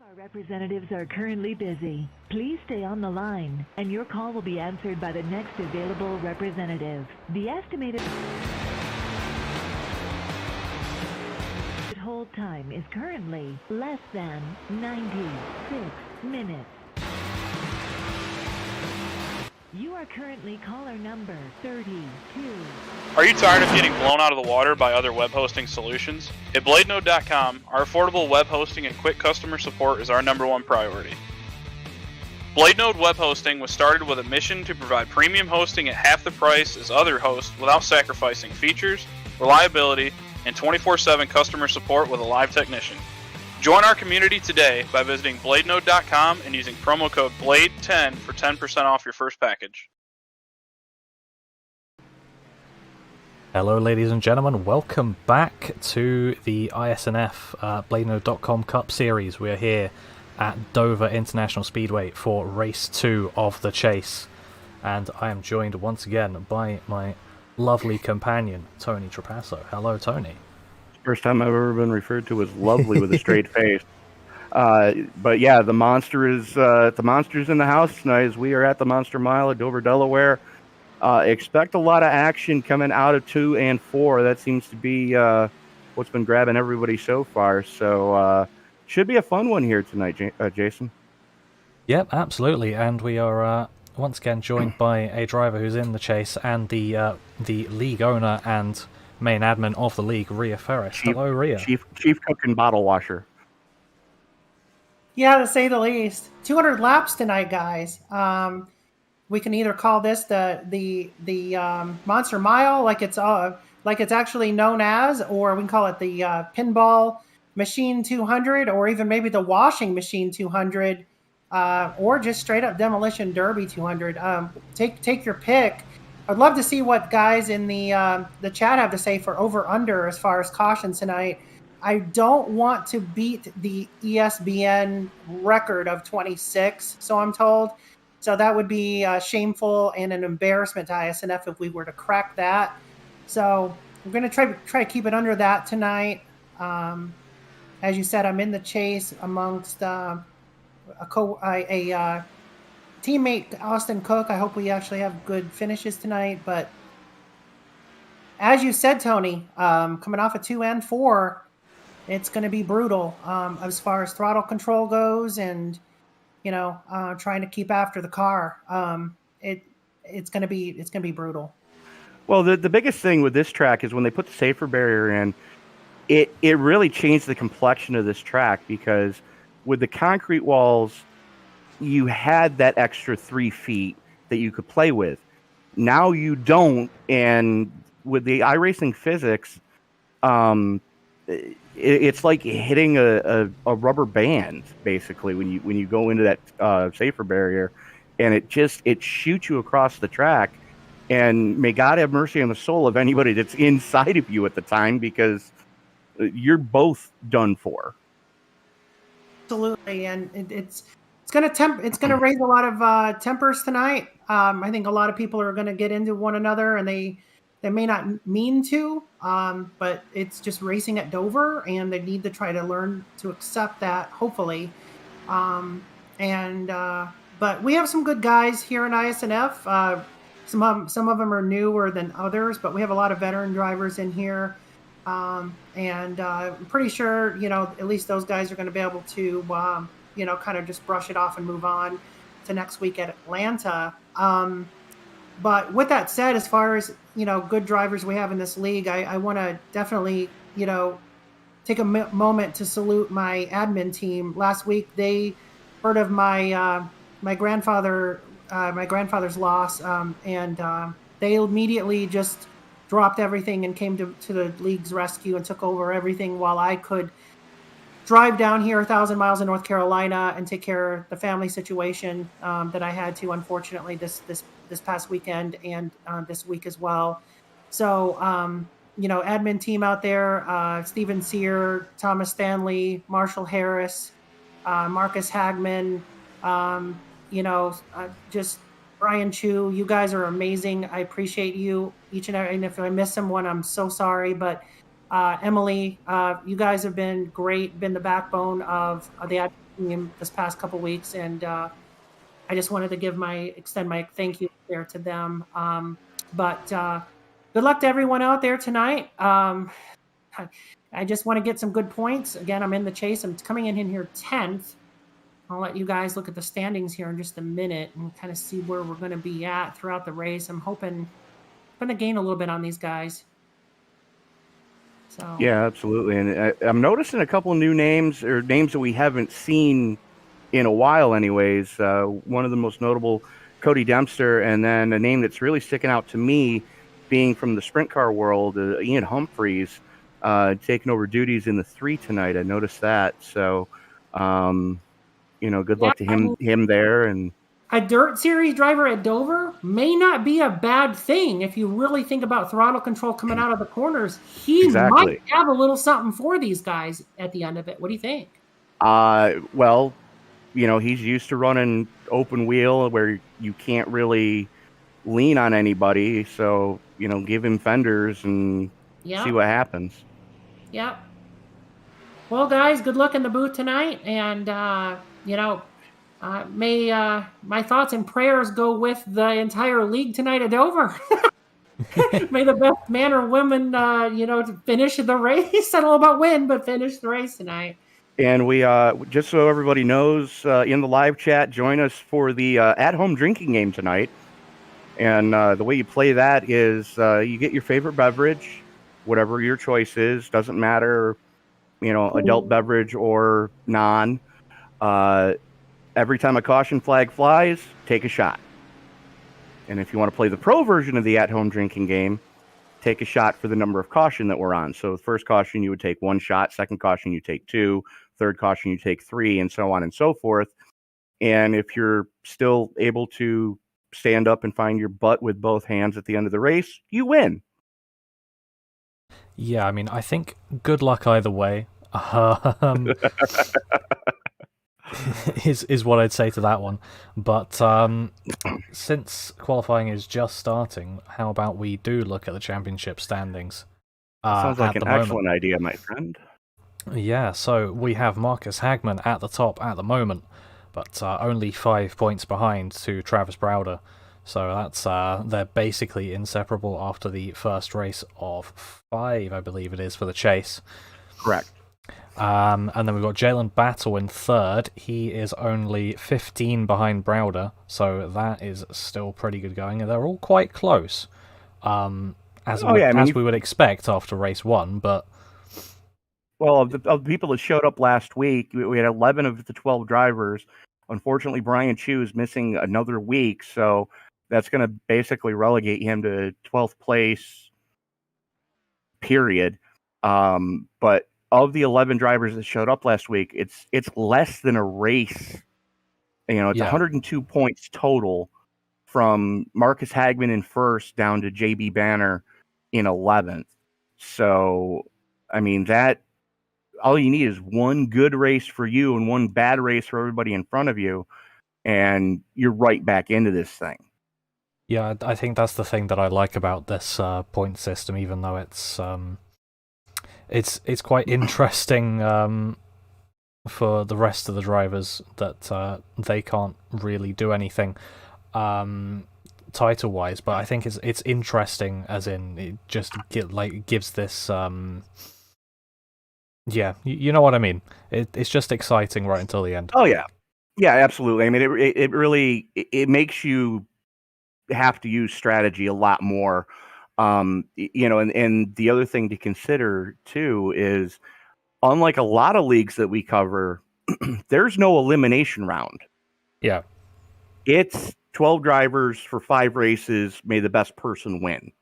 Our representatives are currently busy. Please stay on the line, and your call will be answered by the next available representative. The estimated hold time is currently less than 96 minutes. You are currently caller number 32. Are you tired of getting blown out of the water by other web hosting solutions? At BladeNode.com, our affordable web hosting and quick customer support is our #1 priority. BladeNode Web Hosting was started with a mission to provide premium hosting at half the price as other hosts without sacrificing features, reliability, and 24/7 customer support with a live technician. Join our community today by visiting BladeNode.com and using promo code BLADE10 for 10% off your first package. Hello ladies and gentlemen, welcome back to the ISNF BladeNode Cup Series. We are here at Dover International Speedway for Race 2 of the Chase. And I am joined once again by my lovely companion, Tony Trapasso. Hello, Tony. First time I've ever been referred to as lovely with a straight face. But yeah, the monster's in the house tonight as we are at the Monster Mile at Dover, Delaware. Expect a lot of action coming out of 2 and 4. That seems to be what's been grabbing everybody so far. So should be a fun one here tonight, Jason. Yep, absolutely. And we are once again joined by a driver who's in the chase and the league owner and main admin of the league, Rhea Ferris. Hello, Rhea. Chief cook and bottle washer. Yeah, to say the least. 200 laps tonight, guys. We can either call this the Monster Mile, like it's actually known as, or we can call it the Pinball Machine 200, or even maybe the Washing Machine 200, or just straight up Demolition Derby 200. Take your pick. I'd love to see what guys in the chat have to say for over/under as far as caution tonight. I don't want to beat the ESBN record of 26, so I'm told. So that would be shameful and an embarrassment to ISNF if we were to crack that. So we're going to try to keep it under that tonight. As you said, I'm in the chase amongst a teammate, Austin Cook. I hope we actually have good finishes tonight. But as you said, Tony, coming off of 2 and 4, it's going to be brutal as far as throttle control goes, and trying to keep after the car. It's going to be brutal. Well, the biggest thing with this track is when they put the safer barrier in, it really changed the complexion of this track, because with the concrete walls, you had that extra 3 feet that you could play with. Now you don't, and with the iRacing physics, it's like hitting a rubber band, basically, when you go into that safer barrier, and it shoots you across the track. And may God have mercy on the soul of anybody that's inside of you at the time, because you're both done for. Absolutely, and it's going to raise a lot of tempers tonight. I think a lot of people are going to get into one another, and they may not mean to, but it's just racing at Dover, and they need to try to learn to accept that, hopefully. But we have some good guys here in ISNF. Some of them are newer than others, but we have a lot of veteran drivers in here. I'm pretty sure, at least those guys are going to be able to, kind of just brush it off and move on to next week at Atlanta. But with that said, as far as, good drivers we have in this league, I want to definitely, take a moment to salute my admin team. Last week, they heard of my grandfather's loss, and they immediately just dropped everything and came to the league's rescue and took over everything while I could drive down here 1,000 miles in North Carolina and take care of the family situation that I had to, unfortunately, this past weekend and this week as well. So, admin team out there, Stephen Sear, Thomas Stanley, Marshall Harris, Marcus Hagman, just Brian Chu. You guys are amazing. I appreciate you each and every, and if I miss someone, I'm so sorry, but Emily, you guys have been great, been the backbone of the team this past couple weeks, and I just wanted to extend my thank you there to them. But good luck to everyone out there tonight. I just want to get some good points. Again, I'm in the chase. I'm coming in here 10th. I'll let you guys look at the standings here in just a minute and kind of see where we're going to be at throughout the race. I'm hoping I'm going to gain a little bit on these guys. So Yeah, absolutely. And I'm noticing a couple new names, or names that we haven't seen in a while anyways. One of the most notable, Cody Dempster, and then a name that's really sticking out to me, being from the sprint car world, Ian Humphreys, taking over duties in the 3 tonight. I noticed that. So, good luck to him there. And a dirt series driver at Dover may not be a bad thing if you really think about throttle control coming out of the corners. He might have a little something for these guys at the end of it. What do you think? Well, he's used to running open wheel where you can't really lean on anybody. So, give him fenders and see what happens. Yep. Well, guys, good luck in the booth tonight. And, may my thoughts and prayers go with the entire league tonight at Dover. May the best man or woman, finish the race. I don't know about win, but finish the race tonight. And we, just so everybody knows, in the live chat, join us for the at-home drinking game tonight. And the way you play that is you get your favorite beverage, whatever your choice is. Doesn't matter, adult beverage or non. Every time a caution flag flies, take a shot. And if you want to play the pro version of the at-home drinking game, take a shot for the number of caution that we're on. So the first caution, you would take 1 shot. Second caution, you take 2. Third caution, you take 3, and so on and so forth. And if you're still able to stand up and find your butt with both hands at the end of the race, you win. Yeah, I mean, I think good luck either way. Is what I'd say to that one. But since qualifying is just starting, how about we do look at the championship standings? Sounds like an excellent idea, my friend. Yeah, so we have Marcus Hagman at the top at the moment, but only 5 points behind to Travis Browder. So that's they're basically inseparable after the first race of 5, I believe it is, for the chase. Correct. And then we've got Jalen Battle in 3rd. He is only 15 behind Browder, so that is still pretty good going. And they're all quite close, as we would expect after race 1. But well, of the people that showed up last week, we had 11 of the 12 drivers. Unfortunately, Brian Chu is missing another week, so that's going to basically relegate him to 12th place, period. But of the 11 drivers that showed up last week, it's less than a race. It's 102 points total from Marcus Hagman in 1st down to JB Banner in 11th. So, I mean, that all you need is one good race for you and one bad race for everybody in front of you, and you're right back into this thing. Yeah, I think that's the thing that I like about this point system, even though it's quite interesting for the rest of the drivers that they can't really do anything title-wise, but I think it's interesting as in it just gives this you know what I mean. It's just exciting right until the end. Oh yeah, absolutely. I mean, it really makes you have to use strategy a lot more. And the other thing to consider too is, unlike a lot of leagues that we cover, there's no elimination round. Yeah, it's 12 drivers for 5 races. May the best person win.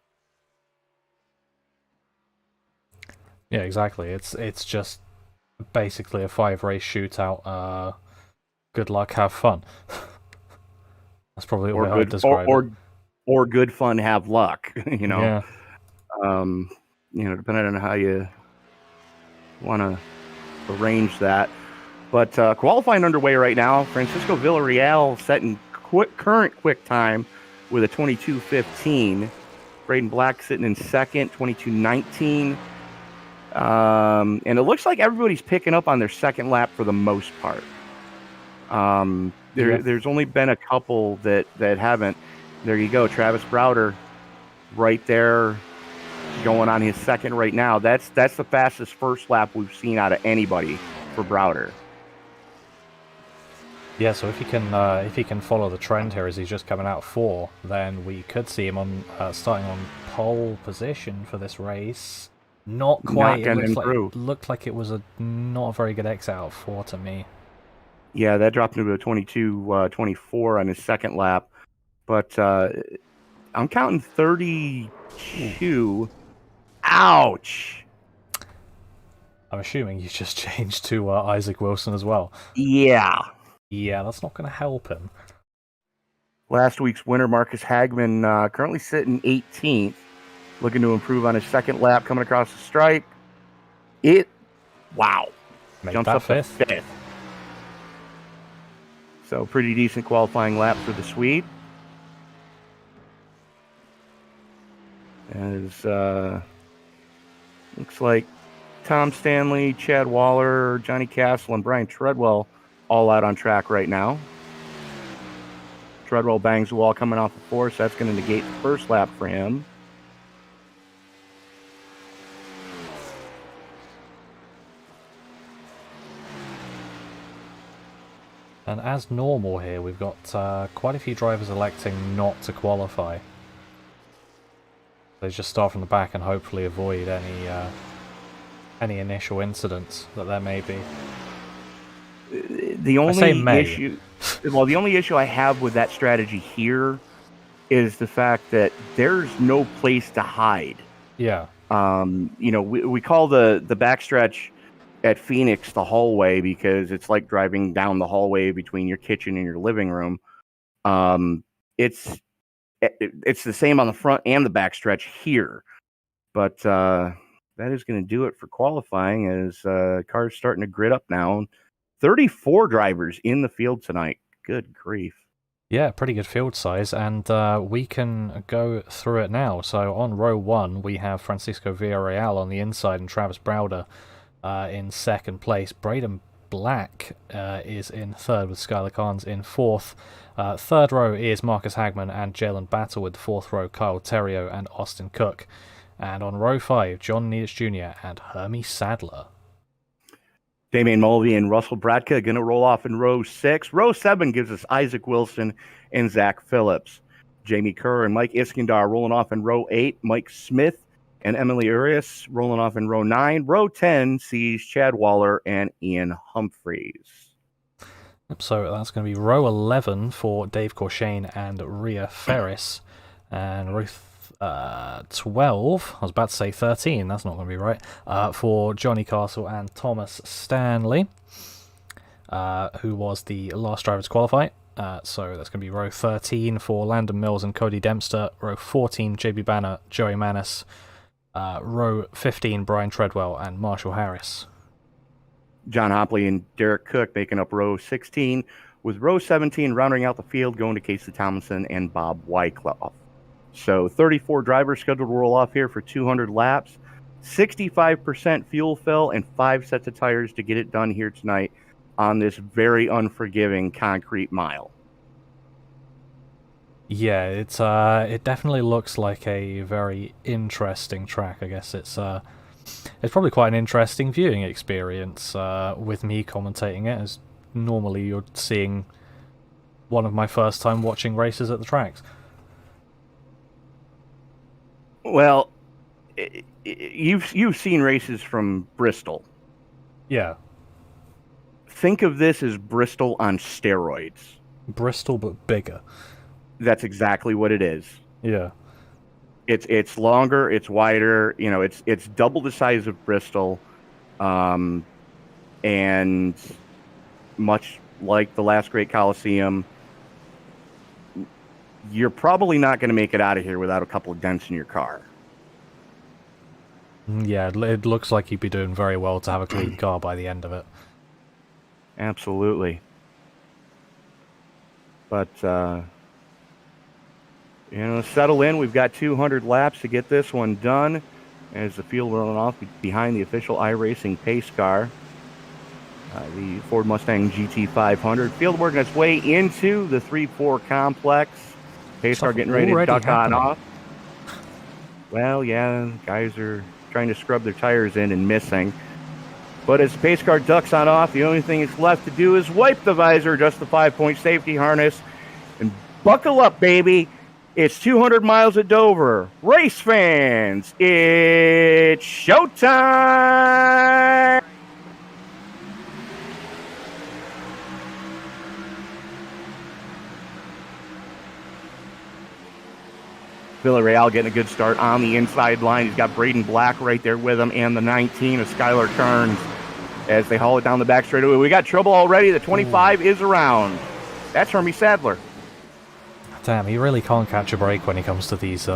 Yeah, exactly. It's just basically a 5-race shootout. Good luck, have fun. That's probably what I would describe it. Or good fun, have luck. Yeah. Depending on how you want to arrange that. But qualifying underway right now. Francisco Villarreal setting current quick time with a 22:15. Braden Black sitting in 2nd, 22:19. And it looks like everybody's picking up on their second lap for the most part. There's only been a couple that haven't. There you go, Travis Browder, right there, going on his second right now. That's the fastest first lap we've seen out of anybody for Browder. Yeah, so if he can follow the trend here as he's just coming out 4, then we could see him on starting on pole position for this race. Not quite. It looked like it was not a very good exit out of 4 to me. Yeah, that dropped into a 22-24 on his second lap. But I'm counting 32. Ouch! I'm assuming you just changed to Isaac Wilson as well. Yeah. Yeah, that's not going to help him. Last week's winner, Marcus Hagman, currently sitting 18th, looking to improve on his second lap, coming across the stripe. Wow. Jumps up to fifth. So pretty decent qualifying lap for the Swede. As looks like Tom Stanley, Chad Waller, Johnny Castle, and Brian Treadwell all out on track right now. Treadwell bangs the wall coming off the 4, so that's going to negate the first lap for him. And as normal here, we've got quite a few drivers electing not to qualify. They just start from the back and hopefully avoid any initial incidents that there may be. The only issue I have with that strategy here is the fact that there's no place to hide. Yeah. We call the backstretch at Phoenix the hallway because it's like driving down the hallway between your kitchen and your living room. It's the same on the front and the backstretch here, but that is going to do it for qualifying as cars starting to grid up now. 34 drivers in the field tonight. Good grief. Yeah, pretty good field size, and we can go through it now. So on row 1, we have Francisco Villarreal on the inside and Travis Browder in second place. Braden Black is in third with Skylar Carnes in fourth. Third row is Marcus Hagman and Jalen Battle with the fourth row, Kyle Terrio and Austin Cook. And on row 5, John Neitz Jr. and Hermie Sadler. Damian Mulvey and Russell Bradka going to roll off in row 6. Row 7 gives us Isaac Wilson and Zach Phillips. Jamie Kerr and Mike Iskandar rolling off in row 8. Mike Smith and Emily Urias rolling off in row 9. Row 10 sees Chad Waller and Ian Humphreys. So that's going to be row 11 for Dave Corshane and Rhea Ferris. And row 12, I was about to say 13, that's not going to be right, for Johnny Castle and Thomas Stanley, who was the last driver to qualify. So that's going to be row 13 for Landon Mills and Cody Dempster, row 14, JB Banner, Joey Manis, row 15, Brian Treadwell and Marshall Harris. John Hopley and Derek Cook making up row 16, with row 17 rounding out the field going to Casey Tomlinson and Bob Wyckoff. So 34 drivers scheduled to roll off here for 200 laps, 65% fuel fill, and 5 sets of tires to get it done here tonight on this very unforgiving concrete mile. Yeah, it definitely looks like a very interesting track. I guess it's probably quite an interesting viewing experience with me commentating it, as normally you're seeing one of my first time watching races at the tracks. Well, you've seen races from Bristol. Yeah. Think of this as Bristol on steroids. Bristol, but bigger. That's exactly what it is. Yeah. It's longer, it's wider. It's double the size of Bristol, and much like the last great Coliseum, you're probably not going to make it out of here without a couple of dents in your car. Yeah, it looks like you'd be doing very well to have a clean car by the end of it. Absolutely. But, settle in. We've got 200 laps to get this one done as the field running off behind the official iRacing pace car. The Ford Mustang GT500. Field working its way into the 3-4 complex. Pace car getting ready to duck on off. Well, yeah, guys are trying to scrub their tires in and missing. But as the pace car ducks on off, the only thing that's left to do is wipe the visor, adjust the 5-point safety harness, and buckle up, baby. It's 200 miles at Dover. Race fans, it's showtime! Villarreal getting a good start on the inside line. He's got Braden Black right there with him, and the 19 of Skylar Kearns as they haul it down the back straightaway. We got trouble already. The 25 is around. That's Hermie Sadler. Damn, he really can't catch a break when it comes to these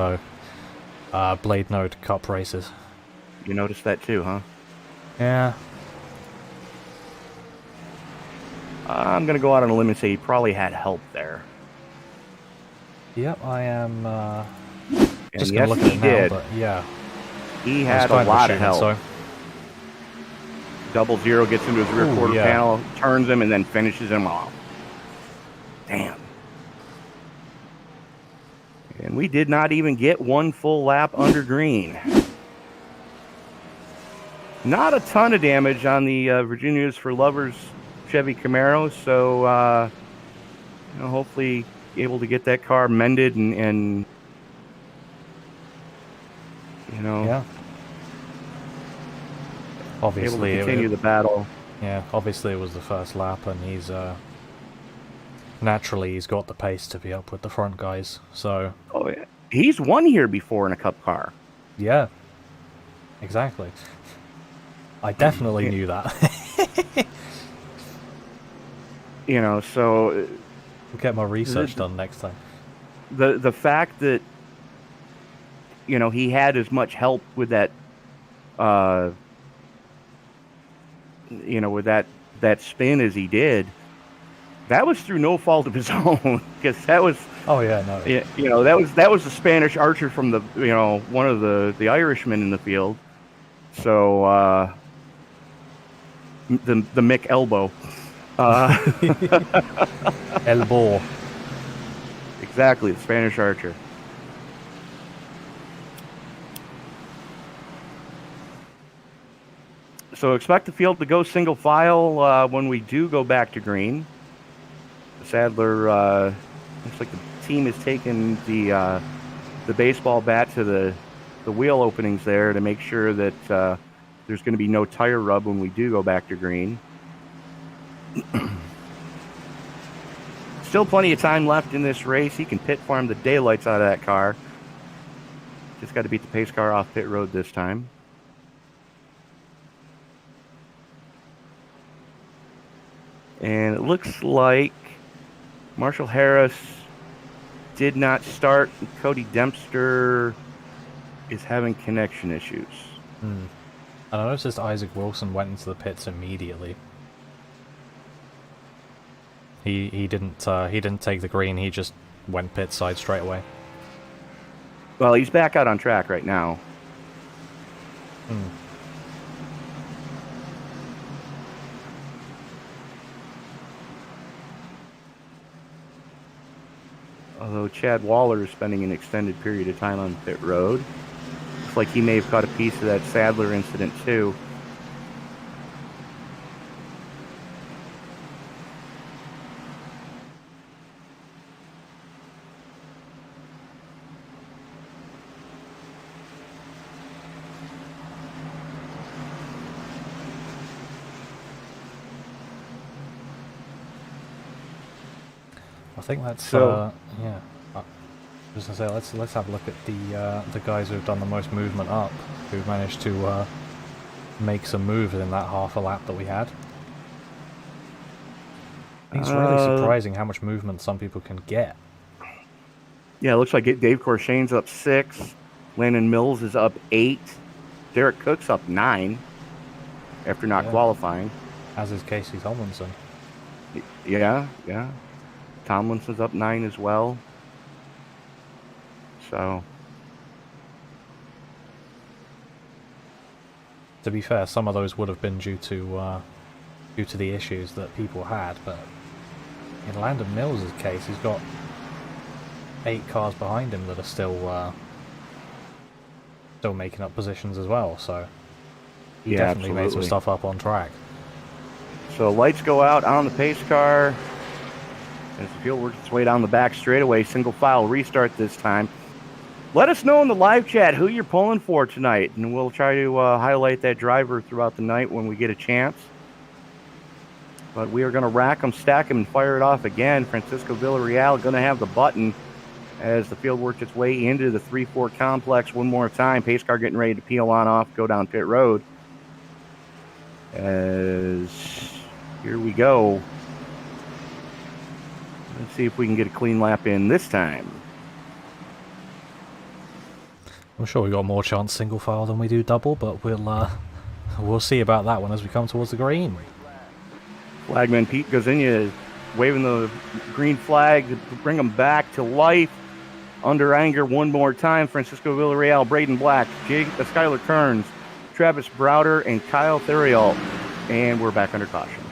BladeNode Cup races. You noticed that too, huh? Yeah. I'm going to go out on a limb and say he probably had help there. Yep, I am just yes, going to look at it now, but yeah. He had a lot of help. So. 00 gets into his rear quarter panel, turns him, and then finishes him off. Damn. And we did not even get one full lap under green. Not a ton of damage on the Virginia's for Lovers Chevy Camaro, so hopefully able to get that car mended and obviously able to continue the battle. Yeah, obviously it was the first lap, and he's naturally he's got the pace to be up with the front guys. So yeah. He's won here before in a Cup car. Yeah, exactly. I definitely knew that. So we'll get my research done next time. The fact that he had as much help with that with that spin as he did, that was through no fault of his own, because that was that was the Spanish archer from the one of the Irishmen in the field. So the Mick Elbow. Elbow. Exactly, the Spanish archer. So expect the field to go single file when we do go back to green. Sadler looks like the team has taken the baseball bat to the wheel openings there to make sure that there's going to be no tire rub when we do go back to green. Still plenty of time left in this race. He can pit farm the daylights out of that car. Just got to beat the pace car off pit road this time. And it looks like Marshall Harris did not start. Cody Dempster is having connection issues. And I noticed Isaac Wilson went into the pits immediately. He didn't take the green. He just went pit side straight away. Well, he's back out on track right now. Although Chad Waller is spending an extended period of time on pit road. Looks like he may have caught a piece of that Sadler incident too. I think that's yeah. I was gonna say let's have a look at the guys who've done the most movement up, who've managed to make some moves in that half a lap that we had. I think it's really surprising how much movement some people can get. Yeah, it looks like Dave Corshane's up 6, Landon Mills is up 8, Derek Cook's up 9 after not qualifying. As is Casey Tomlinson. Yeah. Tomlinson's up 9 as well. So, to be fair, some of those would have been due to due to the issues that people had, but in Landon Mills' case, he's got 8 cars behind him that are still making up positions as well, so he definitely made some stuff up on track. So lights go out on the pace car as the field works its way down the back straightaway. Single file restart this time. Let us know in the live chat who you're pulling for tonight, and we'll try to highlight that driver throughout the night when we get a chance. But we are going to rack them, stack them, and fire it off again. Francisco Villarreal going to have the button as the field works its way into the 3-4 complex one more time. Pace car getting ready to peel on off, go down pit road. As here we go. Let's see if we can get a clean lap in this time. I'm sure we got more chance single file than we do double, but we'll see about that one as we come towards the green. Flagman Pete Gazinia waving the green flag to bring them back to life. Under anger one more time. Francisco Villarreal, Braden Black, Skylar Kearns, Travis Browder, and Kyle Theriault. And we're back under caution.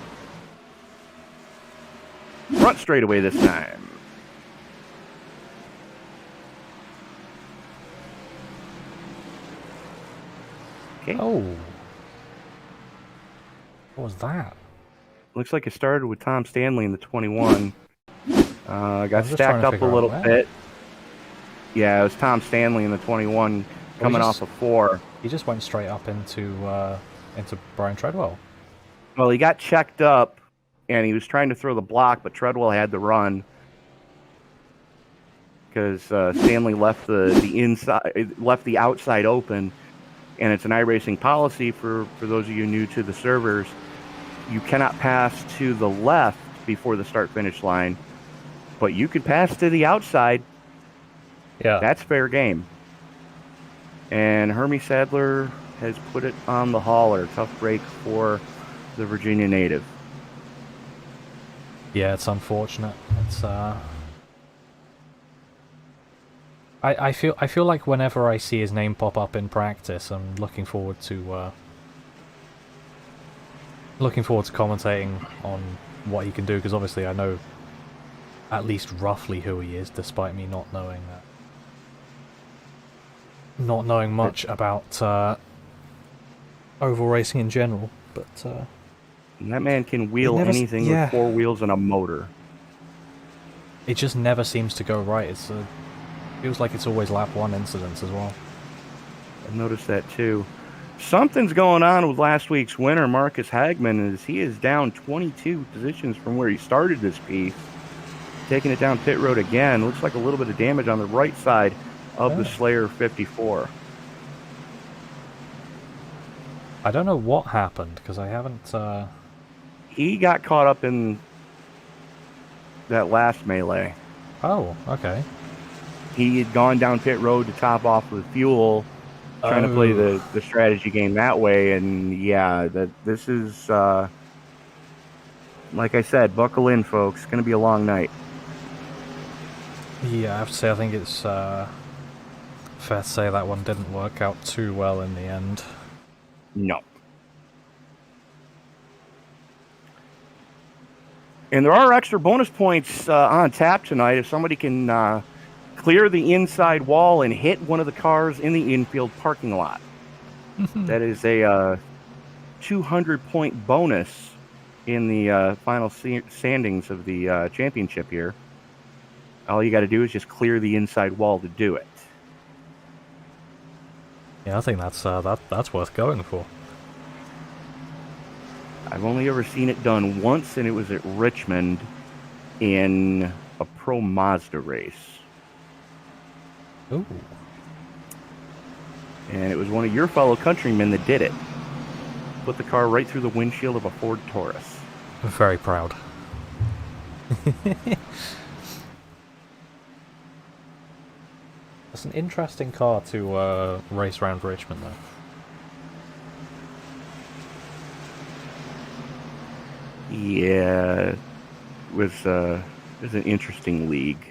Front straightaway this time. Okay. Oh. What was that? Looks like it started with Tom Stanley in the 21. Got stacked up a little bit. Yeah, it was Tom Stanley in the 21 coming off of 4. He just went straight up into Brian Treadwell. Well, he got checked up, and he was trying to throw the block, but Treadwell had the run because Stanley left the outside open, and it's an iRacing policy for those of you new to the servers. You cannot pass to the left before the start-finish line, but you could pass to the outside. Yeah. That's fair game. And Hermie Sadler has put it on the hauler. Tough break for the Virginia native. Yeah, it's unfortunate. It's I feel like whenever I see his name pop up in practice, I'm looking forward to commentating on what he can do, because obviously I know at least roughly who he is, despite me not knowing much about oval racing in general. But and that man can wheel anything with 4 wheels and a motor. It just never seems to go right. It feels like it's always lap 1 incidents as well. I've noticed that too. Something's going on with last week's winner, Marcus Hagman, as he is down 22 positions from where he started this piece. Taking it down pit road again. Looks like a little bit of damage on the right side of the Slayer 54. I don't know what happened, because I haven't... He got caught up in that last melee. Oh, okay. He had gone down pit road to top off with fuel, trying to play the strategy game that way, and yeah, this is, like I said, buckle in, folks. It's going to be a long night. Yeah, I have to say, I think it's fair to say that one didn't work out too well in the end. No. And there are extra bonus points on tap tonight if somebody can clear the inside wall and hit one of the cars in the infield parking lot. That is a 200-point bonus in the final standings of the championship here. All you got to do is just clear the inside wall to do it. Yeah, I think that's worth going for. I've only ever seen it done once, and it was at Richmond in a Pro Mazda race. Ooh. And it was one of your fellow countrymen that did it. Put the car right through the windshield of a Ford Taurus. I'm very proud. It's an interesting car to race around Richmond, though. Yeah, it was an interesting league,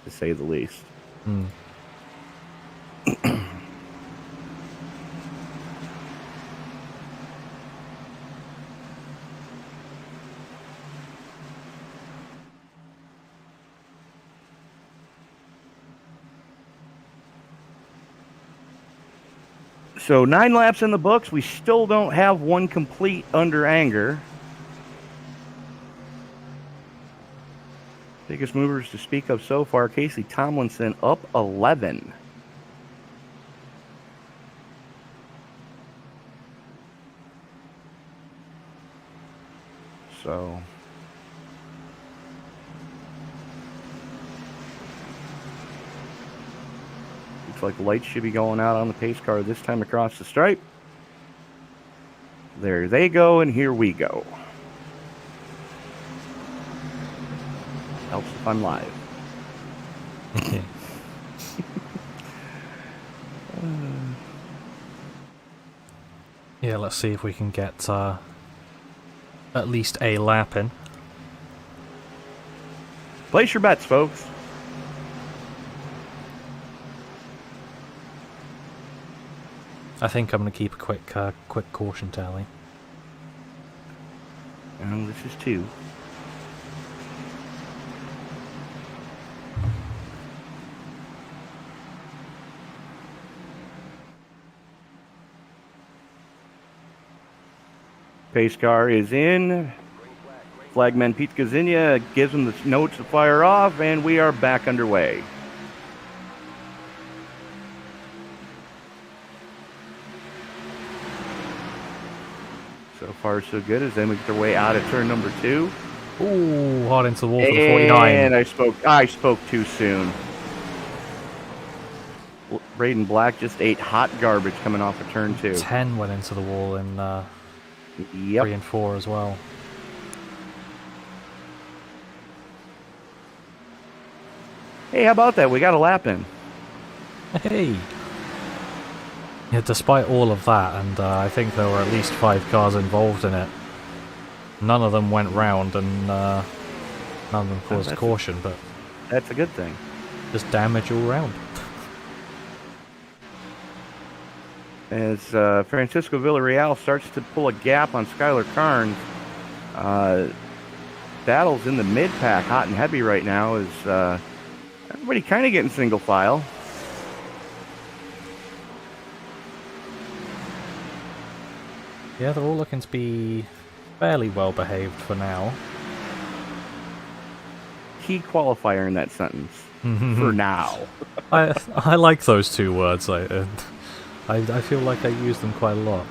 to say the least. Mm. So 9 laps in the books. We still don't have one complete under anger. Biggest movers to speak of so far, Casey Tomlinson up 11. So looks like lights should be going out on the pace car this time across the stripe. There they go, and here we go. Helps if I'm live. Okay. Yeah, let's see if we can get at least a lap in. Place your bets, folks. I think I'm going to keep a quick caution tally. And this is 2. Pace car is in. Flagman Pete Gazinia gives him the notes to fire off, and we are back underway. So far, so good as they make their way out of turn number 2. Ooh, hard into the wall for the 49. And I spoke too soon. Braden Black just ate hot garbage coming off of turn 2. 10 went into the wall in 3 and 4 as well. Hey, how about that? We got a lap in. Hey! Yeah, despite all of that, and I think there were at least 5 cars involved in it, none of them went round, and none of them caused caution, but that's a good thing. Just damage all round. As Francisco Villarreal starts to pull a gap on Skylar Carnes, battles in the mid-pack, hot and heavy right now, is everybody kind of getting single file. Yeah, they're all looking to be fairly well behaved for now. Key qualifier in that sentence. For now. I like those 2 words. I feel like I use them quite a lot.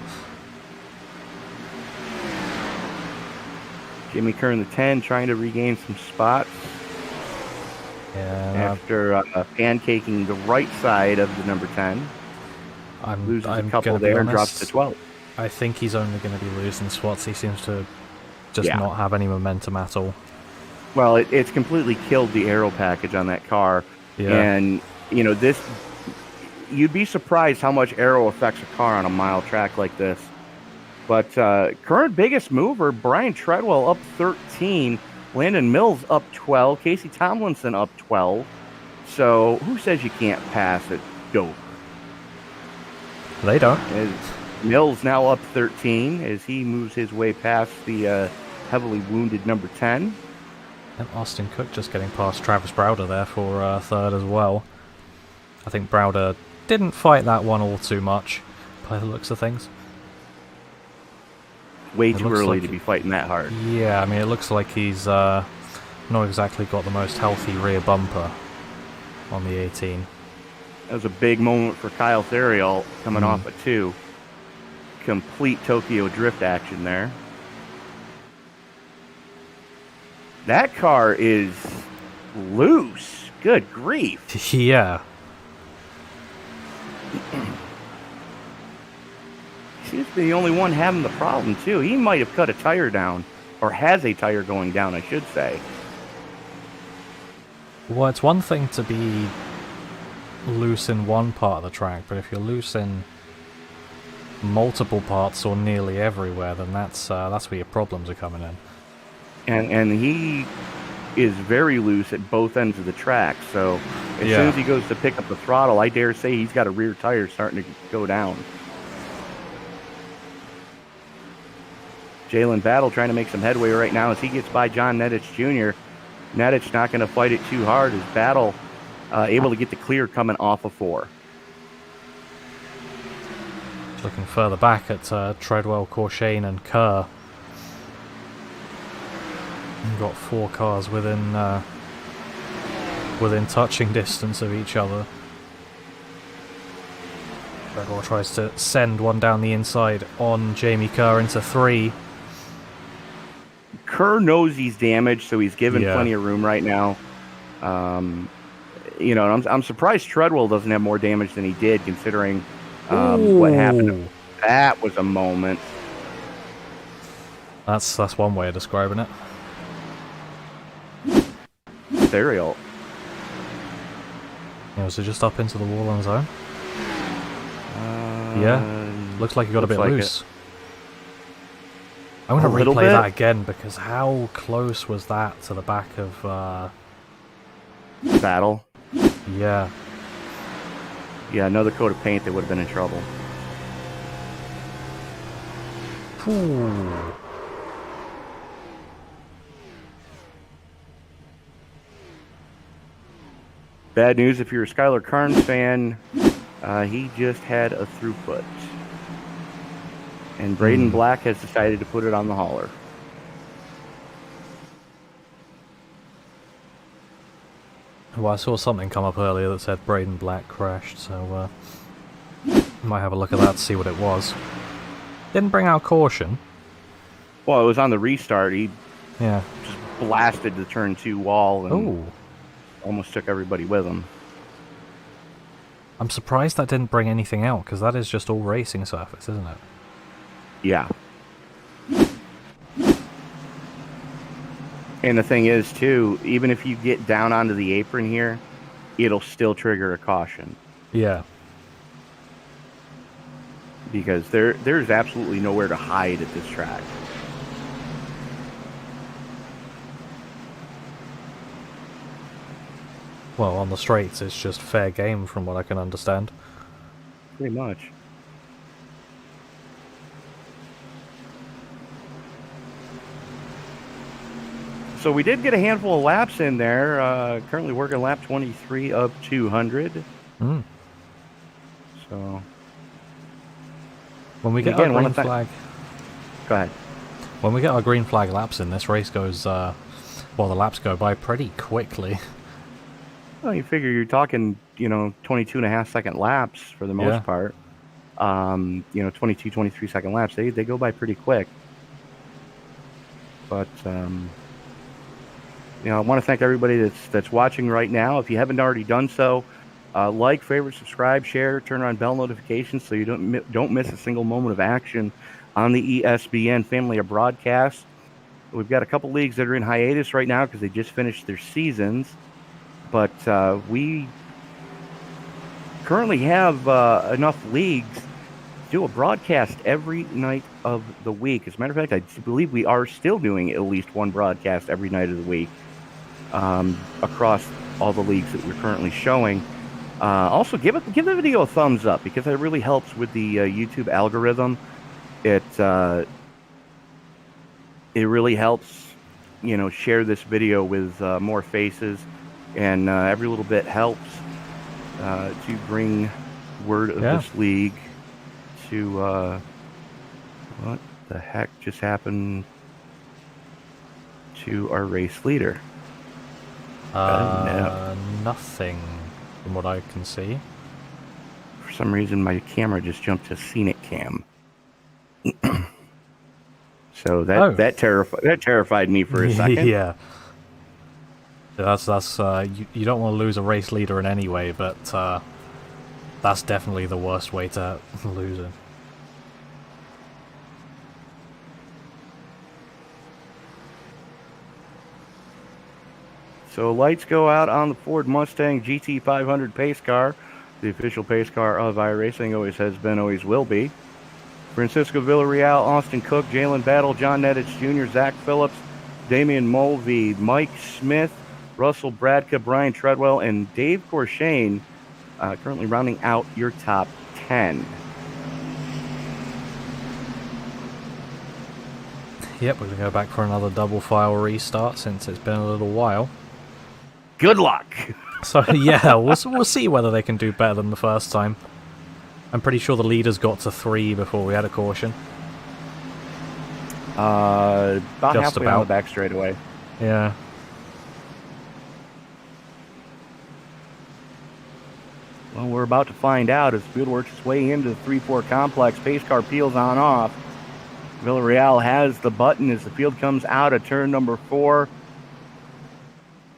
Jimmy Kern, the 10, trying to regain some spots. Yeah. After pancaking the right side of the number 10. Loses a couple there and drops to 12. I think he's only going to be losing spots. He seems to just not have any momentum at all. Well, it's completely killed the aero package on that car. Yeah. And, you know, you'd be surprised how much aero affects a car on a mile track like this. But current biggest mover, Brian Treadwell up 13. Landon Mills up 12. Casey Tomlinson up 12. So who says you can't pass at Dover? They don't. Mills now up 13 as he moves his way past the heavily wounded number 10. And Austin Cook just getting past Travis Browder there for third as well. I think Browder didn't fight that one all too much by the looks of things. Way too early to be fighting that hard. Yeah, I mean, it looks like he's not exactly got the most healthy rear bumper on the 18. That was a big moment for Kyle Theriault coming off a 2. Complete Tokyo drift action there. That car is loose. Good grief. Yeah. Seems to be the only one having the problem, too. He might have cut a tire down, or has a tire going down, I should say. Well, it's one thing to be loose in one part of the track, but if you're loose in multiple parts or nearly everywhere, then that's where your problems are coming in. And he is very loose at both ends of the track, so as soon as he goes to pick up the throttle, I dare say he's got a rear tire starting to go down. Jalen Battle trying to make some headway right now as he gets by John Nedich Jr. Nedich not going to fight it too hard as Battle able to get the clear coming off of 4. Looking further back at Treadwell, Corshane and Kerr. We've got 4 cars within touching distance of each other. Treadwell tries to send one down the inside on Jamie Kerr into 3. Kerr knows he's damaged, so he's given plenty of room right now. You know, I'm surprised Treadwell doesn't have more damage than he did, considering what happened. That was a moment. That's one way of describing it. Serial. Yeah, was it just up into the wall on his own? Yeah, looks like he got a bit loose. I'm going to replay that again, because how close was that to the back of Battle? Yeah. Yeah, another coat of paint, they would have been in trouble. Ooh. Bad news if you're a Skylar Carnes fan, he just had a throughput. And Braden Black has decided to put it on the hauler. Well, I saw something come up earlier that said Braden Black crashed, so might have a look at that to see what it was. Didn't bring out caution. Well, it was on the restart. He just blasted the turn 2 wall and almost took everybody with him. I'm surprised that didn't bring anything out, because that is just all racing surface, isn't it? Yeah. And the thing is, too, even if you get down onto the apron here, it'll still trigger a caution. Yeah. Because there's absolutely nowhere to hide at this track. Well, on the straights, it's just fair game from what I can understand. Pretty much. So we did get a handful of laps in there. Currently working lap 23 of 200. So when we get our green flag... Go ahead. When we get our green flag laps in, this race goes... well, the laps go by pretty quickly. Well, you figure you're talking, 22.5-second laps for the most part. 22, 23-second laps. They go by pretty quick. But... I want to thank everybody that's watching right now. If you haven't already done so, like, favorite, subscribe, share, turn on bell notifications so you don't miss a single moment of action on the ESBN family of broadcasts. We've got a couple leagues that are in hiatus right now because they just finished their seasons, but we currently have enough leagues to do a broadcast every night of the week. As a matter of fact, I believe we are still doing at least one broadcast every night of the week. Across all the leagues that we're currently showing. Also, give the video a thumbs up, because it really helps with the YouTube algorithm. It really helps, share this video with more faces, and every little bit helps to bring word of this league to what the heck just happened to our race leader. Nothing from what I can see. For some reason, my camera just jumped to scenic cam. So that terrified me for a second. Yeah. That's you don't want to lose a race leader in any way, but that's definitely the worst way to lose it. So lights go out on the Ford Mustang GT500 pace car, the official pace car of iRacing, always has been, always will be. Francisco Villarreal, Austin Cook, Jalen Battle, John Nettich Jr., Zach Phillips, Damian Mulvey, Mike Smith, Russell Bradka, Brian Treadwell, and Dave Corshane currently rounding out your top 10. Yep, we're going to go back for another double file restart since it's been a little while. Good luck. So yeah, we'll see whether they can do better than the first time. I'm pretty sure the leaders got to 3 before we had a caution. About Just halfway on about. the back straightaway. Yeah. Well, we're about to find out as the field works its way into the 3-4 complex. Pace car peels on off. Villarreal has the button as the field comes out of turn number 4.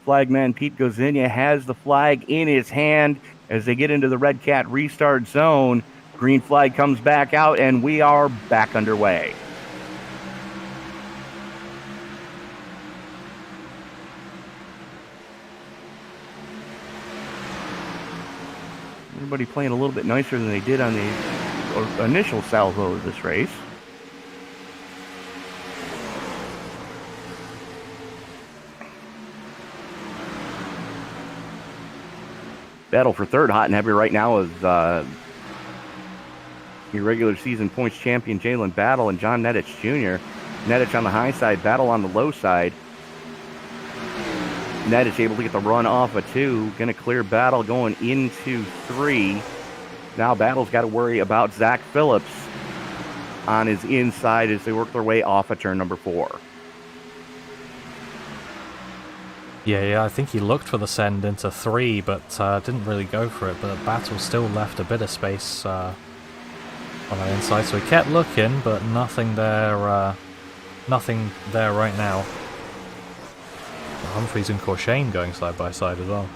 Flagman Pete Gozinia has the flag in his hand as they get into the Red Cat restart zone. Green flag comes back out, and we are back underway. Everybody playing a little bit nicer than they did on the initial salvo of this race. Battle for third, hot and heavy right now is your regular season points champion Jalen Battle and John Nedich Jr. Nedich on the high side, Battle on the low side. Nedich able to get the run off of 2. Going to clear Battle going into 3. Now Battle's got to worry about Zach Phillips on his inside as they work their way off of turn number 4. Yeah, I think he looked for the send into 3, but didn't really go for it. But Battle still left a bit of space on the inside, so he kept looking, but nothing there right now. Humphreys and Corshane going side by side as well.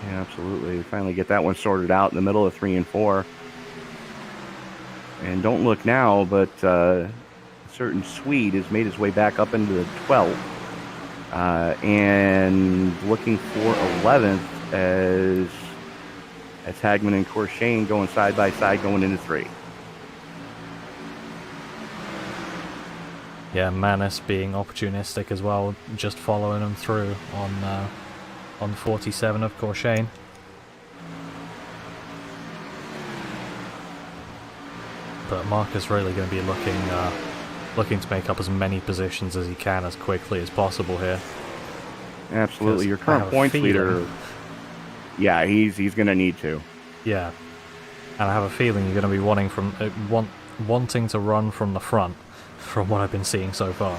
Yeah, absolutely. We finally get that one sorted out in the middle of 3 and 4. And don't look now, but a certain Swede has made his way back up into the 12th. And looking for 11th as Hagman and Corshane going side by side going into 3. Yeah, Manis being opportunistic as well, just following him through on 47 of Corshane. But Marcus really going to be looking to make up as many positions as he can as quickly as possible here. Absolutely, your current points leader. Yeah, he's going to need to. Yeah, and I have a feeling you're going to be wanting to run from the front, from what I've been seeing so far.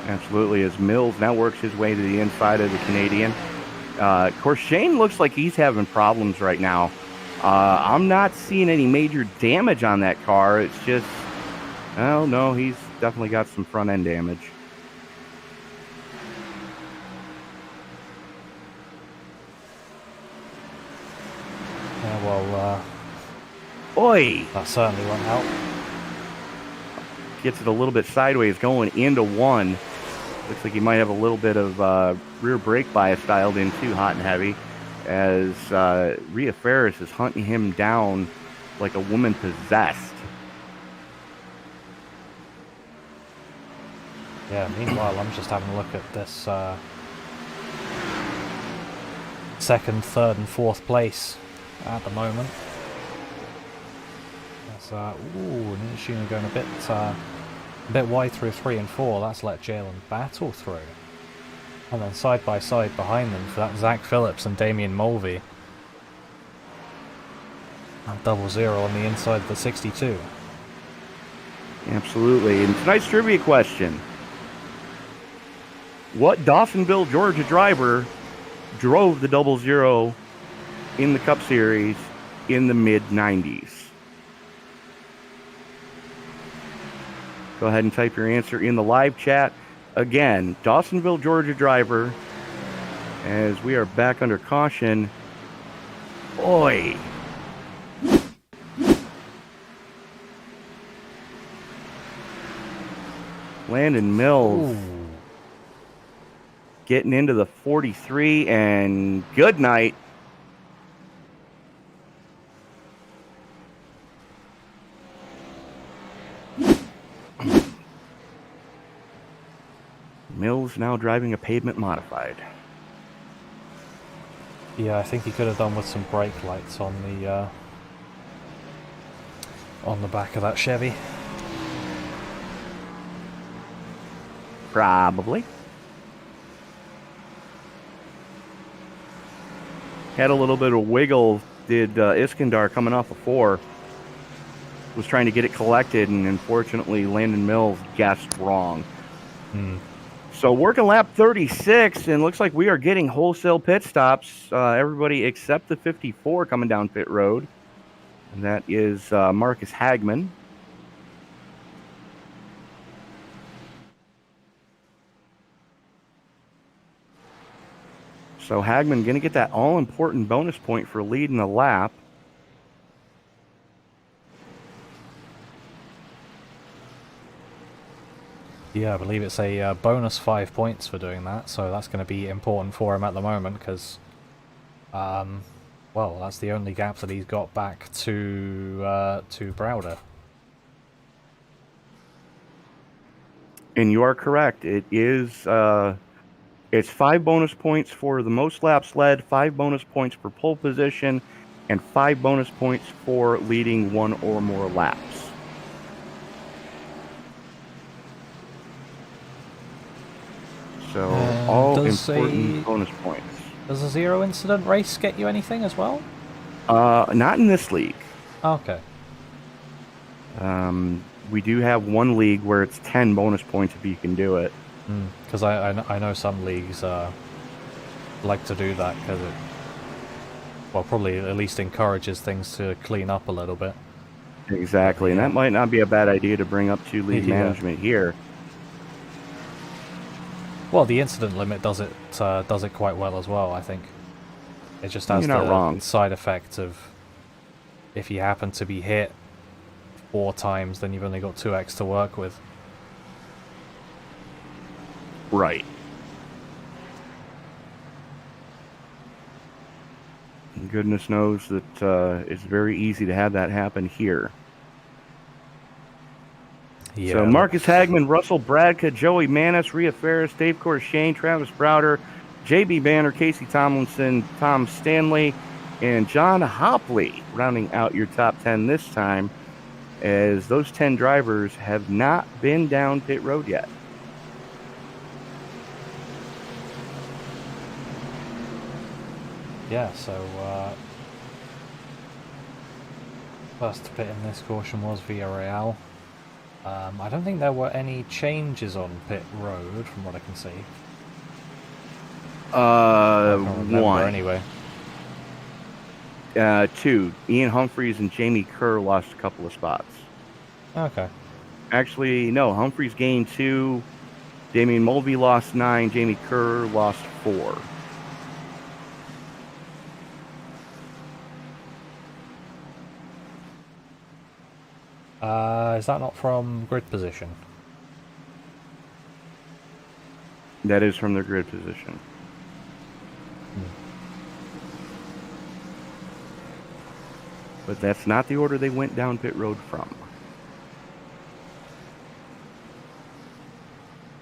Absolutely, as Mills now works his way to the inside of the Canadian. Corshane looks like he's having problems right now. I'm not seeing any major damage on that car. It's just, oh no, he's definitely got some front end damage. Yeah, well, Oi! that certainly won't help. Gets it a little bit sideways going into 1. Looks like he might have a little bit of rear brake bias dialed in too, hot and heavy, as Rhea Ferris is hunting him down like a woman possessed. Yeah, meanwhile, I'm just having a look at this second, third, and fourth place at the moment. That's Nishina going a bit wide through 3 and 4. That's let Jalen Battle through. And then side by side behind them for that Zach Phillips and Damian Mulvey. And 0-0 on the inside of the 62. Absolutely. And tonight's trivia question: what Dawsonville, Georgia driver drove the 0-0 in the Cup Series in the mid-90s? Go ahead and type your answer in the live chat. Again, Dawsonville, Georgia driver, as we are back under caution. Oi! Landon Mills. Ooh. Getting into the 43, and good night. Mills now driving a pavement modified. Yeah, I think he could have done with some brake lights on the back of that Chevy. Probably. Had a little bit of wiggle did Iskandar coming off of 4. Was trying to get it collected, and unfortunately Landon Mills guessed wrong. So working lap 36, and looks like we are getting wholesale pit stops. Everybody except the 54 coming down pit road. And that is Marcus Hagman. So Hagman going to get that all-important bonus point for leading the lap. Yeah, I believe it's a bonus 5 points for doing that, so that's going to be important for him at the moment because, well, that's the only gap that he's got back to Browder. And you are correct. It is it's 5 bonus points for the most laps led, 5 bonus points for pole position, and 5 bonus points for leading 1 or more laps. So all important bonus points. Does a 0 incident race get you anything as well? Not in this league. Okay. We do have one league where it's 10 bonus points if you can do it. Because I know some leagues like to do that because it, well, probably at least encourages things to clean up a little bit. Exactly, and that might not be a bad idea to bring up to league management here. Well, the incident limit does it quite well as well, I think. It just has the side effect of if you happen to be hit 4 times, then you've only got 2x to work with. Right. And goodness knows that it's very easy to have that happen here. Yeah. So Marcus Hagman, Russell Bradka, Joey Manis, Rhea Ferris, Dave Corshane, Travis Browder, JB Banner, Casey Tomlinson, Tom Stanley, and John Hopley rounding out your top 10 this time, as those 10 drivers have not been down pit road yet. Yeah, so first to pit in this caution was Villarreal. I don't think there were any changes on pit road from what I can see. One. Anyway. 2. Ian Humphreys and Jamie Kerr lost a couple of spots. Okay. Actually, no. Humphreys gained 2. Damian Mulvey lost 9. Jamie Kerr lost 4. Is that not from grid position? That is from their grid position. But that's not the order they went down pit road from.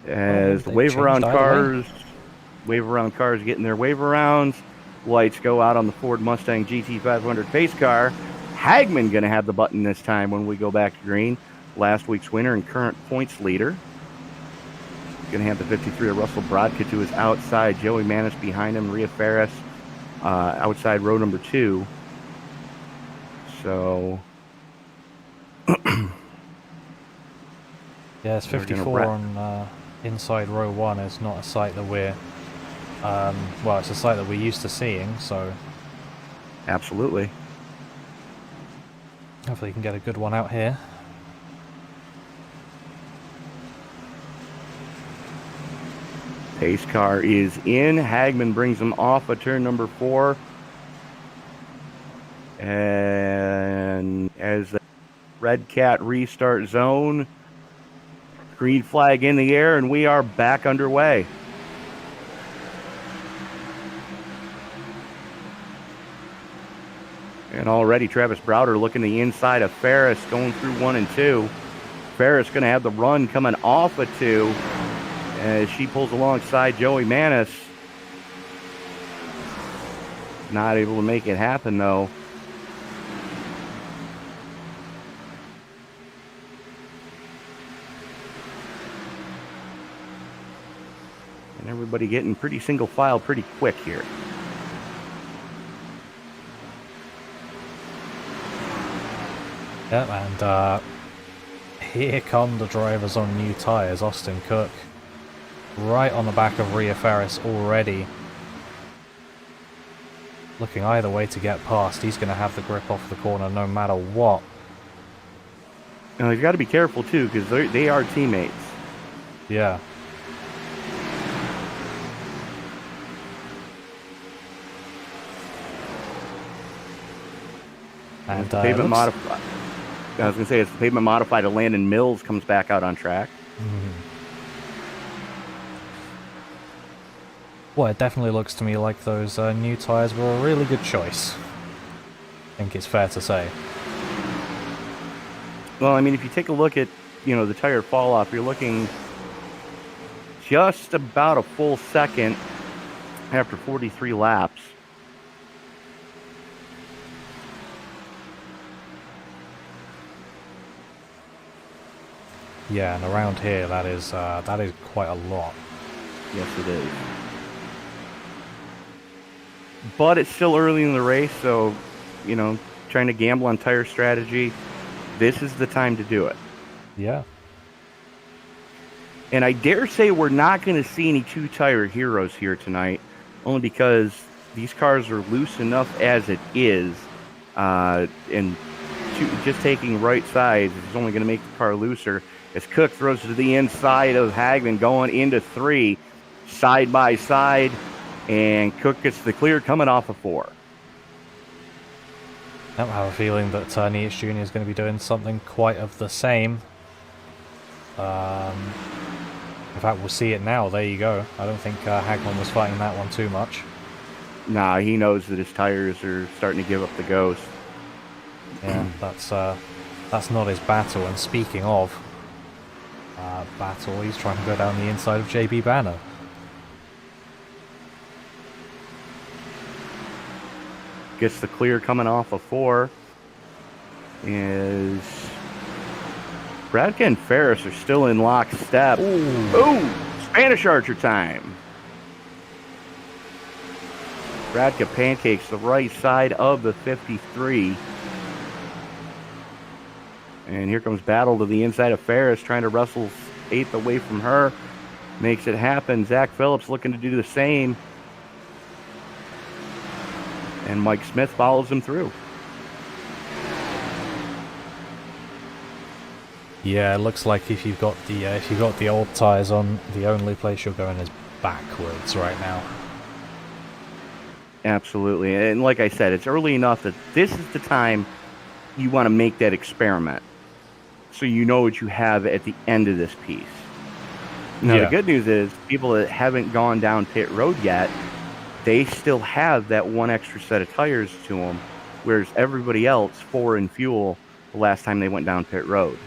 As the wave around cars getting their wave arounds, lights go out on the Ford Mustang GT500 pace car. Hagman going to have the button this time when we go back to green. Last week's winner and current points leader. Going to have the 53 of Russell Brodka to his outside. Joey Manis behind him. Rhea Ferris outside row number 2. So... yeah, it's 54 on inside row 1. It's not a sight that we're... well, it's a sight that we're used to seeing, so... Absolutely. Hopefully you can get a good one out here. Pace car is in. Hagman brings him off of turn number 4. And as the Red Cat restart zone, green flag in the air, and we are back underway. And already Travis Browder looking the inside of Ferris, going through 1 and 2. Ferris going to have the run coming off of 2 as she pulls alongside Joey Manis. Not able to make it happen, though. And everybody getting pretty single file pretty quick here. Yep, and here come the drivers on new tyres. Austin Cook right on the back of Rhea Ferris already. Looking either way to get past. He's going to have the grip off the corner no matter what. Now, he's got to be careful, too, because they are teammates. Yeah. And pavement modified. I was going to say, it's the pavement modified to Landon Mills comes back out on track. Well, it definitely looks to me like those new tyres were a really good choice. I think it's fair to say. Well, I mean, if you take a look at, the tire fall off, you're looking just about a full second after 43 laps. Yeah, and around here, that is quite a lot. Yes, it is. But it's still early in the race, so, trying to gamble on tire strategy, this is the time to do it. Yeah. And I dare say we're not going to see any two-tire heroes here tonight, only because these cars are loose enough as it is, and just taking right sides is only going to make the car looser. As Cook throws to the inside of Hagman, going into 3, side by side, and Cook gets the clear coming off of 4. I don't have a feeling that Nietzsche Jr. is going to be doing something quite of the same. In fact, we'll see it now. There you go. I don't think Hagman was fighting that one too much. Nah, he knows that his tires are starting to give up the ghost. Yeah, that's not his battle. And speaking of battle, he's trying to go down the inside of JB Banner. Gets the clear coming off of 4. Is Bradka and Ferris are still in lockstep. Ooh, Spanish Archer time. Bradka pancakes the right side of the 53. And here comes Battle to the inside of Ferris, trying to wrestle 8th away from her. Makes it happen. Zach Phillips looking to do the same. And Mike Smith follows him through. Yeah, it looks like if you've got the old tires on, the only place you're going is backwards right now. Absolutely. And like I said, it's early enough that this is the time you want to make that experiment, so you know what you have at the end of this piece. Now, The good news is people that haven't gone down pit road yet, they still have that one extra set of tires to them, whereas everybody else 4 in fuel the last time they went down pit road.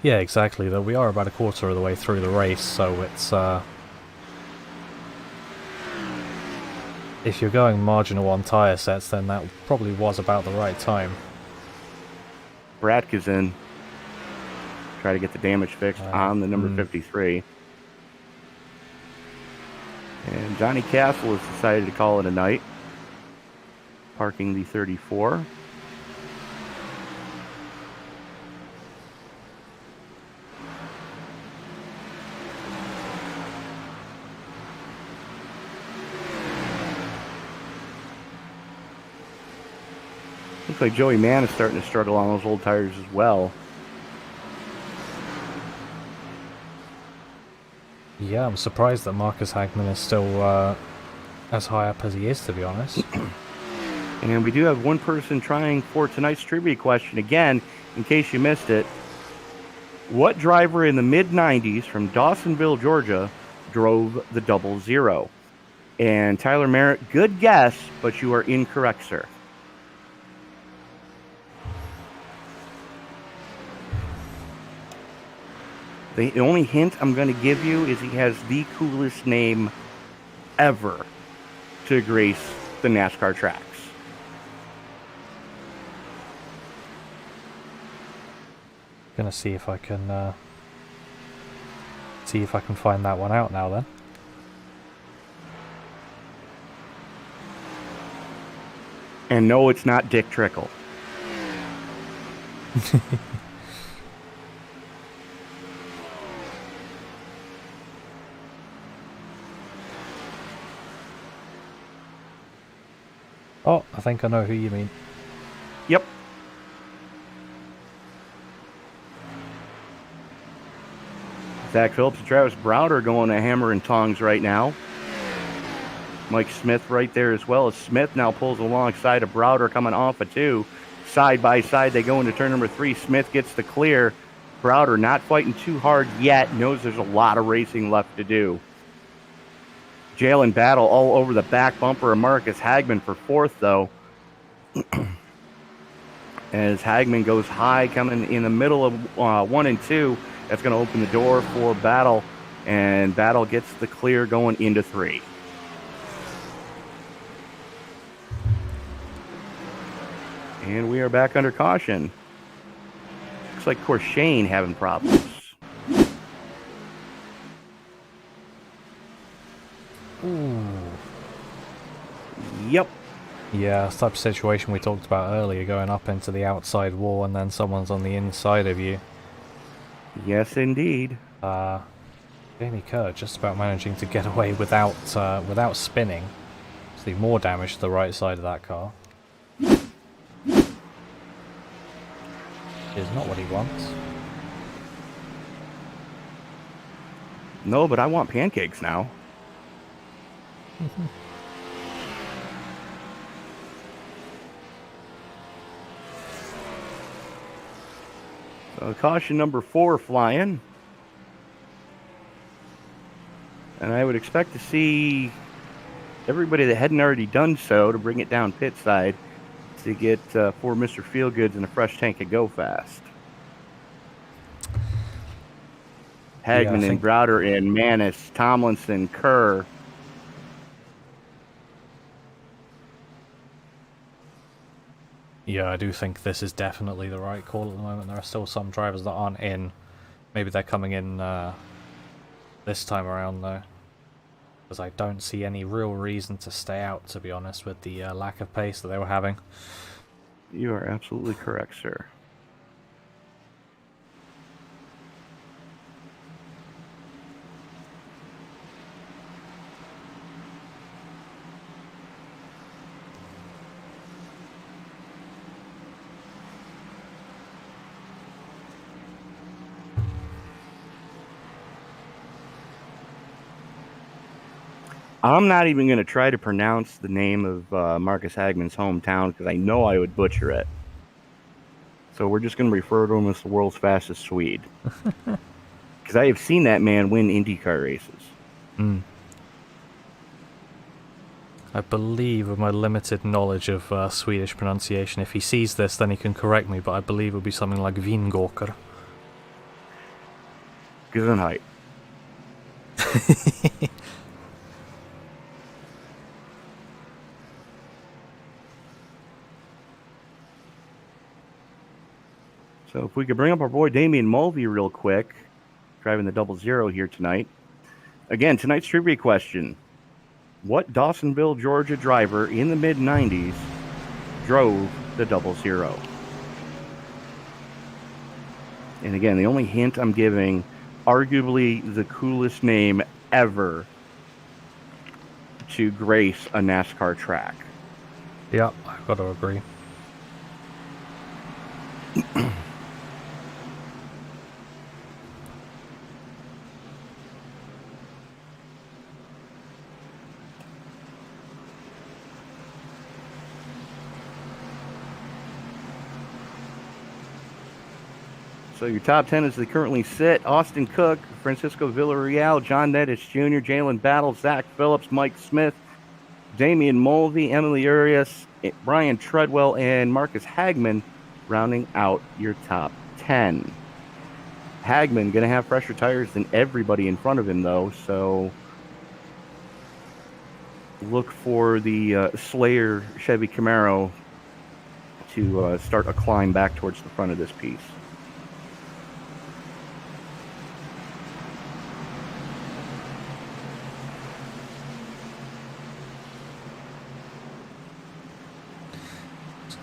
Yeah, exactly. Though we are about a quarter of the way through the race, so it's if you're going marginal on tire sets, then that probably was about the right time. Bradka's in. Try to get the damage fixed on the number 53. And Johnny Castle has decided to call it a night, parking the 34. Looks like Joey Mann is starting to struggle on those old tires as well. Yeah, I'm surprised that Marcus Hagman is still as high up as he is, to be honest. And we do have one person trying for tonight's trivia question again, in case you missed it. What driver in the mid-90s from Dawsonville, Georgia, drove the 00? And Tyler Merritt, good guess, but you are incorrect, sir. The only hint I'm going to give you is he has the coolest name ever to grace the NASCAR tracks. Gonna see if I can find that one out now then. And no, it's not Dick Trickle. Oh, I think I know who you mean. Yep. Zach Phillips and Travis Browder going to hammer and tongs right now. Mike Smith right there as well, as Smith now pulls alongside of Browder coming off of 2. Side by side, they go into turn number 3. Smith gets the clear. Browder not fighting too hard yet. Knows there's a lot of racing left to do. Jalen Battle all over the back bumper of Marcus Hagman for 4th, though. As Hagman goes high, coming in the middle of 1 and 2. That's going to open the door for Battle, and Battle gets the clear going into 3. And we are back under caution. Looks like, of course, Shane having problems. Ooh. Yep. Yeah, it's the type of situation we talked about earlier, going up into the outside wall and then someone's on the inside of you. Yes, indeed. Jamie Kerr just about managing to get away without spinning. See more damage to the right side of that car. Is not what he wants. No, but I want pancakes now. So caution number 4 flying. And I would expect to see everybody that hadn't already done so to bring it down pit side to get for Mr. Feelgoods and a fresh tank of Go Fast. Hagman and Browder and Manis, Tomlinson, Kerr. Yeah, I do think this is definitely the right call at the moment. There are still some drivers that aren't in. Maybe they're coming in this time around, though. Because I don't see any real reason to stay out, to be honest, with the lack of pace that they were having. You are absolutely correct, sir. I'm not even going to try to pronounce the name of Marcus Hagman's hometown because I know I would butcher it. So we're just going to refer to him as the world's fastest Swede. Because I have seen that man win IndyCar races. Mm. I believe, with my limited knowledge of Swedish pronunciation, if he sees this, then he can correct me, but I believe it would be something like Vingåker. Gesundheit. So if we could bring up our boy Damian Mulvey real quick, driving the 00 here tonight. Again, tonight's trivia question. What Dawsonville, Georgia driver in the mid-90s drove the 00? And again, the only hint I'm giving, arguably the coolest name ever to grace a NASCAR track. Yeah, I've got to agree. So your top 10 as they currently sit: Austin Cook, Francisco Villarreal, John Nettis Jr., Jalen Battle, Zach Phillips, Mike Smith, Damian Mulvey, Emily Urias, Brian Treadwell, and Marcus Hagman rounding out your top 10. Hagman going to have fresher tires than everybody in front of him, though, so look for the Slayer Chevy Camaro to start a climb back towards the front of this piece.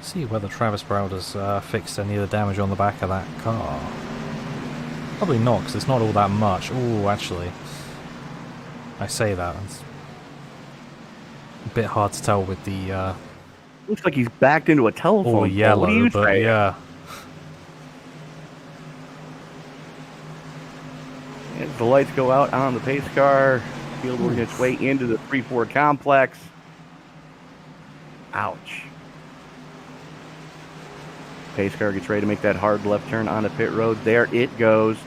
See whether Travis Browder's fixed any of the damage on the back of that car. Probably not, because it's not all that much. Oh, actually, I say that. It's a bit hard to tell with the... Looks like he's backed into a telephone pole. yellow, what do you but say? yeah. As the lights go out on the pace car, field working its way into the 3-4 complex. Ouch. Pace car gets ready to make that hard left turn onto pit road. There it goes.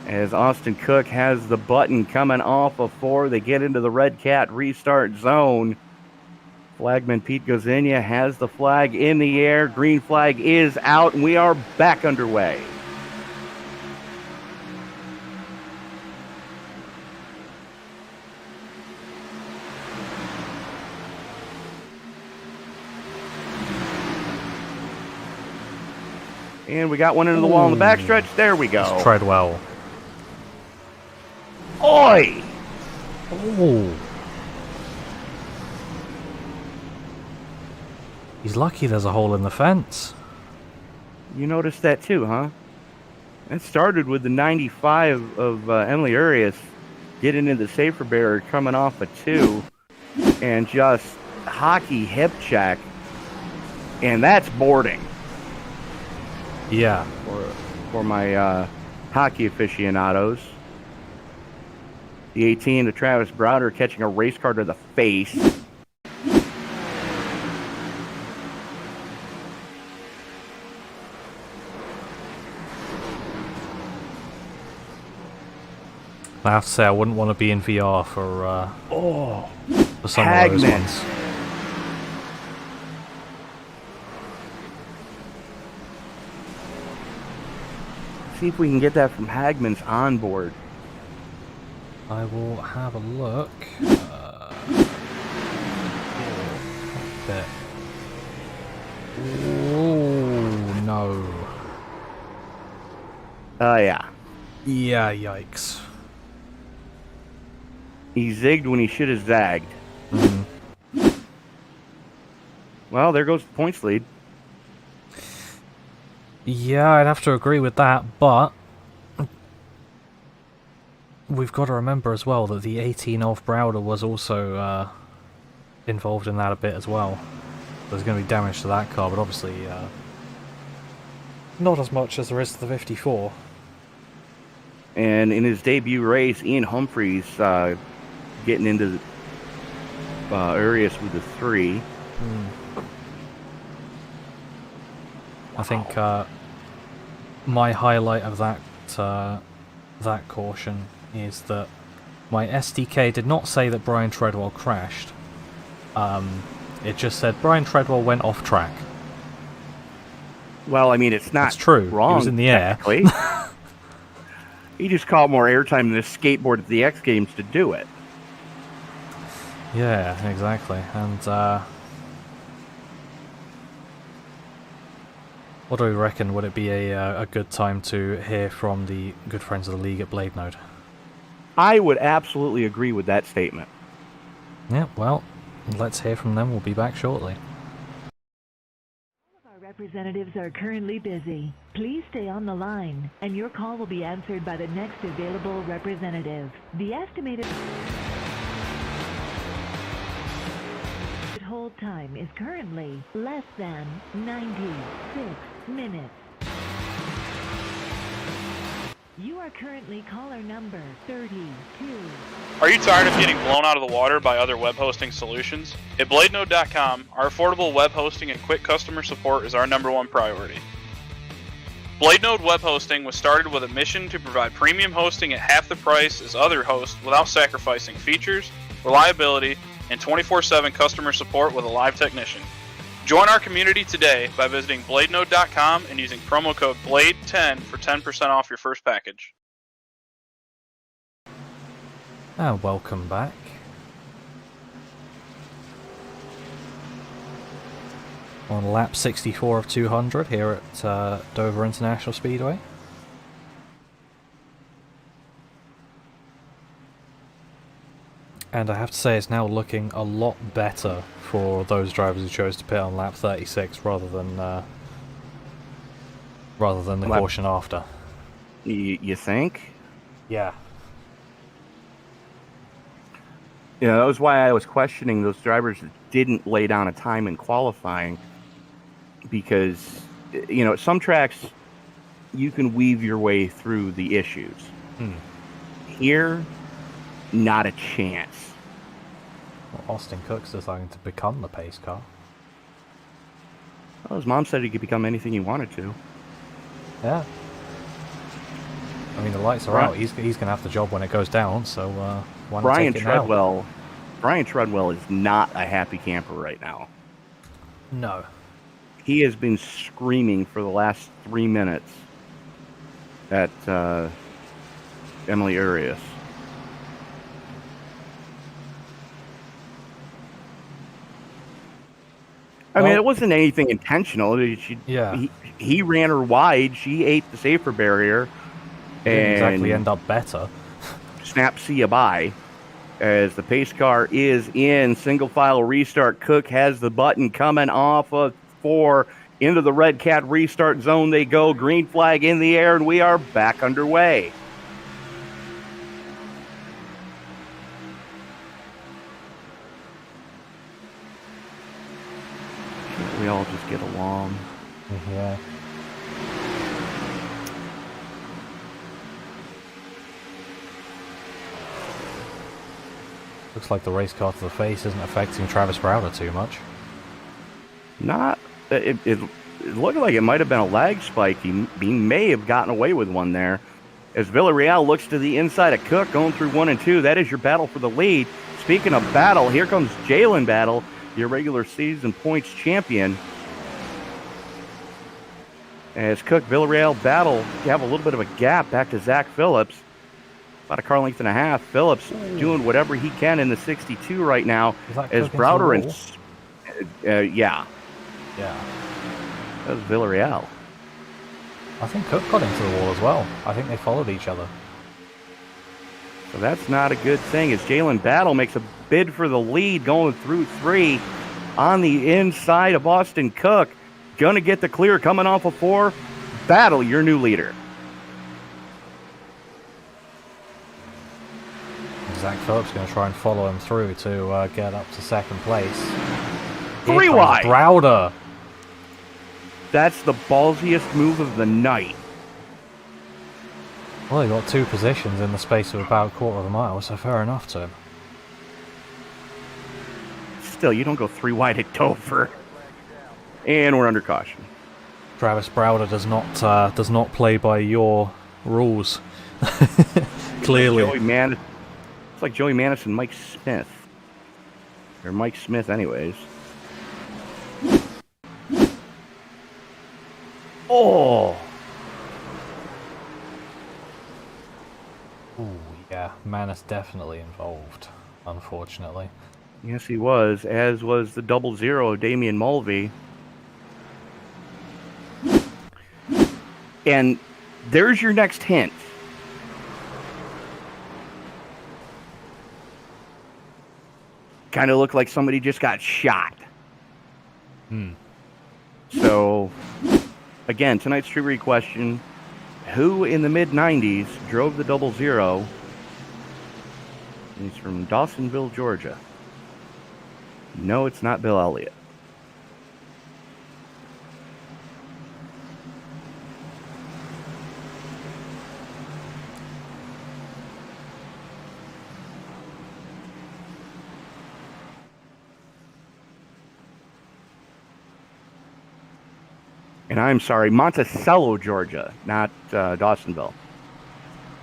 As Austin Cook has the button coming off of 4, they get into the Red Cat restart zone. Flagman Pete Gozinia has the flag in the air. Green flag is out, and we are back underway. And we got one into the wall in the backstretch. There we go. It's Treadwell. Oi! Oh. He's lucky there's a hole in the fence. You noticed that too, huh? That started with the 95 of Emily Urias getting into the safer barrier, coming off a 2, and just hockey hip check. And that's boarding. Yeah. For my hockey aficionados. The 18 to Travis Browder catching a race car to the face. I have to say, I wouldn't want to be in VR for some of those ones. See if we can get that from Hagman's onboard. I will have a look. Oh no. Oh yeah. Yeah, yikes. He zigged when he should have zagged. Well, there goes the points lead. Yeah, I'd have to agree with that, but we've got to remember as well that the 18 of Browder was also involved in that a bit as well. There's going to be damage to that car, but obviously not as much as there is to the 54. And in his debut race, Ian Humphreys getting into Urias with a 3. I think my highlight of that that caution is that my SDK did not say that Brian Treadwell crashed. It just said Brian Treadwell went off track. Well, I mean, it's not true. wrong. He was in the air. He just caught more airtime than this skateboard at the X Games to do it. Yeah, exactly. And what do we reckon? Would it be a good time to hear from the good friends of the league at BladeNode? I would absolutely agree with that statement. Yeah, well, let's hear from them. We'll be back shortly. All of our representatives are currently busy. Please stay on the line, and your call will be answered by the next available representative. The estimated hold time is currently less than 96 minutes. You are currently caller number 32. Are you tired of getting blown out of the water by other web hosting solutions? At BladeNode.com, our affordable web hosting and quick customer support is our #1 priority. BladeNode Web Hosting was started with a mission to provide premium hosting at half the price as other hosts without sacrificing features, reliability, and 24/7 customer support with a live technician. Join our community today by visiting BladeNode.com and using promo code BLADE10 for 10% off your first package. And welcome back. On lap 64 of 200 here at Dover International Speedway. And I have to say, it's now looking a lot better for those drivers who chose to pit on lap 36 rather than the caution after. You think? Yeah. Yeah, that was why I was questioning those drivers that didn't lay down a time in qualifying, because, you know, at some tracks you can weave your way through the issues. Here, not a chance. Well, Austin Cook's deciding to become the pace car. Well, his mom said he could become anything he wanted to. Yeah. I mean, the lights are out. He's going to have the job when it goes down, so why not take it now? Brian Treadwell is not a happy camper right now. No. He has been screaming for the last 3 minutes at Emily Arias. I mean, it wasn't anything intentional. He ran her wide. She ate the safer barrier. Didn't exactly end up better. Snap, see ya, bye. As the pace car is in single file restart, Cook has the button coming off of 4 into the Red Cat restart zone. They go, green flag in the air, and we are back underway. Can't we all just get along? Yeah. Looks like the race car to the face isn't affecting Travis Browder too much. It looked like it might have been a lag spike. He may have gotten away with one there. As Villarreal looks to the inside of Cook, going through 1 and 2. That is your battle for the lead. Speaking of battle, here comes Jalen Battle, your regular season points champion. As Cook, Villarreal battle, you have a little bit of a gap back to Zach Phillips. About a car length and a half. Phillips doing whatever he can in the 62 right now. As Browder and yeah. That was Villarreal. I think Cook got into the wall as well. I think they followed each other. So that's not a good thing, as Jalen Battle makes a bid for the lead going through 3 on the inside of Austin Cook. Gonna get the clear coming off of 4. Battle, your new leader. Zach Phillips going to try and follow him through to get up to second place. 3 wide. Browder. That's the ballsiest move of the night. Well, he got 2 positions in the space of about a quarter of a mile, so fair enough to him. Still, you don't go 3 wide at Dover. And we're under caution. Travis Browder does not play by your rules. Clearly. It's like Joey Manis and Mike Smith. Or Mike Smith anyways. Oh! Ooh, yeah. Manis definitely involved, unfortunately. Yes, he was, as was the 00 of Damian Mulvey. And there's your next hint. Kind of looked like somebody just got shot. So, again, tonight's trivia question: who in the mid-90s drove the 00? He's from Dawsonville, Georgia. No, it's not Bill Elliott. And I'm sorry, Monticello, Georgia, not Dawsonville.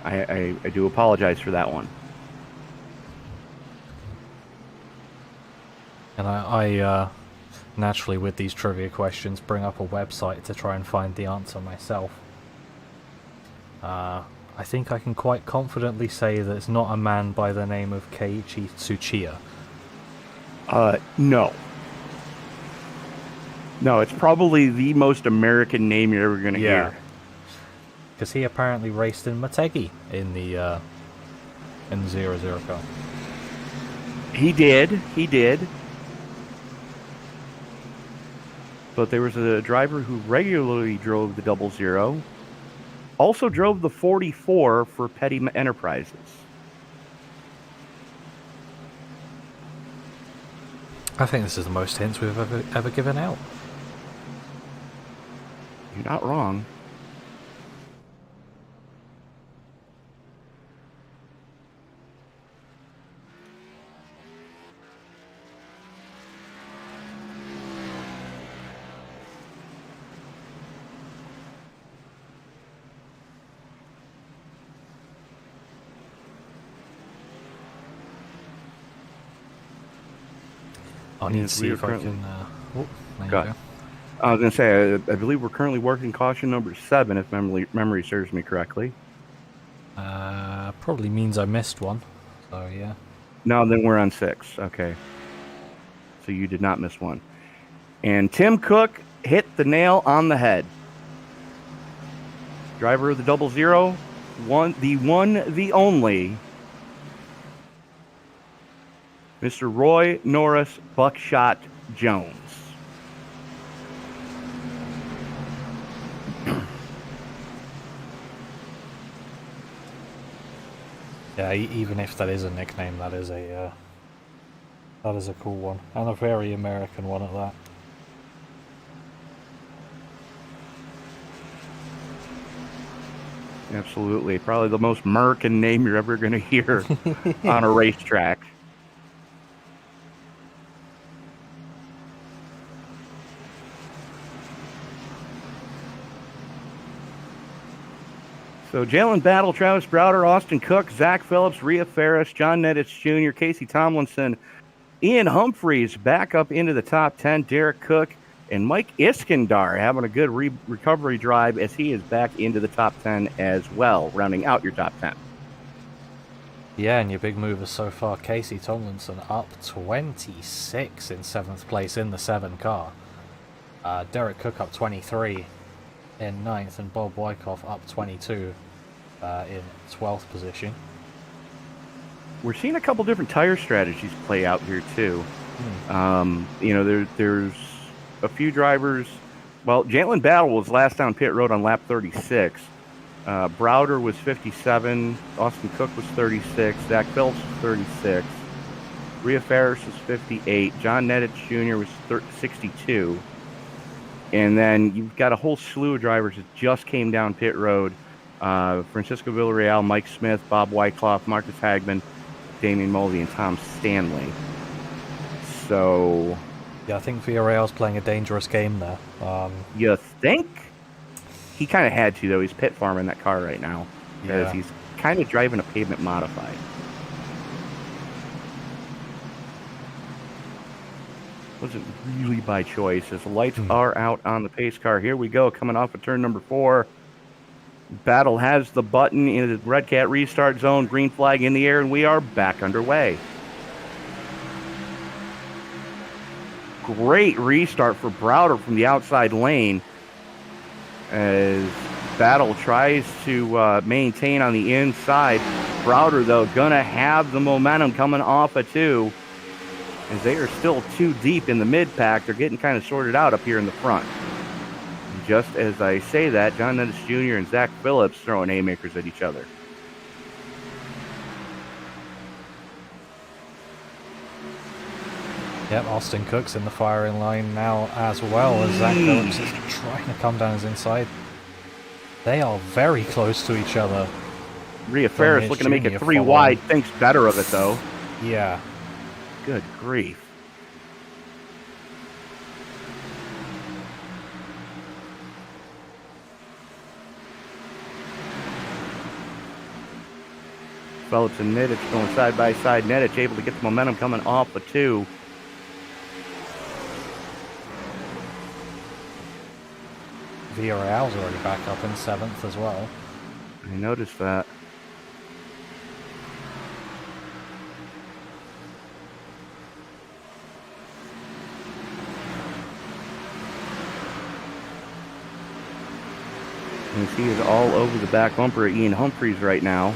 I do apologize for that one. And I naturally, with these trivia questions, bring up a website to try and find the answer myself. I think I can quite confidently say that it's not a man by the name of Keiichi Tsuchiya. No. No, it's probably the most American name you're ever going to hear. Because he apparently raced in Motegi in the 00 car. He did. But there was a driver who regularly drove the 00. Also drove the 44 for Petty Enterprises. I think this is the most hints we've ever given out. You're not wrong. I need to see if I can... there you go. I was going to say, I believe we're currently working caution number 7, if memory serves me correctly. Probably means I missed one. So, yeah. No, then we're on 6. Okay. So you did not miss one. And Tim Cook hit the nail on the head. Driver of the 00, the only, Mr. Roy Norris Buckshot Jones. Yeah, even if that is a nickname, that is a cool one, and a very American one at that. Absolutely, probably the most American name you're ever going to hear on a racetrack. So Jalen Battle, Travis Browder, Austin Cook, Zach Phillips, Rhea Ferris, John Nettich Jr., Casey Tomlinson, Ian Humphreys back up into the top 10. Derek Cook and Mike Iskandar having a good recovery drive as he is back into the top 10 as well, rounding out your top 10. Yeah, and your big movers so far, Casey Tomlinson up 26 in 7th place in the 7 car. Derek Cook up 23 in 9th, and Bob Wyckoff up 22 in 12th position. We're seeing a couple different tire strategies play out here too. There's a few drivers. Well, Jalen Battle was last down pit road on lap 36. Browder was 57. Austin Cook was 36. Zach Phillips was 36. Rhea Ferris was 58. John Nettich Jr. was 62. And then you've got a whole slew of drivers that just came down pit road. Francisco Villarreal, Mike Smith, Bob Wyckoff, Marcus Hagman, Damian Mulvey, and Tom Stanley. So... yeah, I think Villarreal's playing a dangerous game there. You think? He kind of had to, though. He's pit farming that car right now. Because he's kind of driving a pavement modified. Wasn't really by choice, as the lights are out on the pace car. Here we go, coming off of turn number 4. Battle has the button in the Red Cat restart zone. Green flag in the air, and we are back underway. Great restart for Browder from the outside lane, as Battle tries to maintain on the inside. Browder, though, gonna have the momentum coming off of 2, as they are still too deep in the mid-pack. They're getting kind of sorted out up here in the front. And just as I say that, John Nettich Jr. and Zach Phillips throwing haymakers at each other. Yep, Austin Cook's in the firing line now as well, as Zach Phillips is trying to come down his inside. They are very close to each other. Rhea Ferris looking to make it 3 wide, thinks better of it, though. Yeah. Good grief. Phillips and Nettich going side by side. Nettich able to get the momentum coming off of 2. Villarreal's already back up in 7th as well. I noticed that. And he is all over the back bumper of Ian Humphreys right now.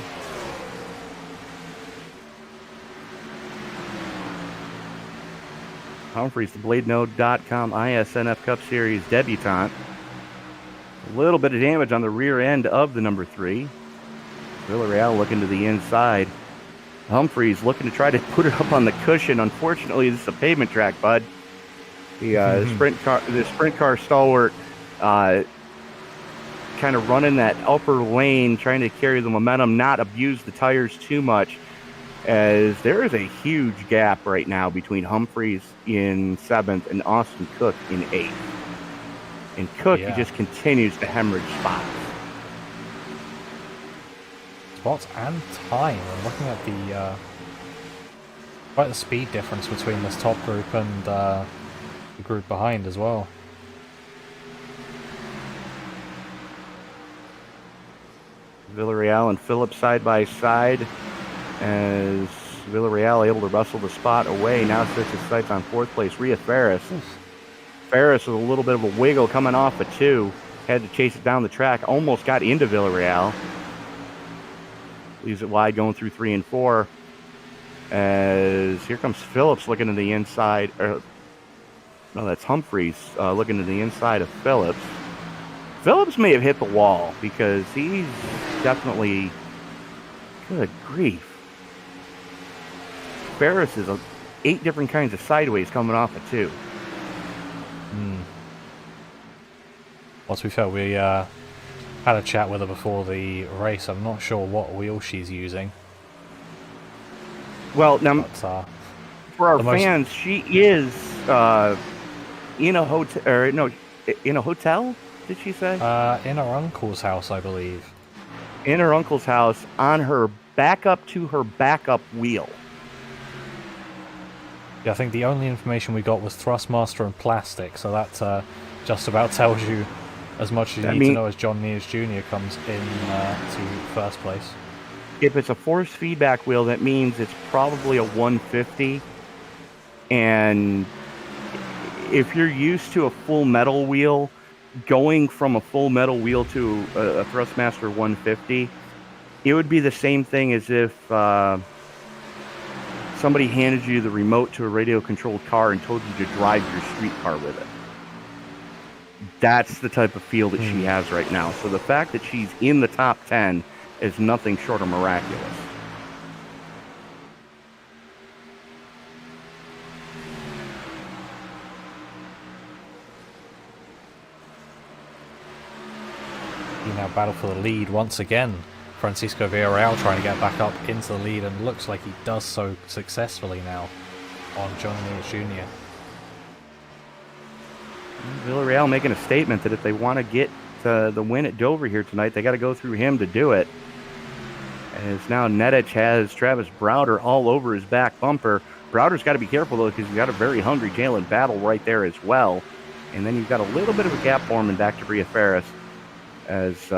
Humphreys, the BladeNode.com ISNF Cup Series debutant. A little bit of damage on the rear end of the number 3. Villarreal looking to the inside. Humphreys looking to try to put it up on the cushion. Unfortunately, this is a pavement track, bud. The sprint car stalwart kind of running that upper lane, trying to carry the momentum, not abuse the tires too much, as there is a huge gap right now between Humphreys in 7th and Austin Cook in 8th. And Cook, he just continues to hemorrhage spots and time. I'm looking at the quite the speed difference between this top group and the group behind as well. Villarreal and Phillips side by side, as Villarreal able to wrestle the spot away. Now sets his sights on 4th place. Rhea Ferris. Ferris with a little bit of a wiggle coming off a 2. Had to chase it down the track. Almost got into Villarreal. Leaves it wide going through 3 and 4. As here comes Phillips looking to the inside. No, that's Humphreys looking to the inside of Phillips. Phillips may have hit the wall because he's definitely... Good grief. Ferris is 8 different kinds of sideways coming off a 2. Well, to be fair, we had a chat with her before the race. I'm not sure what wheel she's using. Well, now, but, for our fans, she is in a hotel. Or no, in a hotel. Did she say? In her uncle's house, I believe. In her uncle's house, on her backup to her backup wheel. Yeah, I think the only information we got was Thrustmaster and plastic, so that just about tells you as much as you need to know as John Mears Jr. comes in to 1st place. If it's a force feedback wheel, that means it's probably a 150. And if you're used to a full metal wheel, going from a full metal wheel to a Thrustmaster 150, it would be the same thing as if somebody handed you the remote to a radio-controlled car and told you to drive your street car with it. That's the type of feel that she has right now. So the fact that she's in the top 10 is nothing short of miraculous. He now battle for the lead once again. Francisco Villarreal trying to get back up into the lead, and looks like he does so successfully now on John Mears Jr. Villarreal making a statement that if they want to get the win at Dover here tonight, they got to go through him to do it. As now Nedich has Travis Browder all over his back bumper. Browder's got to be careful, though, because he's got a very hungry Jalen Battle right there as well. And then you've got a little bit of a gap forming back to Rhea Ferris as she's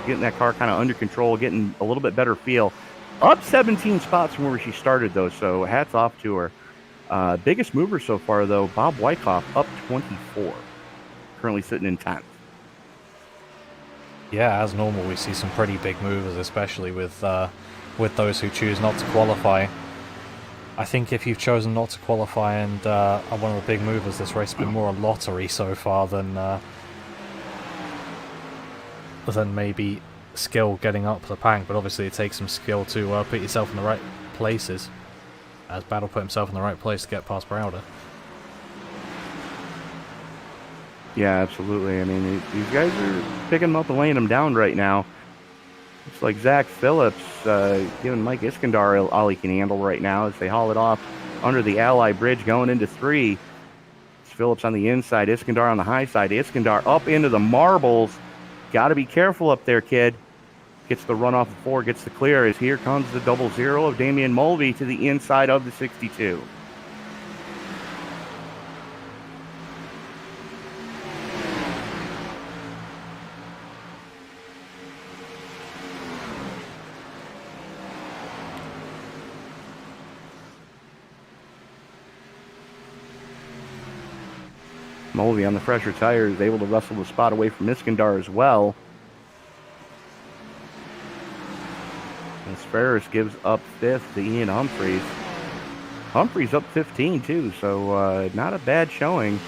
getting that car kind of under control, getting a little bit better feel. Up 17 spots from where she started, though, so hats off to her. Biggest mover so far, though, Bob Wyckoff up 24. Currently sitting in 10th. Yeah, as normal, we see some pretty big movers, especially with those who choose not to qualify. I think if you've chosen not to qualify and are one of the big movers, this race has been more a lottery so far than maybe skill getting up the pack. But obviously it takes some skill to put yourself in the right places, as Battle put himself in the right place to get past Browder. Yeah, absolutely. I mean, these guys are picking them up and laying them down right now. Looks like Zach Phillips giving Mike Iskandar all he can handle right now as they haul it off under the Ally Bridge going into 3. It's Phillips on the inside, Iskandar on the high side. Iskandar up into the marbles. Got to be careful up there, kid. Gets the run off of 4, gets the clear as here comes the 00 of Damian Mulvey to the inside of the 62. Mulvey on the fresher tires, able to wrestle the spot away from Iskandar as well. As Ferris gives up 5th to Ian Humphreys. Humphrey's up 15 too, so not a bad showing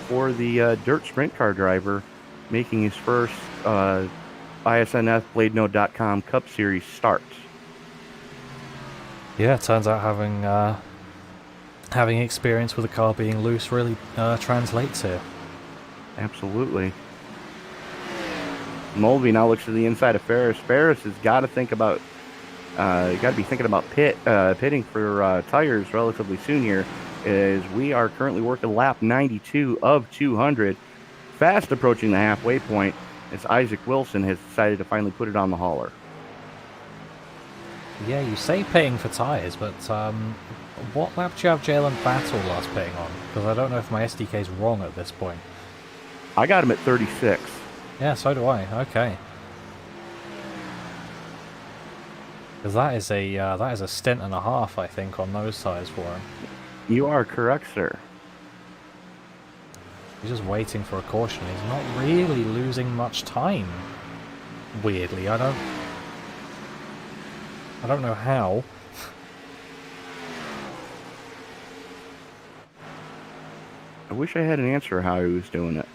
for the dirt sprint car driver, making his first ISNF BladeNode.com Cup Series start. Yeah, it turns out having experience with a car being loose really translates here. Absolutely. Mulvey now looks to the inside of Ferris. Ferris has got to think about, be thinking about pitting for tires relatively soon here, as we are currently working lap 92 of 200, fast approaching the halfway point, as Isaac Wilson has decided to finally put it on the hauler. Yeah, you say pitting for tyres, but what lap do you have Jalen Battle last pitting on? Because I don't know if my SDK is wrong at this point. I got him at 36. Yeah, so do I. Okay. Because that is a stint and a half, I think, on those tyres for him. You are correct, sir. He's just waiting for a caution. He's not really losing much time. Weirdly, I don't know how. I wish I had an answer how he was doing it.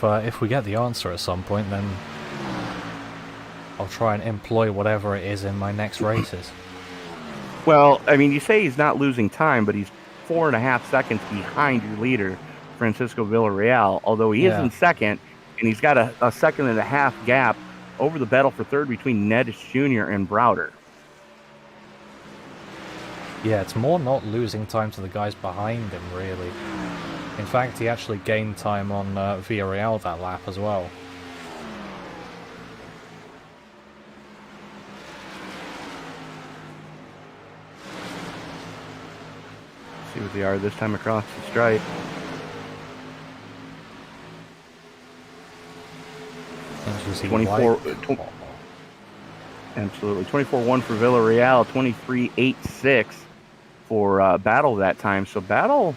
Well, if we get the answer at some point, then I'll try and employ whatever it is in my next races. Well, I mean, you say he's not losing time, but he's 4.5 seconds behind your leader, Francisco Villarreal, although he is in second, and he's got a 1.5 second gap over the battle for third between Nedich Jr. and Browder. Yeah, it's more not losing time to the guys behind him, really. In fact, he actually gained time on Villarreal that lap as well. See what they are this time across the stripe. Interesting. 24. Absolutely. 24-1 for Villarreal. 23-8-6 for Battle that time. So Battle,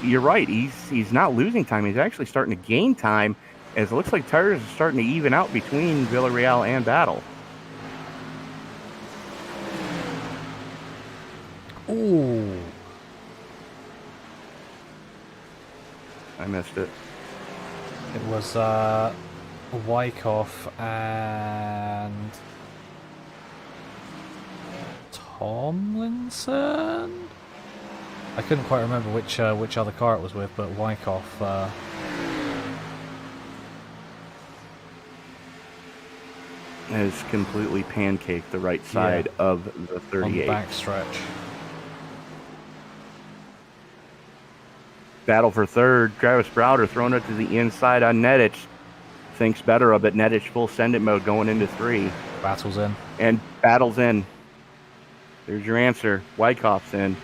you're right. He's not losing time. He's actually starting to gain time, as it looks like tires are starting to even out between Villarreal and Battle. Ooh. I missed it. It was Wyckoff and Tomlinson? I couldn't quite remember which other car it was with, but Wyckoff has completely pancaked the right side of the 38. on the backstretch. Battle for third. Travis Browder throwing it to the inside on Nedich. Thinks better of it. Nedich full send it mode going into 3. Battle's in. And Battle's in. There's your answer. Wyckoff's in.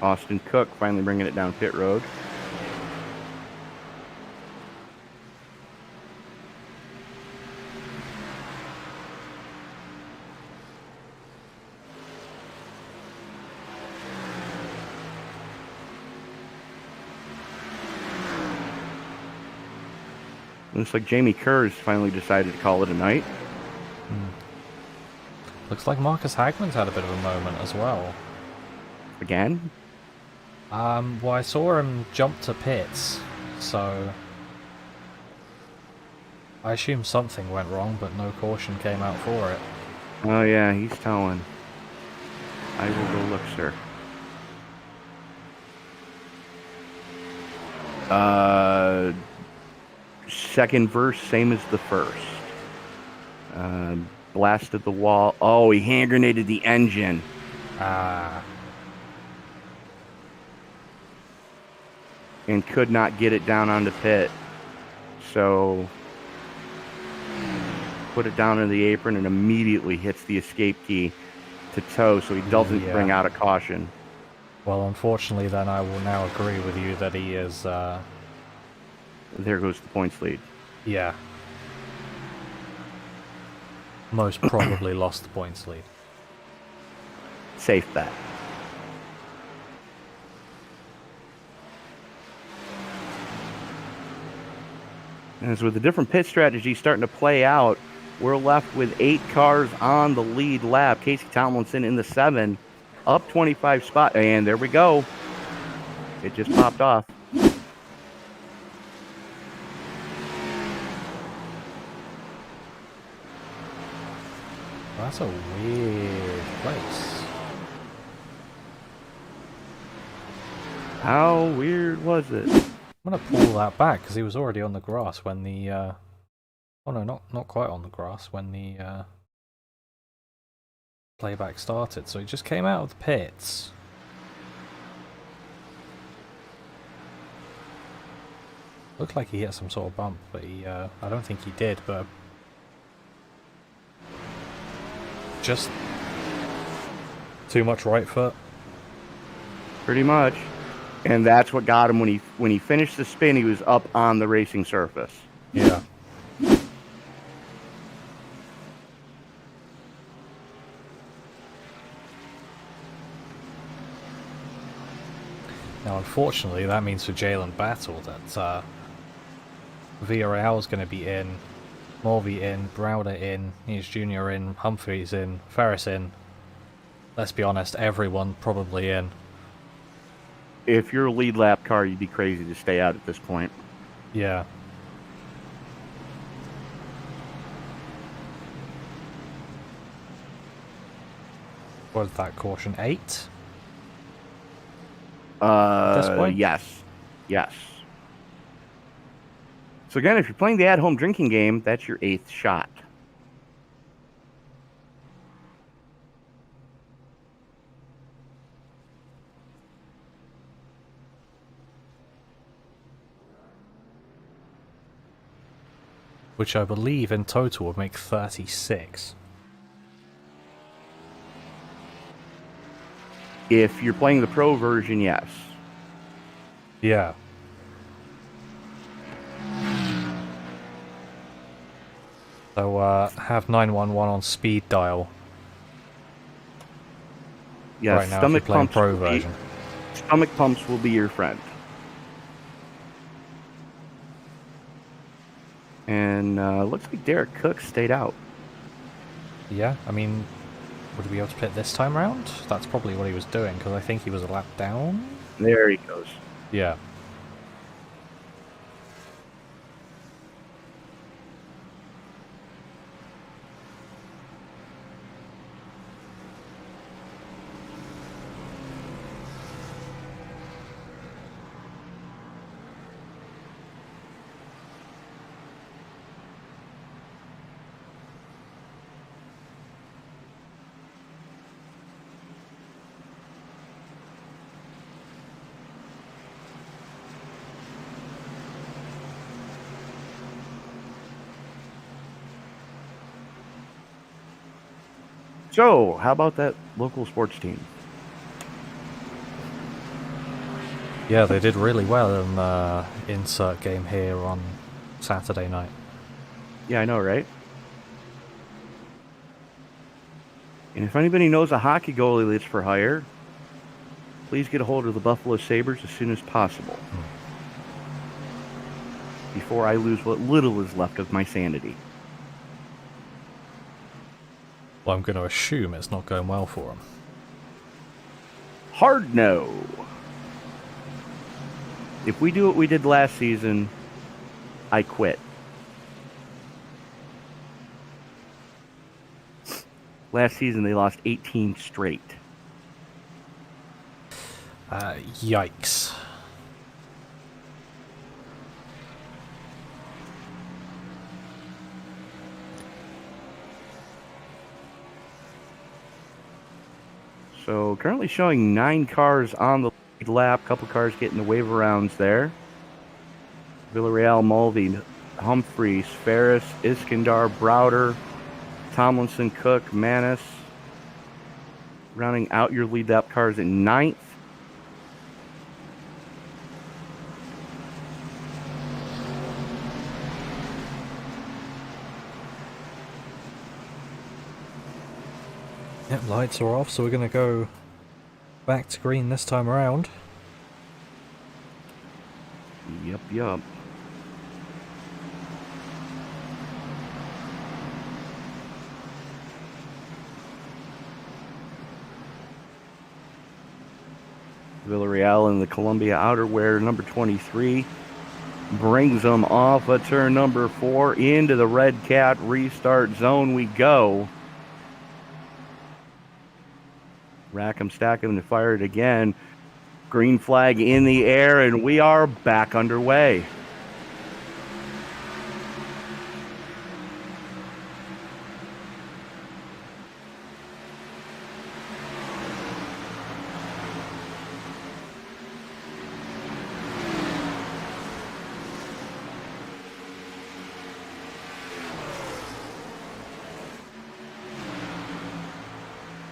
Austin Cook finally bringing it down pit road. Looks like Jamie Kerr's finally decided to call it a night. Looks like Marcus Hagman's had a bit of a moment as well. Again? Well, I saw him jump to pits, so I assume something went wrong, but no caution came out for it. Oh yeah, he's towing. I will go look, sir. Second verse, same as the first. Blasted the wall. Oh, he hand grenaded the engine. And could not get it down on the pit. So put it down in the apron and immediately hits the escape key to tow, so he doesn't bring out a caution. Well, unfortunately, then I will now agree with you that he is There goes the points lead. Yeah. Most probably lost the points lead. Safe bet. As with the different pit strategies starting to play out, we're left with 8 cars on the lead lap. Casey Tomlinson in the 7, up 25 spot, and there we go. It just popped off. That's a weird place. How weird was it? I'm gonna pull that back because he was already on the grass when the. Oh no, not quite on the grass when the playback started. So he just came out of the pits. Looked like he hit some sort of bump, but I don't think he did. But just too much right foot. Pretty much. And that's what got him when he finished the spin. He was up on the racing surface. Yeah. Now, unfortunately, that means for Jalen Battle that Villarreal is going to be in, Mulvey in, Browder in, Niels Jr. in, Humphreys in, Ferris in. Let's be honest, everyone probably in. If you're a lead lap car, you'd be crazy to stay out at this point. Yeah. What is that caution? 8? At this point? Yes. Yes. So again, if you're playing the at-home drinking game, that's your 8th shot. Which I believe in total would make 36. If you're playing the pro version, yes. Yeah. So have 911 on speed dial. Yes, right now, if you're playing pro version. Stomach pumps will be your friend. And looks like Derek Cook stayed out. Yeah, I mean, would he be able to pit this time round? That's probably what he was doing, because I think he was a lap down. There he goes. Yeah. So, how about that local sports team? Yeah, they did really well in the insert game here on Saturday night. Yeah, I know, right? And if anybody knows a hockey goalie that's for hire, please get a hold of the Buffalo Sabres as soon as possible. Before I lose what little is left of my sanity. Well, I'm going to assume it's not going well for him. Hard no. If we do what we did last season, I quit. Last season, they lost 18 straight. Yikes. So currently showing 9 cars on the lead lap. Couple cars getting the wave arounds there. Villarreal, Mulvey, Humphreys, Ferris, Iskandar, Browder, Tomlinson, Cook, Manis. Rounding out your lead lap cars in 9th. Yep, lights are off, so we're going to go back to green this time around. Yup. Villarreal in the Columbia outerwear, number 23, brings them off of turn number 4 into the Red Cat restart zone we go. Rack 'em, stack 'em, and fire it again. Green flag in the air, and we are back underway.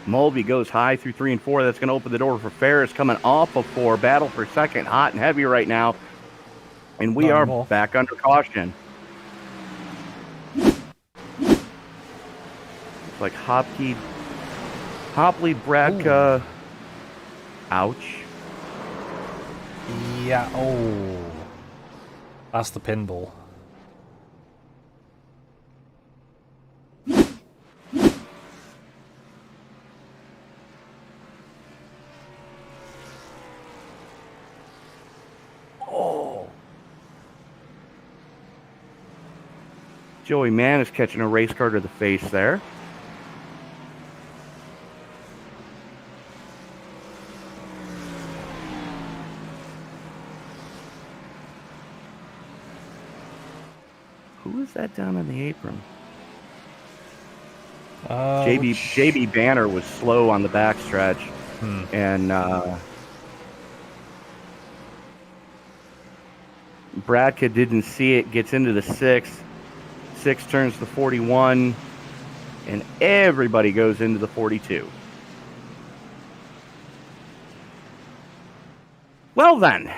Mulvey goes high through 3 and 4. That's going to open the door for Ferris coming off of 4. Battle for second, hot and heavy right now. And we are back under caution. It's like Hopley, Bratka. Ouch. Yeah, oh. That's the pinball. Joey Mann is catching a race car to the face there. Who is that down on the apron? JB Banner was slow on the backstretch, and Bratka didn't see it. Gets into the 6. 6 turns the 41, and everybody goes into the 42. Well then,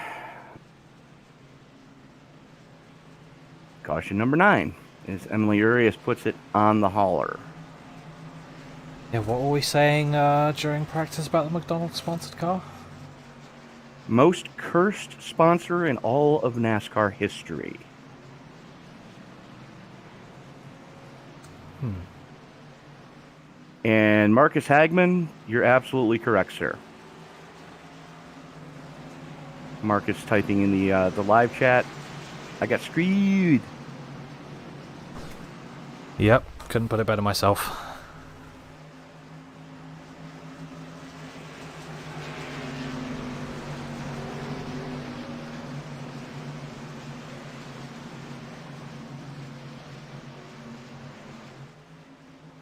caution number 9, as Emily Urias puts it on the hauler. Yeah, what were we saying during practice about the McDonald's sponsored car? Most cursed sponsor in all of NASCAR history. And Marcus Hagman, you're absolutely correct, sir. Marcus typing in the live chat. I got screwed. Yep, couldn't put it better myself.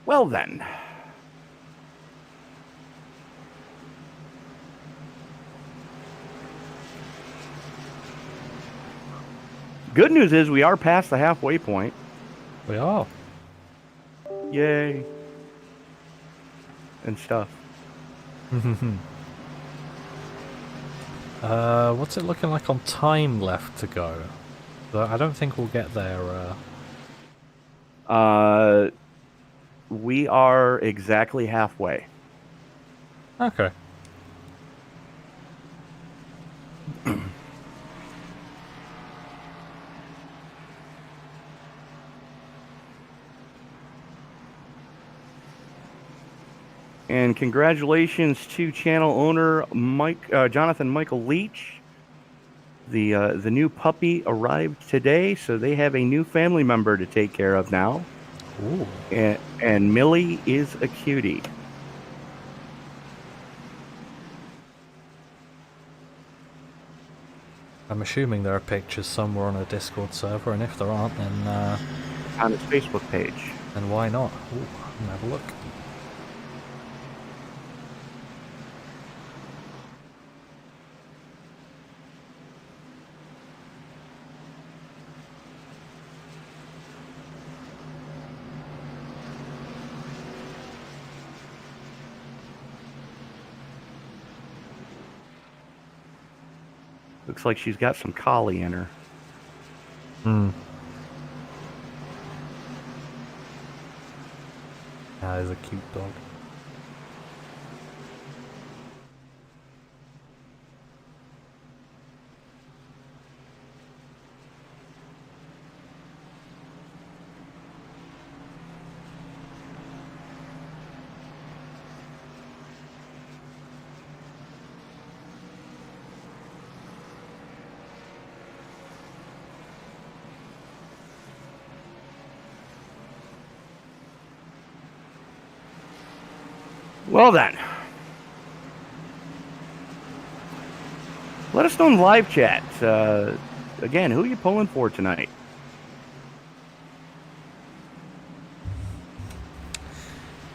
Well then. Good news is we are past the halfway point. We are. Yay. And stuff. What's it looking like on time left to go? I don't think we'll get there. We are exactly halfway. Okay. And congratulations to channel owner Jonathan Michael Leach. The new puppy arrived today, so they have a new family member to take care of now. Ooh. And Millie is a cutie. I'm assuming there are pictures somewhere on a Discord server, and if there aren't, then on his Facebook page. Then why not? Ooh, I'm gonna have a look. Looks like she's got some collie in her. That is a cute dog. Well then, let us know in the live chat. Again, who are you pulling for tonight?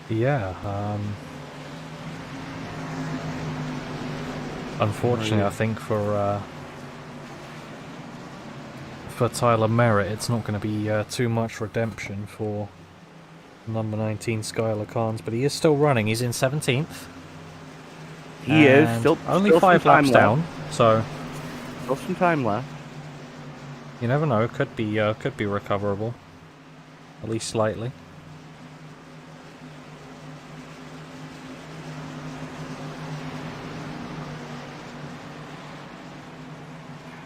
Yeah. Unfortunately, I think for Tyler Merritt, it's not going to be too much redemption for number 19 Skylar Carnes, but he is still running. He's in 17th. He is still only still 5 laps down, so still some time left. You never know. Could be recoverable, at least slightly.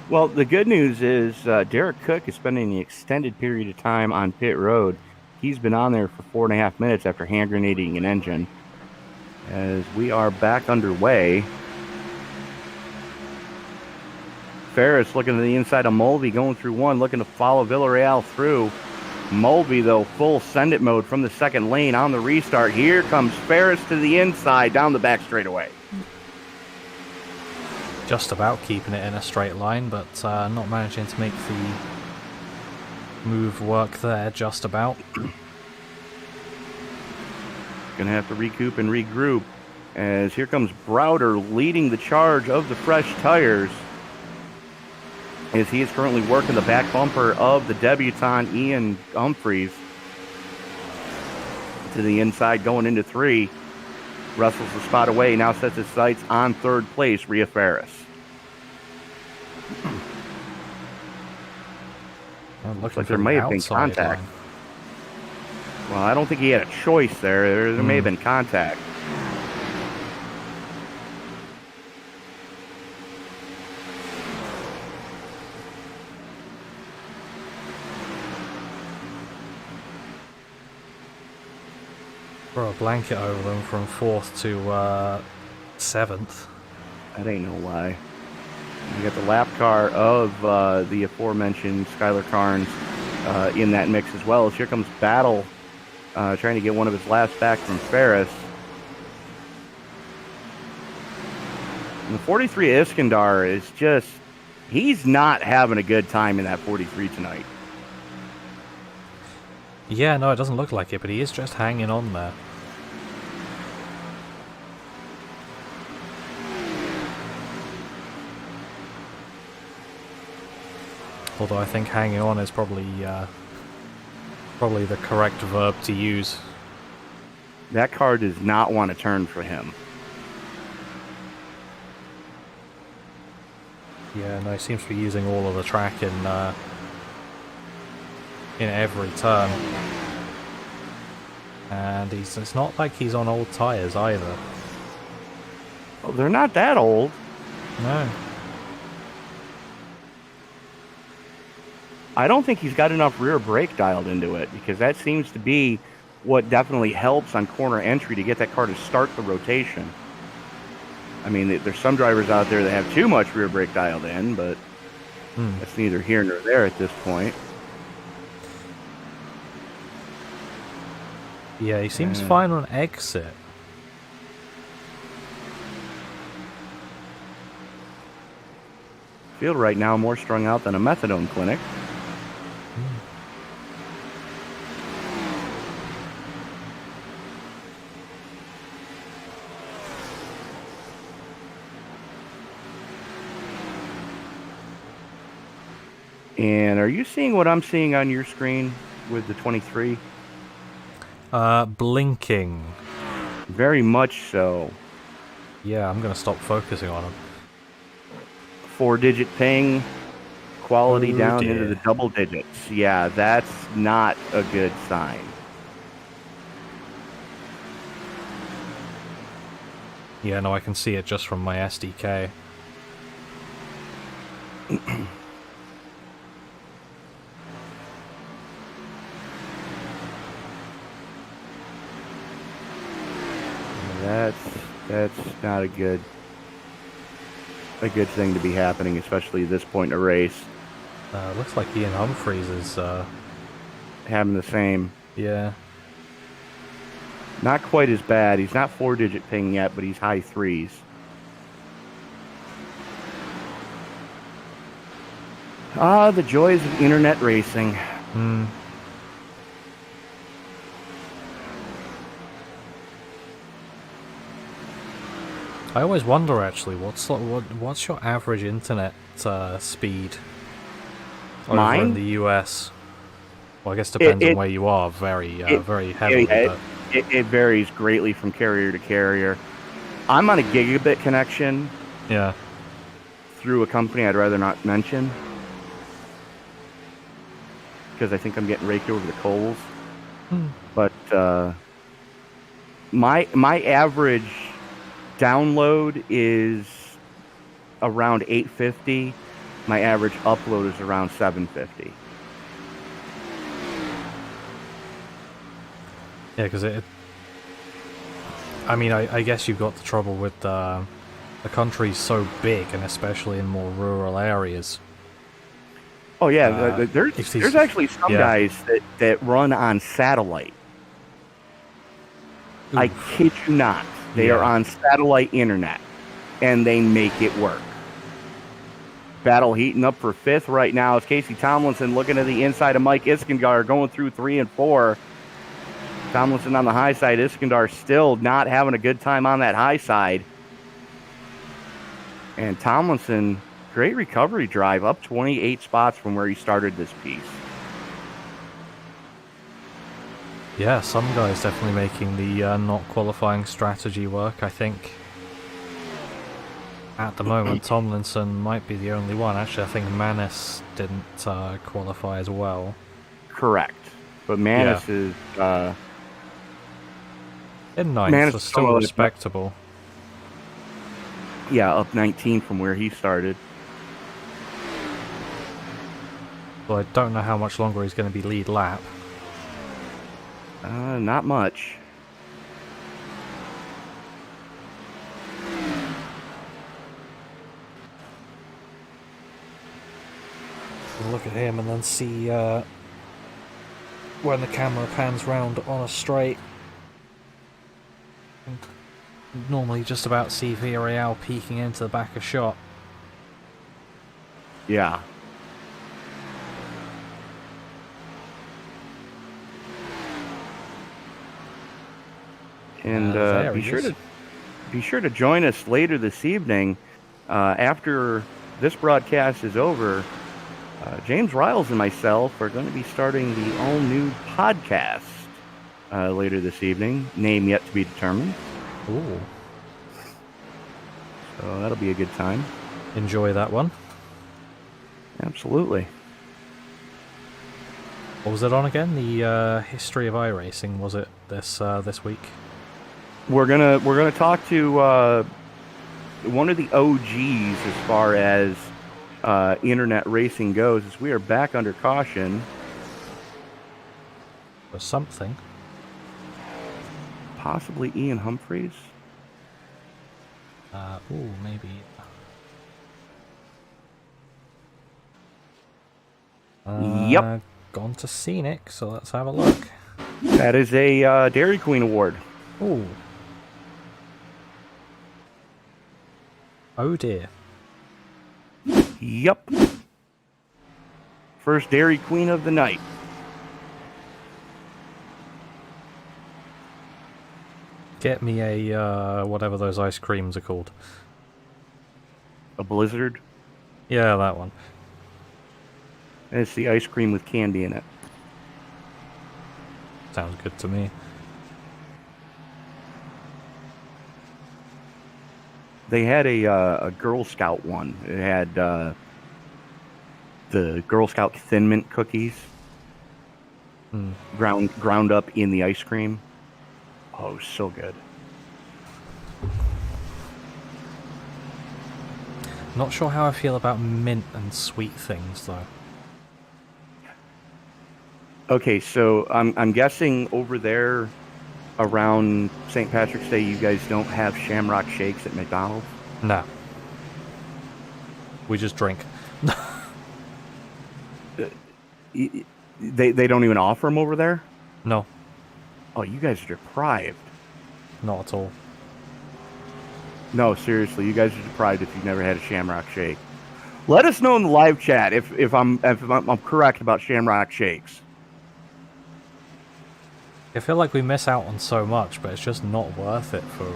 Well, the good news is Derek Cook is spending the extended period of time on pit road. He's been on there for 4.5 minutes after hand grenading an engine. As we are back underway. Ferris looking to the inside of Mulvey, going through one, looking to follow Villarreal through. Mulvey, though, full send it mode from the second lane on the restart. Here comes Ferris to the inside, down the back straightaway. Just about keeping it in a straight line, but not managing to make the move work there, just about. Gonna have to recoup and regroup, as here comes Browder leading the charge of the fresh tires, as he is currently working the back bumper of the debutant Ian Humphreys to the inside, going into 3. Wrestles the spot away, now sets his sights on 3rd place, Rhea Ferris. Looks like there may have been contact. Line. Well, I don't think he had a choice there. There may have been contact. Throw a blanket over them from 4th to 7th. That ain't no lie. You got the lap car of the aforementioned Skylar Carnes in that mix as well. As here comes Battle trying to get one of his laps back from Ferris. And the 43 Iskandar is just, he's not having a good time in that 43 tonight. Yeah, no, it doesn't look like it, but he is just hanging on there. Although I think hanging on is probably the correct verb to use. That car does not want to turn for him. Yeah, no, he seems to be using all of the track in every turn. And it's not like he's on old tyres either. Oh, they're not that old. No. I don't think he's got enough rear brake dialed into it, because that seems to be what definitely helps on corner entry to get that car to start the rotation. I mean, there's some drivers out there that have too much rear brake dialed in, but that's neither here nor there at this point. Yeah, he seems fine on exit. Field right now more strung out than a methadone clinic. And are you seeing what I'm seeing on your screen with the 23? Blinking. Very much so. Yeah, I'm going to stop focusing on him. 4-digit ping, quality down dear. into the double digits. Yeah, that's not a good sign. Yeah, no, I can see it just from my SDK. That's not a good thing to be happening, especially at this point in a race. Looks like Ian Humphreys is having the same. Yeah. Not quite as bad. He's not 4-digit ping yet, but he's high 3s. Ah, the joys of internet racing. I always wonder, actually, what's your average internet speed over in the US? Well, I guess it depends on where you are, very heavily. But it varies greatly from carrier to carrier. I'm on a gigabit connection. Yeah. Through a company I'd rather not mention, because I think I'm getting raked over the coals. But my average download is around 850. My average upload is around 750. Yeah, because I mean, I guess you've got the trouble with the country's so big, and especially in more rural areas. Oh yeah, there's actually some guys that run on satellite. Oof. I kid you not. They are on satellite internet, and they make it work. Battle heating up for 5th right now. It's Casey Tomlinson looking at the inside of Mike Iskandar, going through 3 and 4. Tomlinson on the high side. Iskandar still not having a good time on that high side. And Tomlinson, great recovery drive, up 28 spots from where he started this piece. Yeah, some guys definitely making the not qualifying strategy work, I think. At the moment, Tomlinson might be the only one. Actually, I think Manis didn't qualify as well. Correct. But Manis is... in 9th, so still respectable. Yeah, up 19 from where he started. Well, I don't know how much longer he's going to be lead lap. Not much. We'll look at him and then see when the camera pans round on a straight. Normally just about see Villarreal peeking into the back of shot. Yeah. And be sure to join us later this evening after this broadcast is over. James Riles and myself are going to be starting the all-new podcast later this evening. Name yet to be determined. Ooh. So that'll be a good time. Enjoy that one. Absolutely. What was it on again? The history of iRacing, was it this week? We're gonna talk to one of the OGs as far as internet racing goes. As we are back under caution for something. Possibly Ian Humphreys. Ooh, maybe. Yep. Gone to Scenic, so let's have a look. That is a Dairy Queen award. Ooh. Oh dear. Yep. First Dairy Queen of the night. Get me a, whatever those ice creams are called. A Blizzard? Yeah, that one. And it's the ice cream with candy in it. Sounds good to me. They had a Girl Scout one. It had the Girl Scout Thin Mint cookies ground up in the ice cream. Oh, so good. Not sure how I feel about mint and sweet things, though. Okay, so I'm guessing over there around St. Patrick's Day, you guys don't have Shamrock Shakes at McDonald's? No. We just drink. They don't even offer them over there? No. Oh, you guys are deprived. not at all. No, seriously, you guys are deprived if you've never had a Shamrock Shake. Let us know in the live chat if I'm correct about Shamrock Shakes. I feel like we miss out on so much, but it's just not worth it for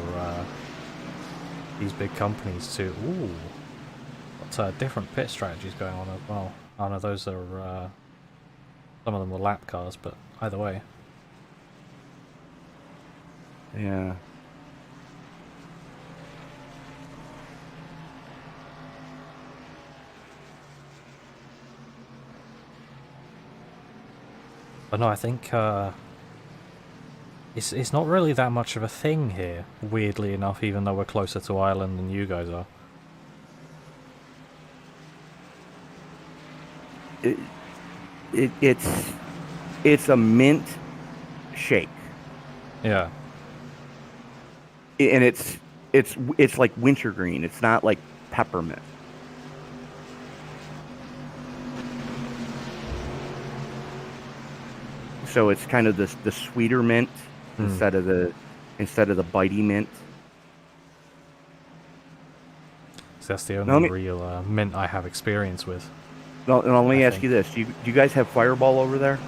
these big companies to... Ooh, got different pit strategies going on as well. Oh no, those are... some of them were lap cars, but either way. Yeah. But no, I think it's not really that much of a thing here, weirdly enough, even though we're closer to Ireland than you guys are. It's a mint shake. Yeah. And it's like wintergreen. It's not like peppermint. So it's kind of the sweeter mint instead of the bitey mint. So that's the only real mint I have experience with. No, let me ask you this: do you guys have Fireball over there?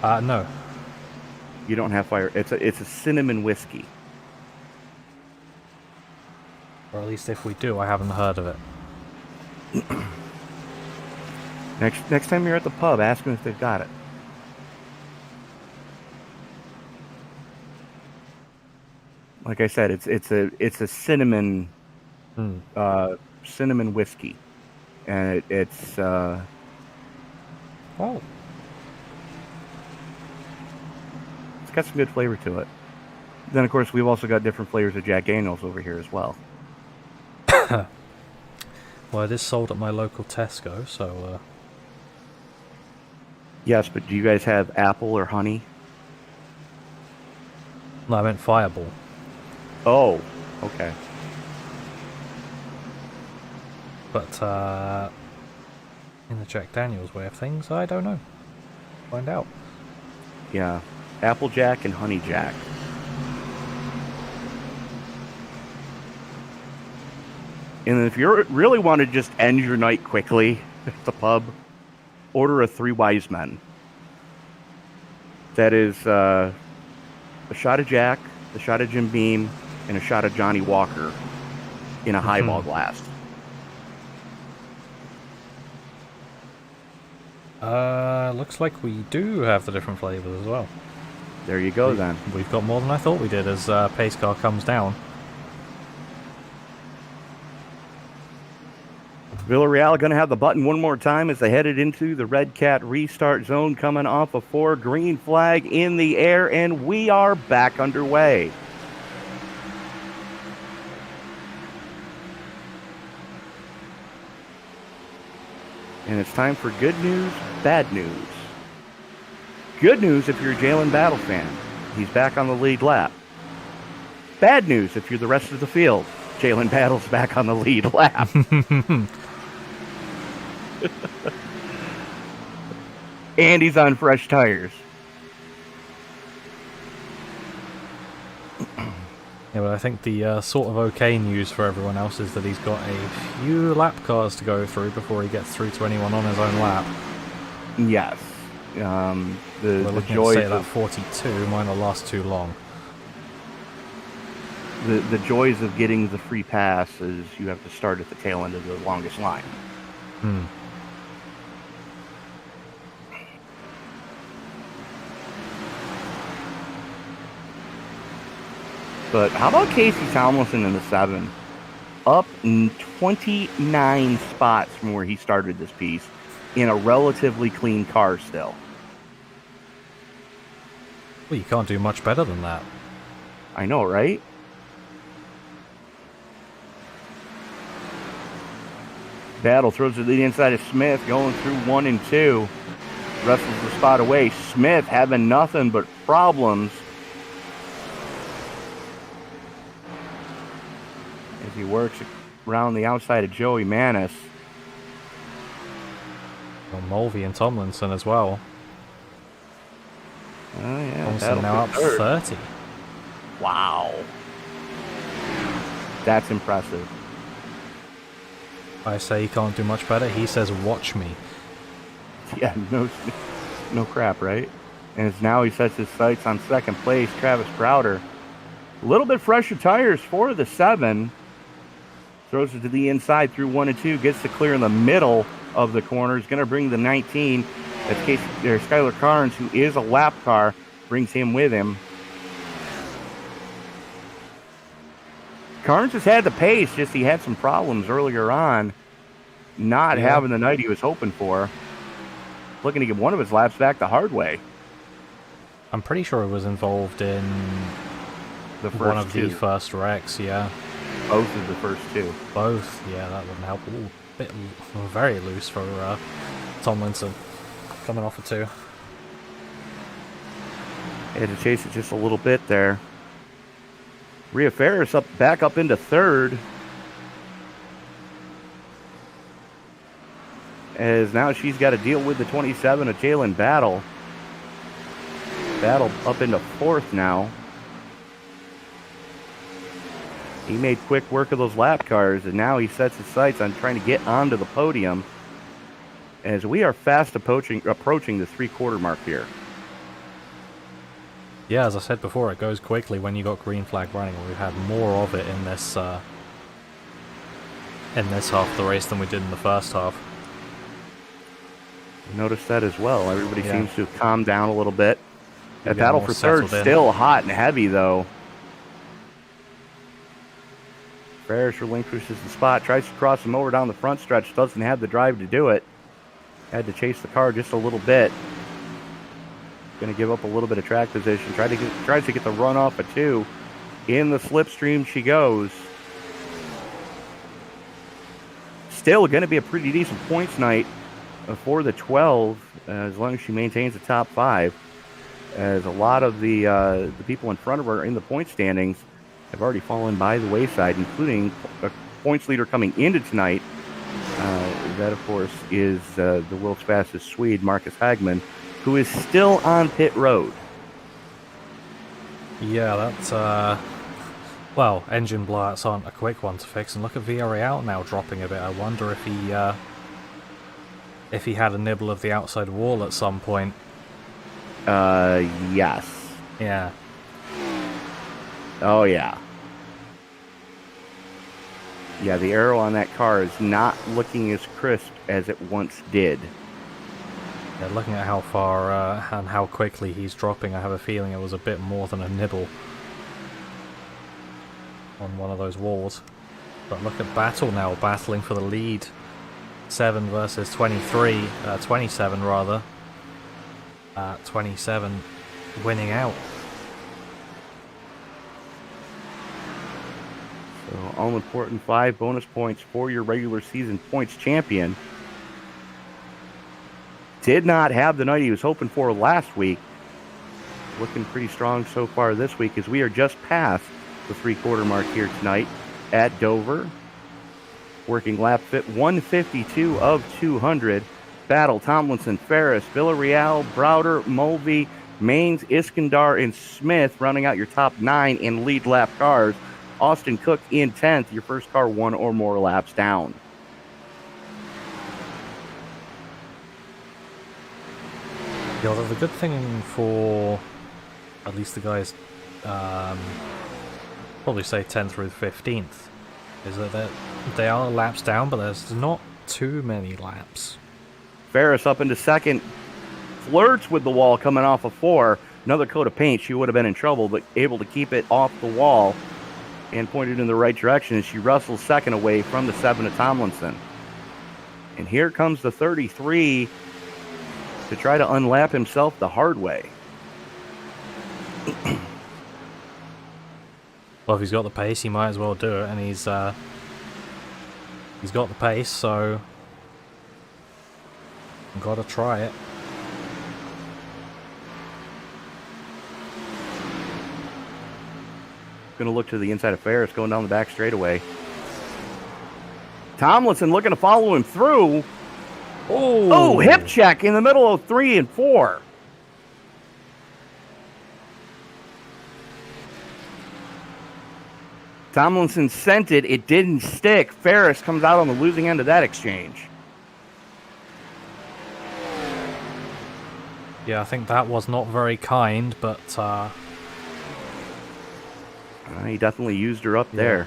No. You don't have fire. It's a cinnamon whiskey. Or at least if we do, I haven't heard of it. Next time you're at the pub, ask them if they've got it. Like I said, it's a cinnamon cinnamon whiskey, and it's oh, it's got some good flavor to it. Then of course we've also got different flavors of Jack Daniels over here as well. well, it is sold at my local Tesco, so Yes, but do you guys have apple or honey? no, I meant Fireball. Oh, okay. But in the Jack Daniels way of things, I don't know. Find out. Yeah, Applejack and Honey Jack. And if you really want to just end your night quickly at the pub, order a Three Wise Men. That is a shot of Jack, a shot of Jim Beam, and a shot of Johnny Walker in a highball glass. Looks like we do have the different flavors as well. There you go, then. We've got more than I thought we did as pace car comes down. Villarreal going to have the button one more time as they headed into the Red Cat restart zone, coming off of 4, green flag in the air, and we are back underway. And it's time for good news, bad news. Good news if you're a Jalen Battle fan. He's back on the lead lap. Bad news if you're the rest of the field. Jalen Battle's back on the lead lap. And he's on fresh tires. Yeah, but I think the sort of okay news for everyone else is that he's got a few lap cars to go through before he gets through to anyone on his own lap. Yes. The joys at that 42 might not last too long. The joys of getting the free pass is you have to start at the tail end of the longest line. But how about Casey Tomlinson in the 7? Up 29 spots from where he started this piece in a relatively clean car still. Well, you can't do much better than that. I know, right? Battle throws it to the inside of Smith, going through 1 and 2. Wrestles the spot away. Smith having nothing but problems as he works around the outside of Joey Manis. Well, Mulvey and Tomlinson as well. Oh, yeah. Tomlinson now up 30. Wow. That's impressive. I say he can't do much better. He says, watch me. Yeah, no crap, right? And now he sets his sights on second place, Travis Browder. A little bit fresher tires for the 7. Throws it to the inside through 1 and 2. Gets to clear in the middle of the corner. Is going to bring the 19. That's Skylar Carnes, who is a lap car. Brings him with him. Carnes has had the pace, just he had some problems earlier on. Not having the night he was hoping for. Looking to get one of his laps back the hard way. I'm pretty sure he was involved in one of the first wrecks, yeah. Both of the first 2. Both, yeah, that wouldn't help. Ooh, very loose for Tomlinson, coming off of 2. Had to chase it just a little bit there. Rhea Ferris back up into 3rd. As now she's got to deal with the 27 of Jalen Battle. Battle up into 4th now. He made quick work of those lap cars, and now he sets his sights on trying to get onto the podium. As we are fast approaching the 3/4 mark here. Yeah, as I said before, it goes quickly when you got green flag running. We've had more of it in this half of the race than we did in the first half. Noticed that as well. Everybody seems to have calmed down a little bit. That battle for 3rd still hot and heavy, though. Ferris relinquishes the spot, tries to cross him over down the front stretch, doesn't have the drive to do it. Had to chase the car just a little bit. Going to give up a little bit of track position. Tries to get the run off of 2. In the slipstream she goes. Still going to be a pretty decent points night for the 12, as long as she maintains the top 5. As a lot of the people in front of her in the point standings have already fallen by the wayside, including a points leader coming into tonight. That, of course, is the world's fastest Swede, Marcus Hagman, who is still on pit road. Yeah, that's, well, engine blowouts aren't a quick one to fix. And look at Villarreal now dropping a bit. I wonder if he had a nibble of the outside wall at some point. Yes. Yeah. Oh, yeah. Yeah, the arrow on that car is not looking as crisp as it once did. Yeah, looking at how far and how quickly he's dropping, I have a feeling it was a bit more than a nibble on one of those walls. But look at Battle now, battling for the lead. 7 versus 23, 27 rather. 27 winning out. So all-important 5 bonus points for your regular season points champion. Did not have the night he was hoping for last week. Looking pretty strong so far this week, as we are just past the 3/4 mark here tonight at Dover. Working lap fit 152 of 200. Battle, Tomlinson, Ferris, Villarreal, Browder, Mulvey, Maines, Iskandar, and Smith running out your top 9 in lead lap cars. Austin Cook in 10th, your first car 1 or more laps down. Yeah, although the good thing for at least the guys, probably say 10th through 15th, is that they are laps down, but there's not too many laps. Ferris up into 2nd, flirts with the wall coming off of 4. Another coat of paint, she would have been in trouble, but able to keep it off the wall and pointed in the right direction as she wrestles 2nd away from the 7 of Tomlinson. And here comes the 33 to try to unlap himself the hard way. Well, if he's got the pace, he might as well do it, and he's got the pace, so gotta try it. Going to look to the inside of Ferris, going down the back straightaway. Tomlinson looking to follow him through. Oh, hip check in the middle of 3 and 4. Tomlinson sent it. It didn't stick. Ferris comes out on the losing end of that exchange. Yeah, I think that was not very kind, but he definitely used her up there.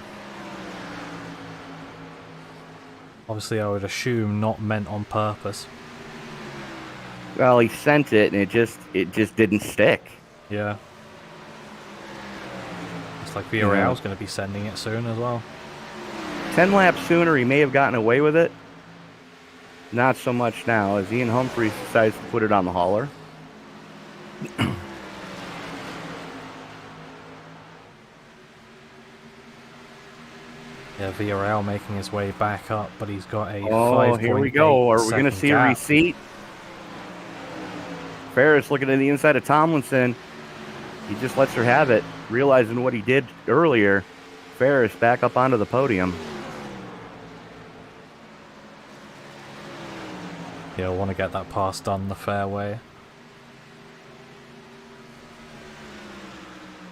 Obviously, I would assume not meant on purpose. Well, he sent it, and it just didn't stick. Yeah. Looks like Villarreal's going to be sending it soon as well. 10 laps sooner, he may have gotten away with it. Not so much now, as Ian Humphries decides to put it on the hauler. Yeah, Villarreal making his way back up, but he's got a 5.8 Oh, here we go. Are we going to see gap. a receipt? Ferris looking at the inside of Tomlinson. He just lets her have it, realizing what he did earlier. Ferris back up onto the podium. Yeah, I want to get that pass done the fair way.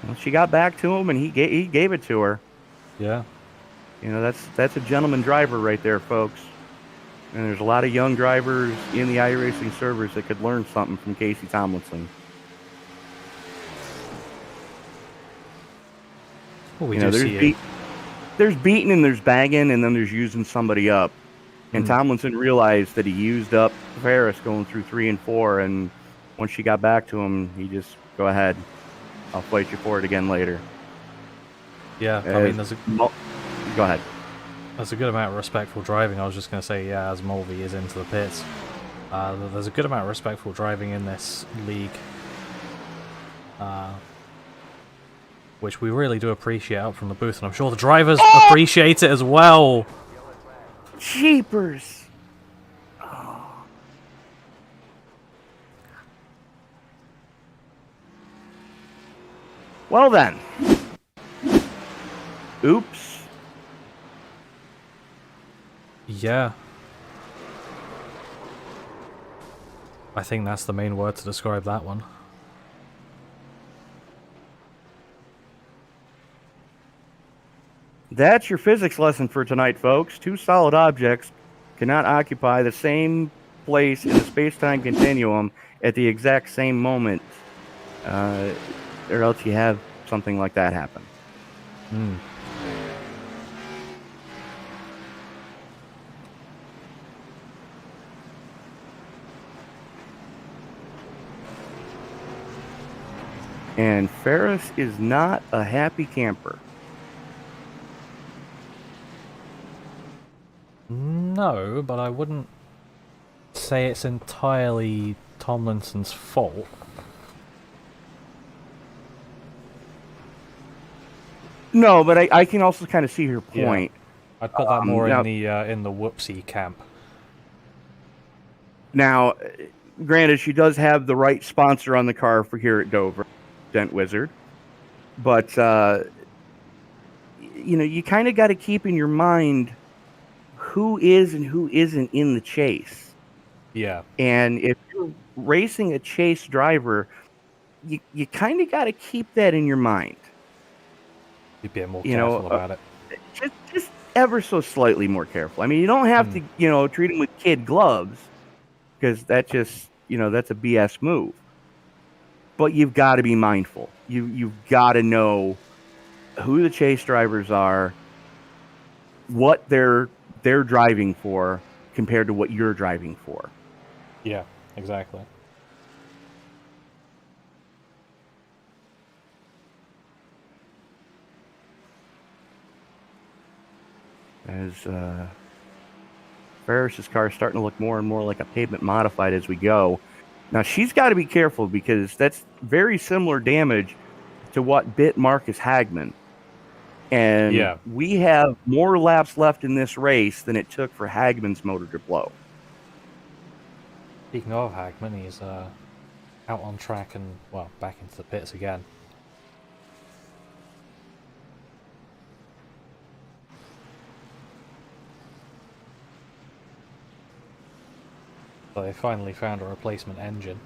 Well, she got back to him, and he gave it to her. Yeah. You know, that's a gentleman driver right there, folks. And there's a lot of young drivers in the iRacing servers that could learn something from Casey Tomlinson. Well, we You know, do see there's beating and there's bagging, and then there's using somebody up. And Mm. Tomlinson realized that he used up Ferris going through 3 and 4, and once she got back to him, he just, go ahead. I'll fight you for it again later. Yeah, I mean, Go ahead. there's a good amount of respectful driving. I was just going to say, yeah, as Mulvey is into the pits, there's a good amount of respectful driving in this league, which we really do appreciate out from the booth, and I'm sure the drivers appreciate it as well. Jeepers. Well then. Oops. Yeah. I think that's the main word to describe that one. That's your physics lesson for tonight, folks. Two solid objects cannot occupy the same place in the space-time continuum at the exact same moment, or else you have something like that happen. Hmm. And Ferris is not a happy camper. No, but I wouldn't say it's entirely Tomlinson's fault. No, but I can also kind of see her point. Yeah. I'd put that more in the whoopsie camp. Now, granted, she does have the right sponsor on the car for here at Dover, Dent Wizard, but you know, you kind of got to keep in your mind who is and who isn't in the chase. Yeah. And if you're racing a chase driver, you kind of got to keep that in your mind. You'd be more careful about it. Just ever so slightly more careful. I mean, you don't have to, you know, treat them with kid gloves, because that just, you know, that's a BS move. But you've got to be mindful. You've got to know who the chase drivers are, what they're driving for compared to what you're driving for. Yeah, exactly. As Ferris's car is starting to look more and more like a pavement modified as we go. Now, she's got to be careful, because that's very similar damage to what bit Marcus Hagman. And we have more laps left in this race than it took for Hagman's motor to blow. Speaking of Hagman, he's out on track and, well, back into the pits again. So they finally found a replacement engine.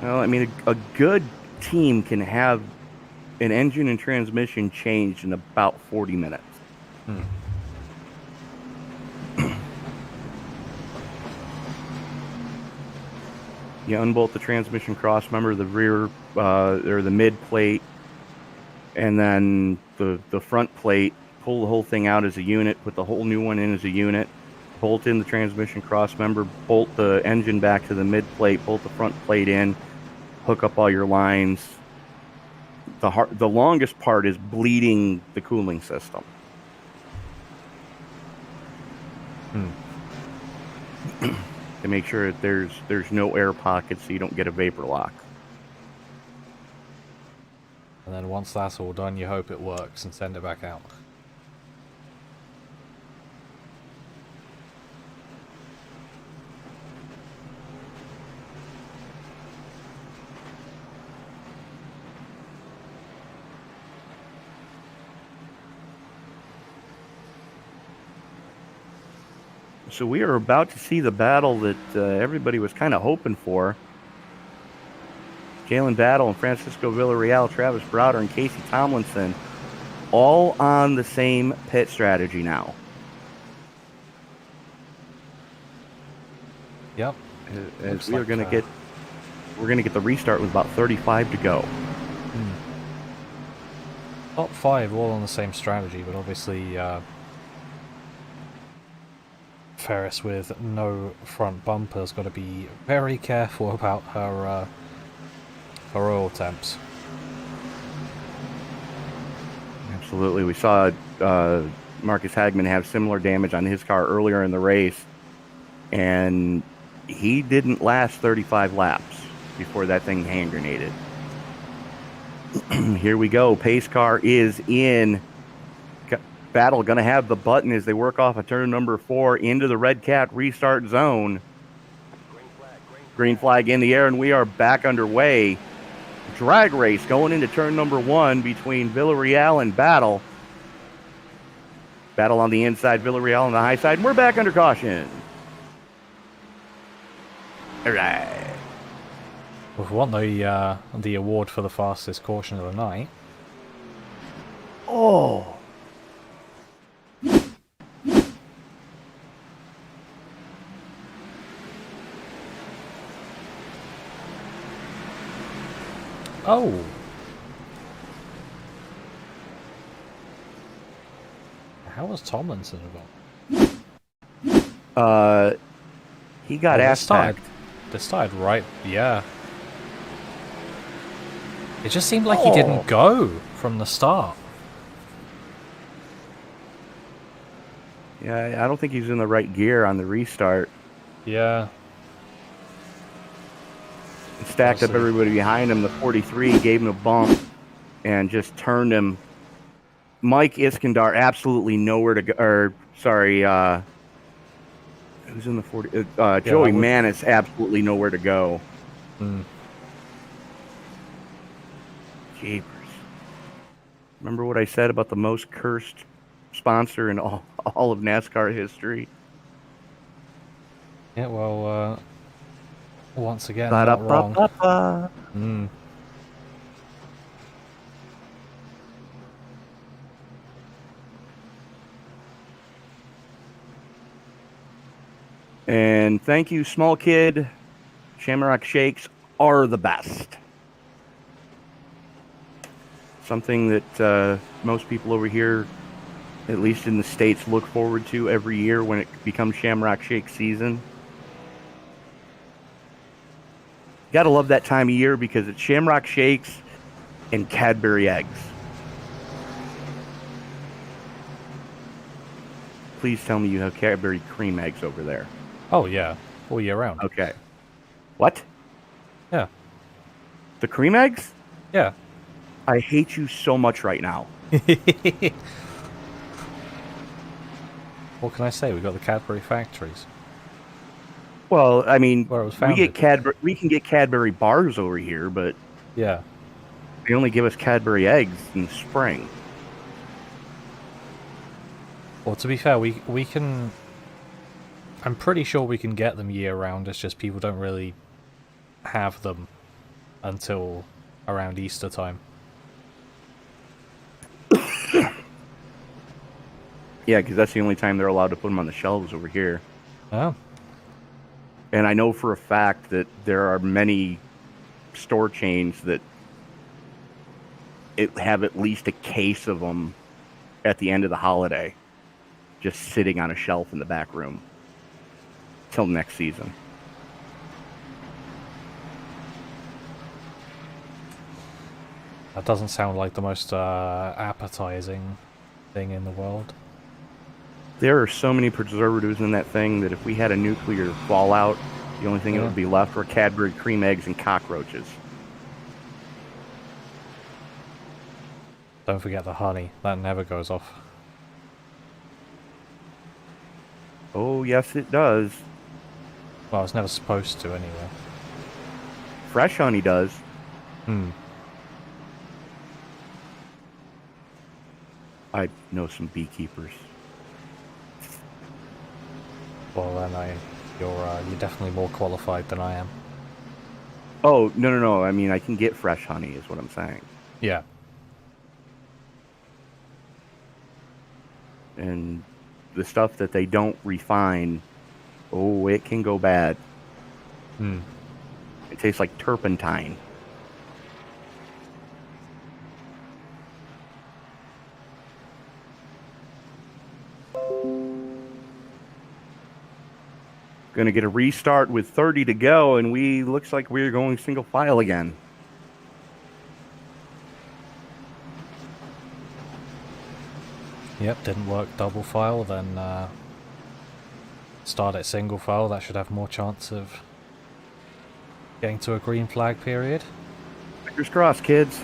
Well, I mean, a good team can have an engine and transmission changed in about 40 minutes. You unbolt the transmission cross member, the rear or the mid plate, and then the front plate. Pull the whole thing out as a unit. Put the whole new one in as a unit. Bolt in the transmission cross member. Bolt the engine back to the mid plate. Bolt the front plate in. Hook up all your lines. The longest part is bleeding the cooling system. To make sure that there's no air pockets so you don't get a vapor lock. And then once that's all done, you hope it works and send it back out. So we are about to see the battle that everybody was kind of hoping for. Jalen Battle and Francisco Villarreal, Travis Browder, and Casey Tomlinson all on the same pit strategy now. Yep. As we are going to get, we're going to get the restart with about 35 to go. Top 5 all on the same strategy, but obviously Ferris with no front bumper's got to be very careful about her oil temps. Absolutely. We saw Marcus Hagman have similar damage on his car earlier in the race, and he didn't last 35 laps before that thing hand grenaded. Here we go. Pace car is in. Battle going to have the button as they work off of turn number 4 into the Red Cat restart zone. Green flag in the air, and we are back underway. Drag race going into turn number 1 between Villarreal and Battle. Battle on the inside, Villarreal on the high side, and we're back under caution. All right. We want the award for the fastest caution of the night. Oh. Oh. How was Tomlinson involved? He got ass packed. They started right, yeah. It just seemed like he didn't go from the start. Yeah, I don't think he's in the right gear on the restart. Yeah. Stacked up everybody behind him. The 43 gave him a bump and just turned him. Mike Iskandar absolutely nowhere to go. Or, sorry, who's in the 40? Joey Manis absolutely nowhere to go. Jeepers. Remember what I said about the most cursed sponsor in all of NASCAR history? Yeah, well, once again, not wrong. And thank you, small kid. Shamrock Shakes are the best. Something that most people over here, at least in the States, look forward to every year when it becomes Shamrock Shake season. Gotta love that time of year because it's Shamrock Shakes and Cadbury eggs. Please tell me you have Cadbury cream eggs over there. Oh, yeah. All year round. Okay. What? Yeah. The cream eggs? Yeah. I hate you so much right now. What can I say? We got the Cadbury factories. Well, I mean, Where it was we founded. we can get Cadbury bars over here, but Yeah. they only give us Cadbury eggs in the spring. Well, to be fair, we can... I'm pretty sure we can get them year round. It's just people don't really have them until around Easter time. Yeah, because that's the only time they're allowed to put them on the shelves over here. Oh. And I know for a fact that there are many store chains that have at least a case of them at the end of the holiday, just sitting on a shelf in the back room till next season. That doesn't sound like the most appetizing thing in the world. There are so many preservatives in that thing that if we had a nuclear fallout, the only thing that would be left were Cadbury cream eggs and cockroaches. Don't forget the honey. That never goes off. Oh, yes, it does. Well, it's never supposed to anyway. Fresh honey does. I know some beekeepers. Well, then you're definitely more qualified than I am. Oh, no. I mean, I can get fresh honey is what I'm saying. Yeah. And the stuff that they don't refine, oh, it can go bad. It tastes like turpentine. Going to get a restart with 30 to go, and looks like we're going single file again. Yep, didn't work double file, then start at single file. That should have more chance of getting to a green flag period. Fingers crossed, kids.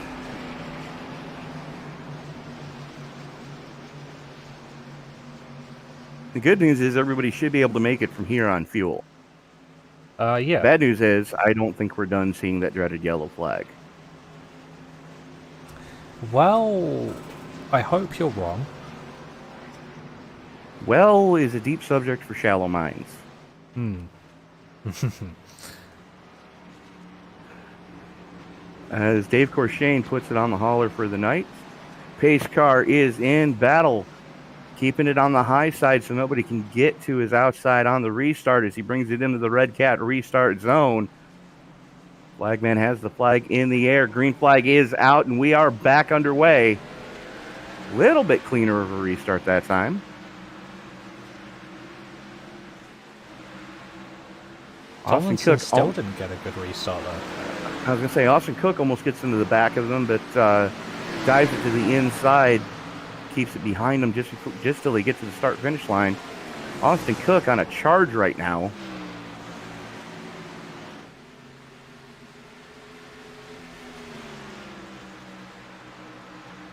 The good news is everybody should be able to make it from here on fuel. Yeah. Bad news is I don't think we're done seeing that dreaded yellow flag. Well, I hope you're wrong. Well is a deep subject for shallow minds. As Dave Corshane puts it on the hauler for the night, pace car is in battle, keeping it on the high side so nobody can get to his outside on the restart as he brings it into the Red Cat restart zone. Flagman has the flag in the air. Green flag is out, and we are back underway. Little bit cleaner of a restart that time. Austin Cook still didn't get a good restart though. I was going to say, Austin Cook almost gets into the back of them, but dives it to the inside, keeps it behind him just till he gets to the start-finish line. Austin Cook on a charge right now.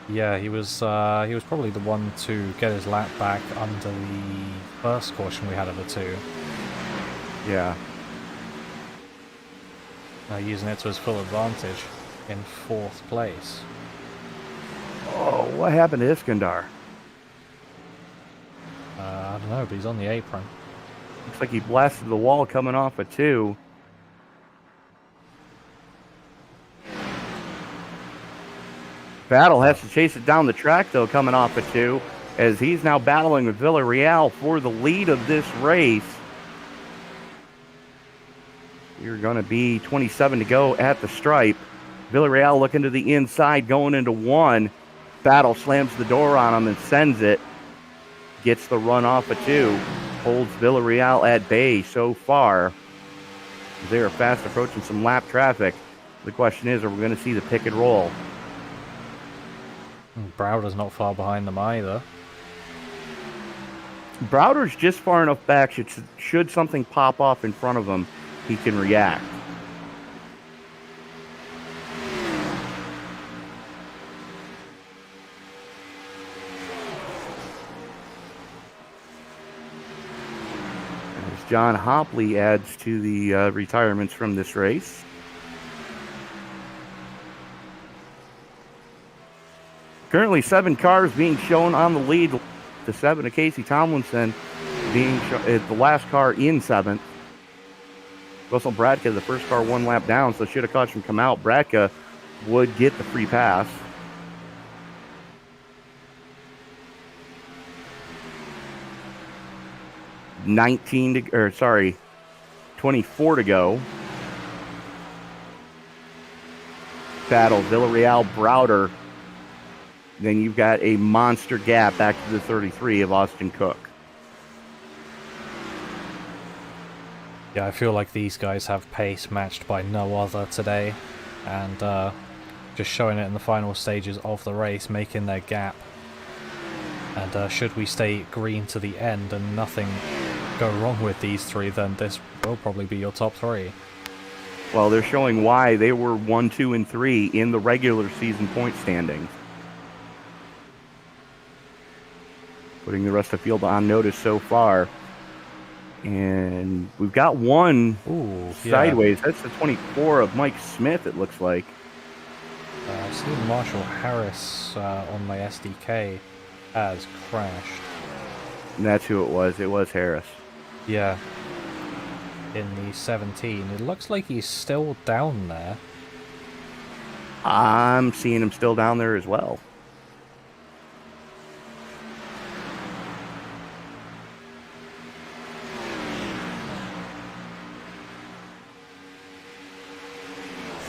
Yeah, he was probably the one to get his lap back under the first caution we had of the two. Yeah. Using it to his full advantage in 4th place. Oh, what happened to Iskandar? I don't know, but he's on the apron. Looks like he blasted the wall coming off a 2. Battle has to chase it down the track, though, coming off a 2, as he's now battling with Villarreal for the lead of this race. You're going to be 27 to go at the stripe. Villarreal looking to the inside, going into 1. Battle slams the door on him and sends it. Gets the run off a 2. Holds Villarreal at bay so far. They are fast approaching some lap traffic. The question is, are we going to see the pick and roll? Browder's not far behind them either. Browder's just far enough back. Should something pop off in front of him, he can react. As John Hopley adds to the retirements from this race. Currently 7 cars being shown on the lead. The 7 of Casey Tomlinson being the last car in 7th. Russell Bratka, the first car 1 lap down, so should have caution come out. Bratka would get the free pass. .24 to go. Battle, Villarreal, Browder. Then you've got a monster gap back to the 33 of Austin Cook. Yeah, I feel like these guys have pace matched by no other today, and just showing it in the final stages of the race, making their gap. And should we stay green to the end and nothing go wrong with these three, then this will probably be your top 3. Well, they're showing why they were 1, 2, and 3 in the regular season point standings. Putting the rest of the field on notice so far. And we've got one sideways. Yeah. That's the 24 of Mike Smith, it looks like. I've seen Marshall Harris on my SDK has crashed. And that's who it was. It was Harris. Yeah. In the 17. It looks like he's still down there. I'm seeing him still down there as well.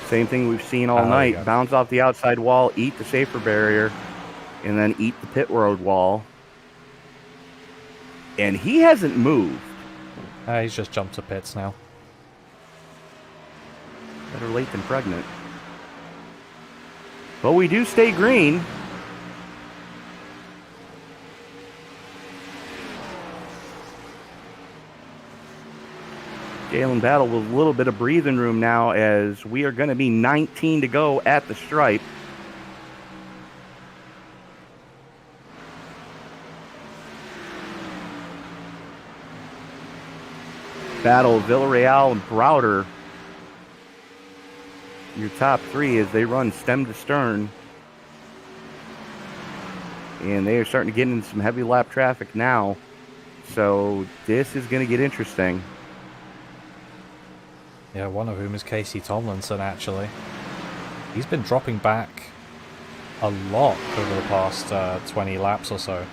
Same thing we've seen all night. Bounce off the outside wall, eat the safer barrier, and then eat the pit road wall. And he hasn't moved. He's just jumped to pits now. Better late than pregnant. But we do stay green. Galen Battle with a little bit of breathing room now, as we are going to be 19 to go at the stripe. Battle, Villarreal, and Browder. Your top 3 as they run stem to stern. And they are starting to get into some heavy lap traffic now. So this is going to get interesting. Yeah, one of whom is Casey Tomlinson, actually. He's been dropping back a lot over the past 20 laps or so.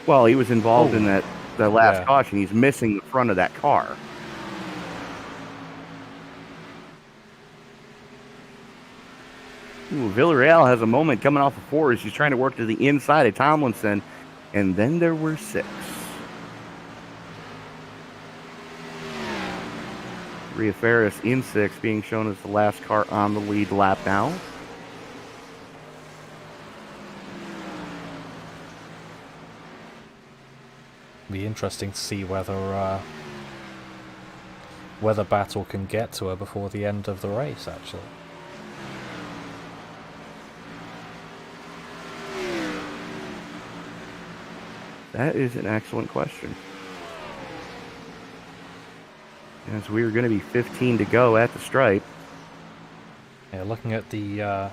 Well, he was involved in the last caution. He's missing the front of that car. Ooh, Villarreal has a moment coming off of 4 as he's trying to work to the inside of Tomlinson. And then there were 6. Rhea Ferris in 6, being shown as the last car on the lead lap now. Be interesting to see whether Battle can get to her before the end of the race, actually. That is an excellent question. As we are going to be 15 to go at the stripe. Yeah, looking at the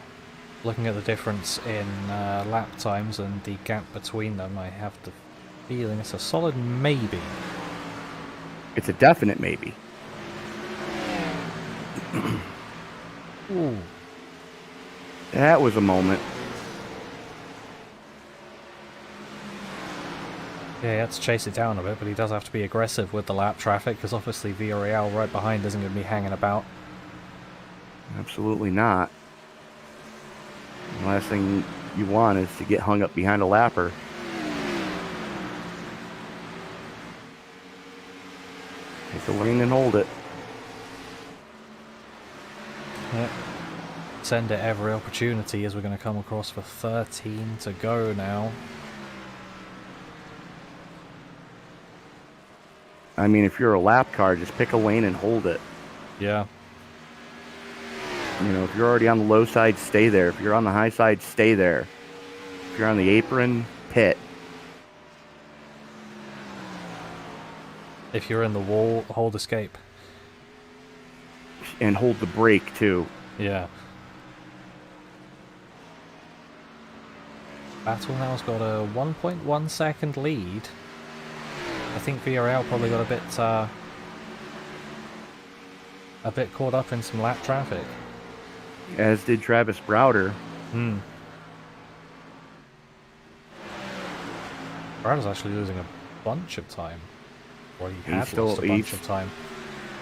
difference in lap times and the gap between them, I have the feeling it's a solid maybe. It's a definite maybe. Ooh. That was a moment. Yeah, he had to chase it down a bit, but he does have to be aggressive with the lap traffic, because obviously Villarreal right behind isn't going to be hanging about. Absolutely not. The last thing you want is to get hung up behind a lapper. Take the lane and hold it. Yep. Send it every opportunity, as we're going to come across for 13 to go now. I mean, if you're a lap car, just pick a lane and hold it. Yeah. You know, if you're already on the low side, stay there. If you're on the high side, stay there. If you're on the apron, pit. If you're in the wall, hold escape. And hold the brake, too. Yeah. Battle now's got a 1.1 second lead. I think Villarreal probably got a a bit caught up in some lap traffic. As did Travis Browder. Browder's actually losing a bunch of time. Well, he had still- lost a bunch of time.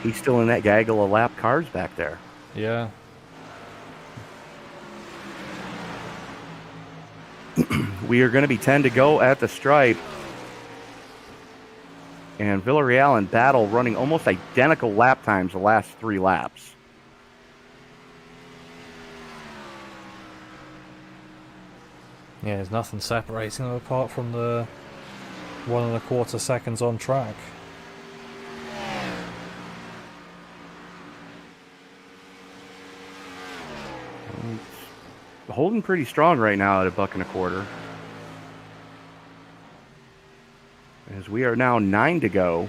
He's still in that gaggle of lap cars back there. Yeah. We are going to be 10 to go at the stripe. And Villarreal and Battle running almost identical lap times the last 3 laps. Yeah, there's nothing separating them apart from the 1 1/4 seconds on track. Holding pretty strong right now at $1.25. As we are now 9 to go.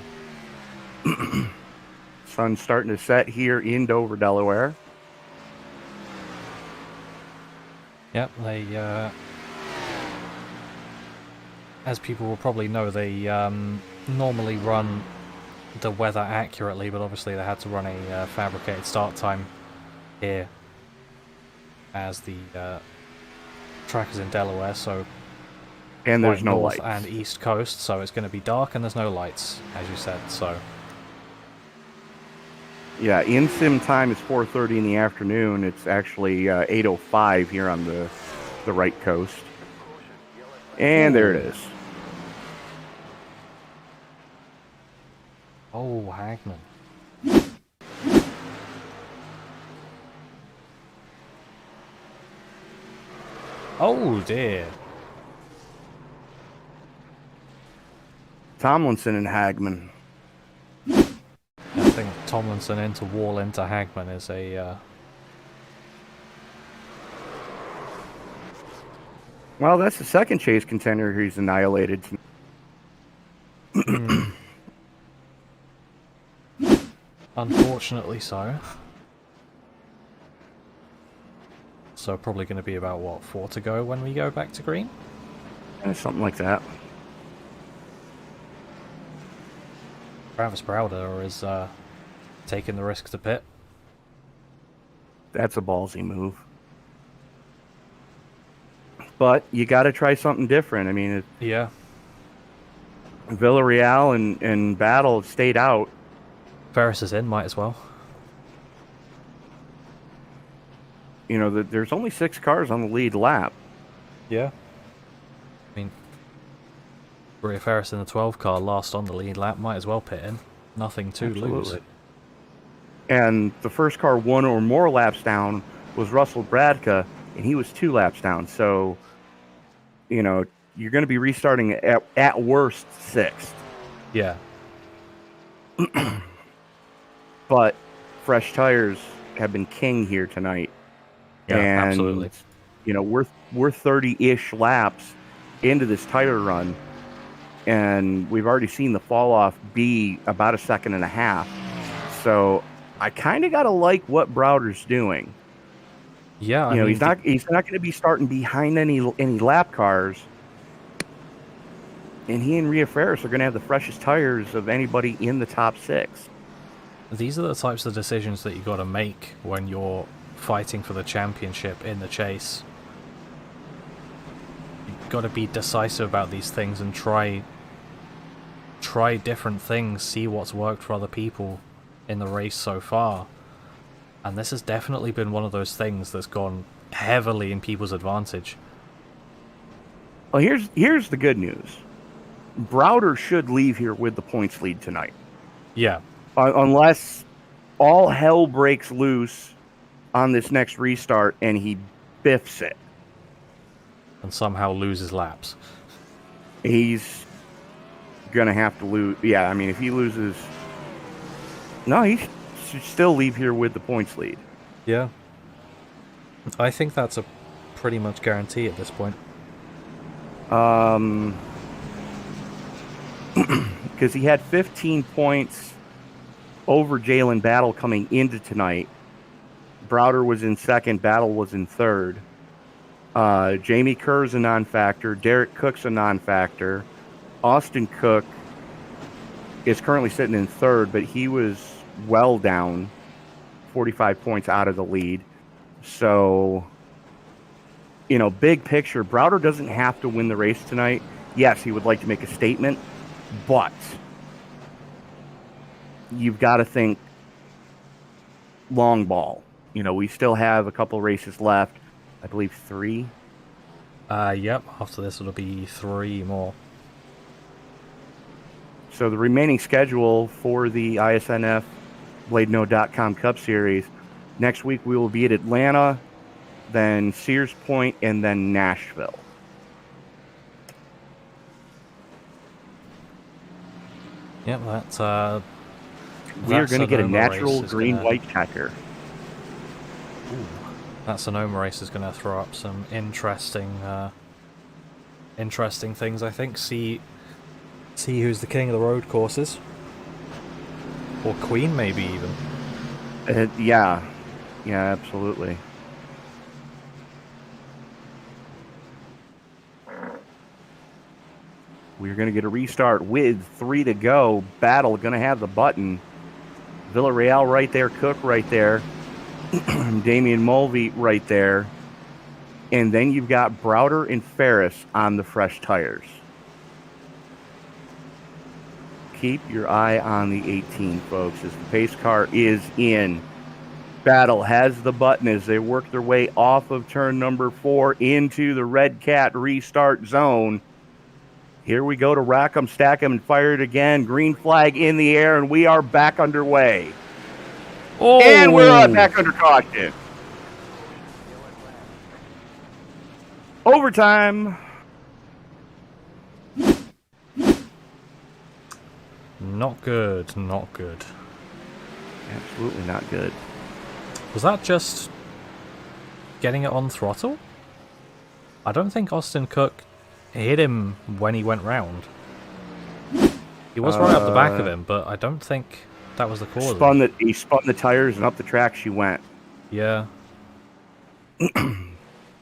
Sun's starting to set here in Dover, Delaware. Yep, they, as people will probably know, they normally run the weather accurately, but obviously they had to run a fabricated start time here, as the track is in Delaware, so And there's quite no north lights. and east coast, so it's going to be dark and there's no lights, as you said. So Yeah, in-sim time is 4:30 in the afternoon. It's actually 8:05 here on the right coast. And there it is. oh, Hagman. Oh dear. Tomlinson and Hagman. I think Tomlinson into wall into Hagman is a Well, that's the second chase contender he's annihilated. unfortunately so. So probably going to be about, what, 4 to go when we go back to green? Something like that. Travis Browder is taking the risk to pit. That's a ballsy move. But you got to try something different. I mean, Yeah. Villarreal and Battle have stayed out. Ferris is in, might as well. You know, there's only 6 cars on the lead lap. Yeah. I mean, Ria Ferris in the 12 car last on the lead lap, might as well pit in. Nothing to lose. Absolutely. And the first car 1 or more laps down was Russell Bradka, and he was 2 laps down. So, you know, you're going to be restarting at worst 6th. Yeah. But fresh tires have been king here tonight. Yeah, and, absolutely. You know, we're 30-ish laps into this tire run, and we've already seen the fall off be about 1.5 seconds. So I kind of got to like what Browder's doing. Yeah, I You know, mean, he's not going to be starting behind any lap cars. And he and Ria Ferris are going to have the freshest tires of anybody in the top 6. these are the types of decisions that you got to make when you're fighting for the championship in the chase. You've got to be decisive about these things and try different things, see what's worked for other people in the race so far. And this has definitely been one of those things that's gone heavily in people's advantage. Well, here's the good news. Browder should leave here with the points lead tonight. Yeah. Unless all hell breaks loose on this next restart and he biffs it. And somehow loses laps. He's going to have to lose. Yeah, I mean, if he loses... No, he should still leave here with the points lead. Yeah. I think that's a pretty much guarantee at this point. Because he had 15 points over Jalen Battle coming into tonight. Browder was in second. Battle was in third. Jamie Kerr's a non-factor. Derek Cook's a non-factor. Austin Cook is currently sitting in third, but he was well down 45 points out of the lead. So, big picture, Browder doesn't have to win the race tonight. Yes, he would like to make a statement, but you've got to think long ball. We still have a couple races left. I believe 3. Yep, after this it'll be 3 more. So the remaining schedule for the ISNF BladeNode.com Cup Series, next week we will be at Atlanta, then Sears Point, and then Nashville. Yep, that's we are going to get a natural green-white checker. That Sonoma race is going to throw up some interesting things, I think. See who's the king of the road courses. Or queen, maybe, even. Yeah, absolutely. We're going to get a restart with 3 to go. Battle going to have the button. Villarreal right there, Cook right there. Damian Mulvey right there. And then you've got Browder and Ferris on the fresh tires. Keep your eye on the 18, folks, as the pace car is in. Battle has the button as they work their way off of turn number 4 into the Red Cat restart zone. Here we go to rack 'em, stack 'em, and fire it again. Green flag in the air, and we are back underway. Oh. And we're back under caution. Overtime. Not good, not good. Absolutely not good. Was that just getting it on throttle? I don't think Austin Cook hit him when he went round. He was right up the back of him, but I don't think that was the cause. He spun the tires, and up the track she went. Yeah.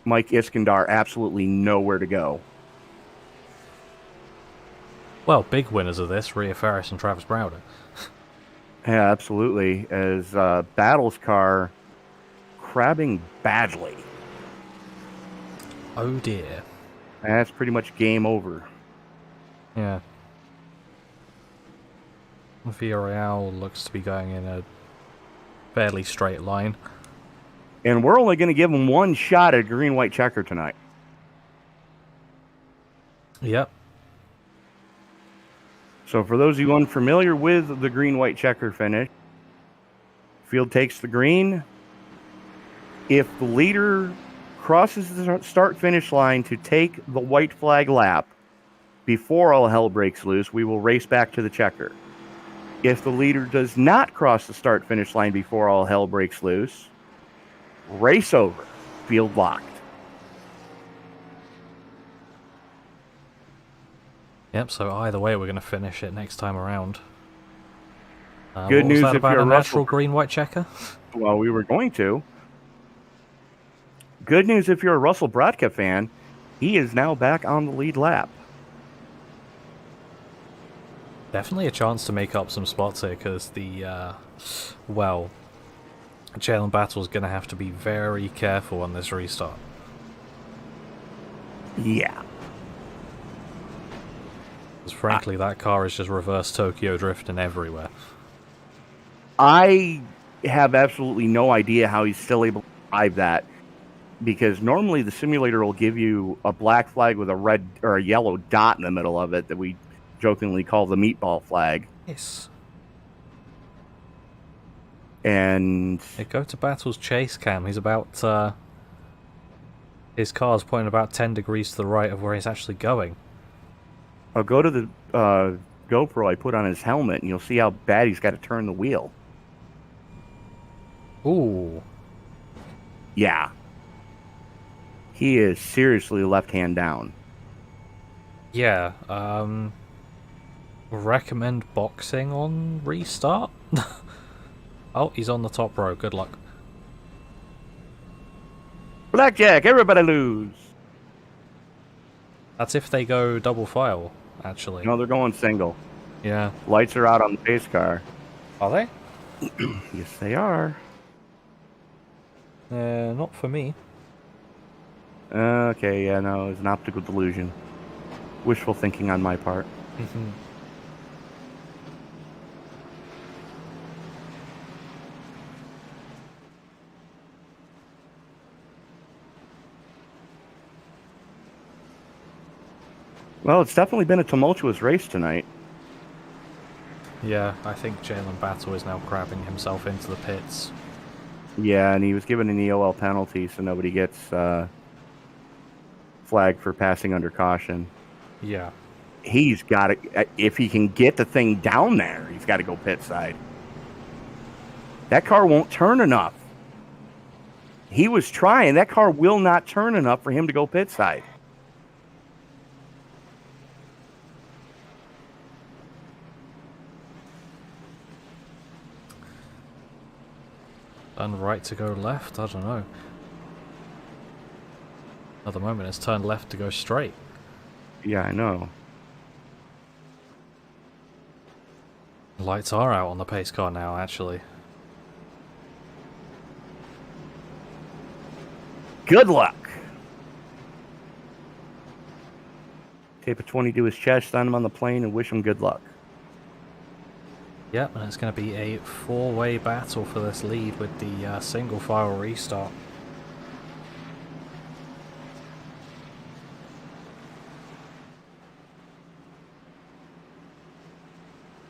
Mike Iskandar absolutely nowhere to go. Well, big winners of this, Rhea Ferris and Travis Browder. Yeah, absolutely. As Battle's car crabbing badly. Oh dear. That's pretty much game over. Yeah. Villarreal looks to be going in a fairly straight line. And we're only going to give him one shot at green-white checker tonight. Yep. So for those of you unfamiliar with the green-white checker finish, field takes the green. If the leader crosses the start-finish line to take the white flag lap before all hell breaks loose, we will race back to the checker. If the leader does not cross the start-finish line before all hell breaks loose, race over, field locked. Yep, so either way we're going to finish it next time around. Good news if you're a a natural green-white checker? Well, we were going to. Good news if you're a Russell Brodka fan, he is now back on the lead lap. Definitely a chance to make up some spots here, because the, Jalen Battle's going to have to be very careful on this restart. Yeah. Because frankly, that car is just reverse Tokyo drifting everywhere. I have absolutely no idea how he's still able to drive that, because normally the simulator will give you a black flag with a red or a yellow dot in the middle of it that we jokingly call the meatball flag. Yes. And Go to Battle's chase cam. He's about, his car's pointing about 10 degrees to the right of where he's actually going. I'll go to the GoPro I put on his helmet, and you'll see how bad he's got to turn the wheel. Ooh. Yeah. He is seriously left hand down. Yeah, recommend boxing on restart? Oh, he's on the top row. Good luck. Blackjack, everybody lose. That's if they go double file, actually. No, they're going single. Yeah. Lights are out on the pace car. Are they? Yes, they are. Not for me. Okay, yeah, no, it's an optical delusion. Wishful thinking on my part. Well, it's definitely been a tumultuous race tonight. Yeah, I think Jalen Battle is now crabbing himself into the pits. Yeah, and he was given an EOL penalty, so nobody gets flagged for passing under caution. Yeah. He's got to, if he can get the thing down there, he's got to go pit side. That car won't turn enough. He was trying. That car will not turn enough for him to go pit side. Turn right to go left? I don't know. At the moment it's turned left to go straight. Yeah, I know. Lights are out on the pace car now, actually. Good luck. Tape a 20 to his chest, sign him on the plane, and wish him good luck. Yep, and it's going to be a four-way battle for this lead with the single file restart.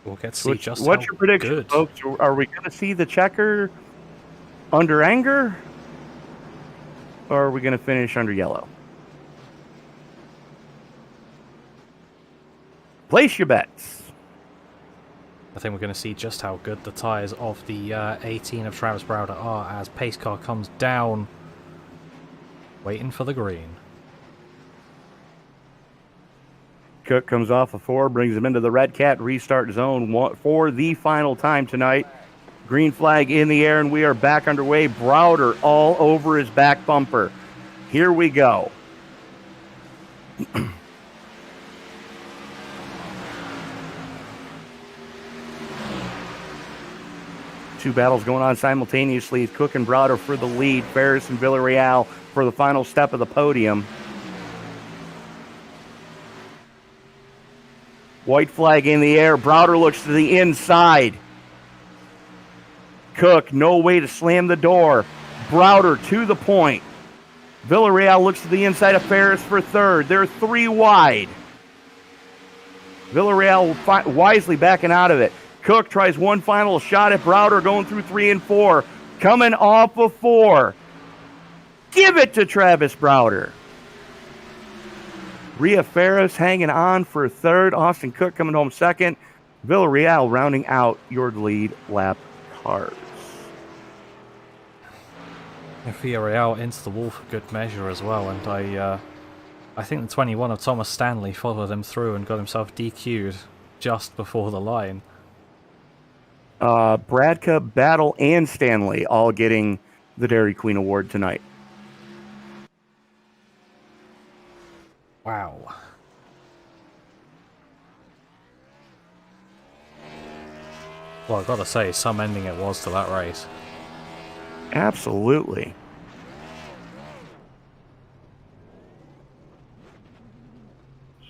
We'll get to see just what's how your prediction, good. folks? Are we going to see the checker under anger? Or are we going to finish under yellow? Place your bets. I think we're going to see just how good the tyres of the 18 of Travis Browder are as pace car comes down, waiting for the green. Cook comes off a 4, brings him into the Red Cat restart zone for the final time tonight. Green flag in the air, and we are back underway. Browder all over his back bumper. Here we go. Two battles going on simultaneously. Cook and Browder for the lead. Ferris and Villarreal for the final step of the podium. White flag in the air. Browder looks to the inside. Cook, no way to slam the door. Browder to the point. Villarreal looks to the inside of Ferris for third. They're 3 wide. Villarreal wisely backing out of it. Cook tries one final shot at Browder, going through 3 and 4. Coming off of 4. Give it to Travis Browder. Rhea Ferris hanging on for third. Austin Cook coming home second. Villarreal rounding out your lead lap cars. Villarreal into the wall for good measure as well, and I think the 21 of Thomas Stanley followed him through and got himself DQ'd just before the line. Bradka, Battle, and Stanley all getting the Dairy Queen Award tonight. Wow. Well, I've got to say, some ending it was to that race. Absolutely.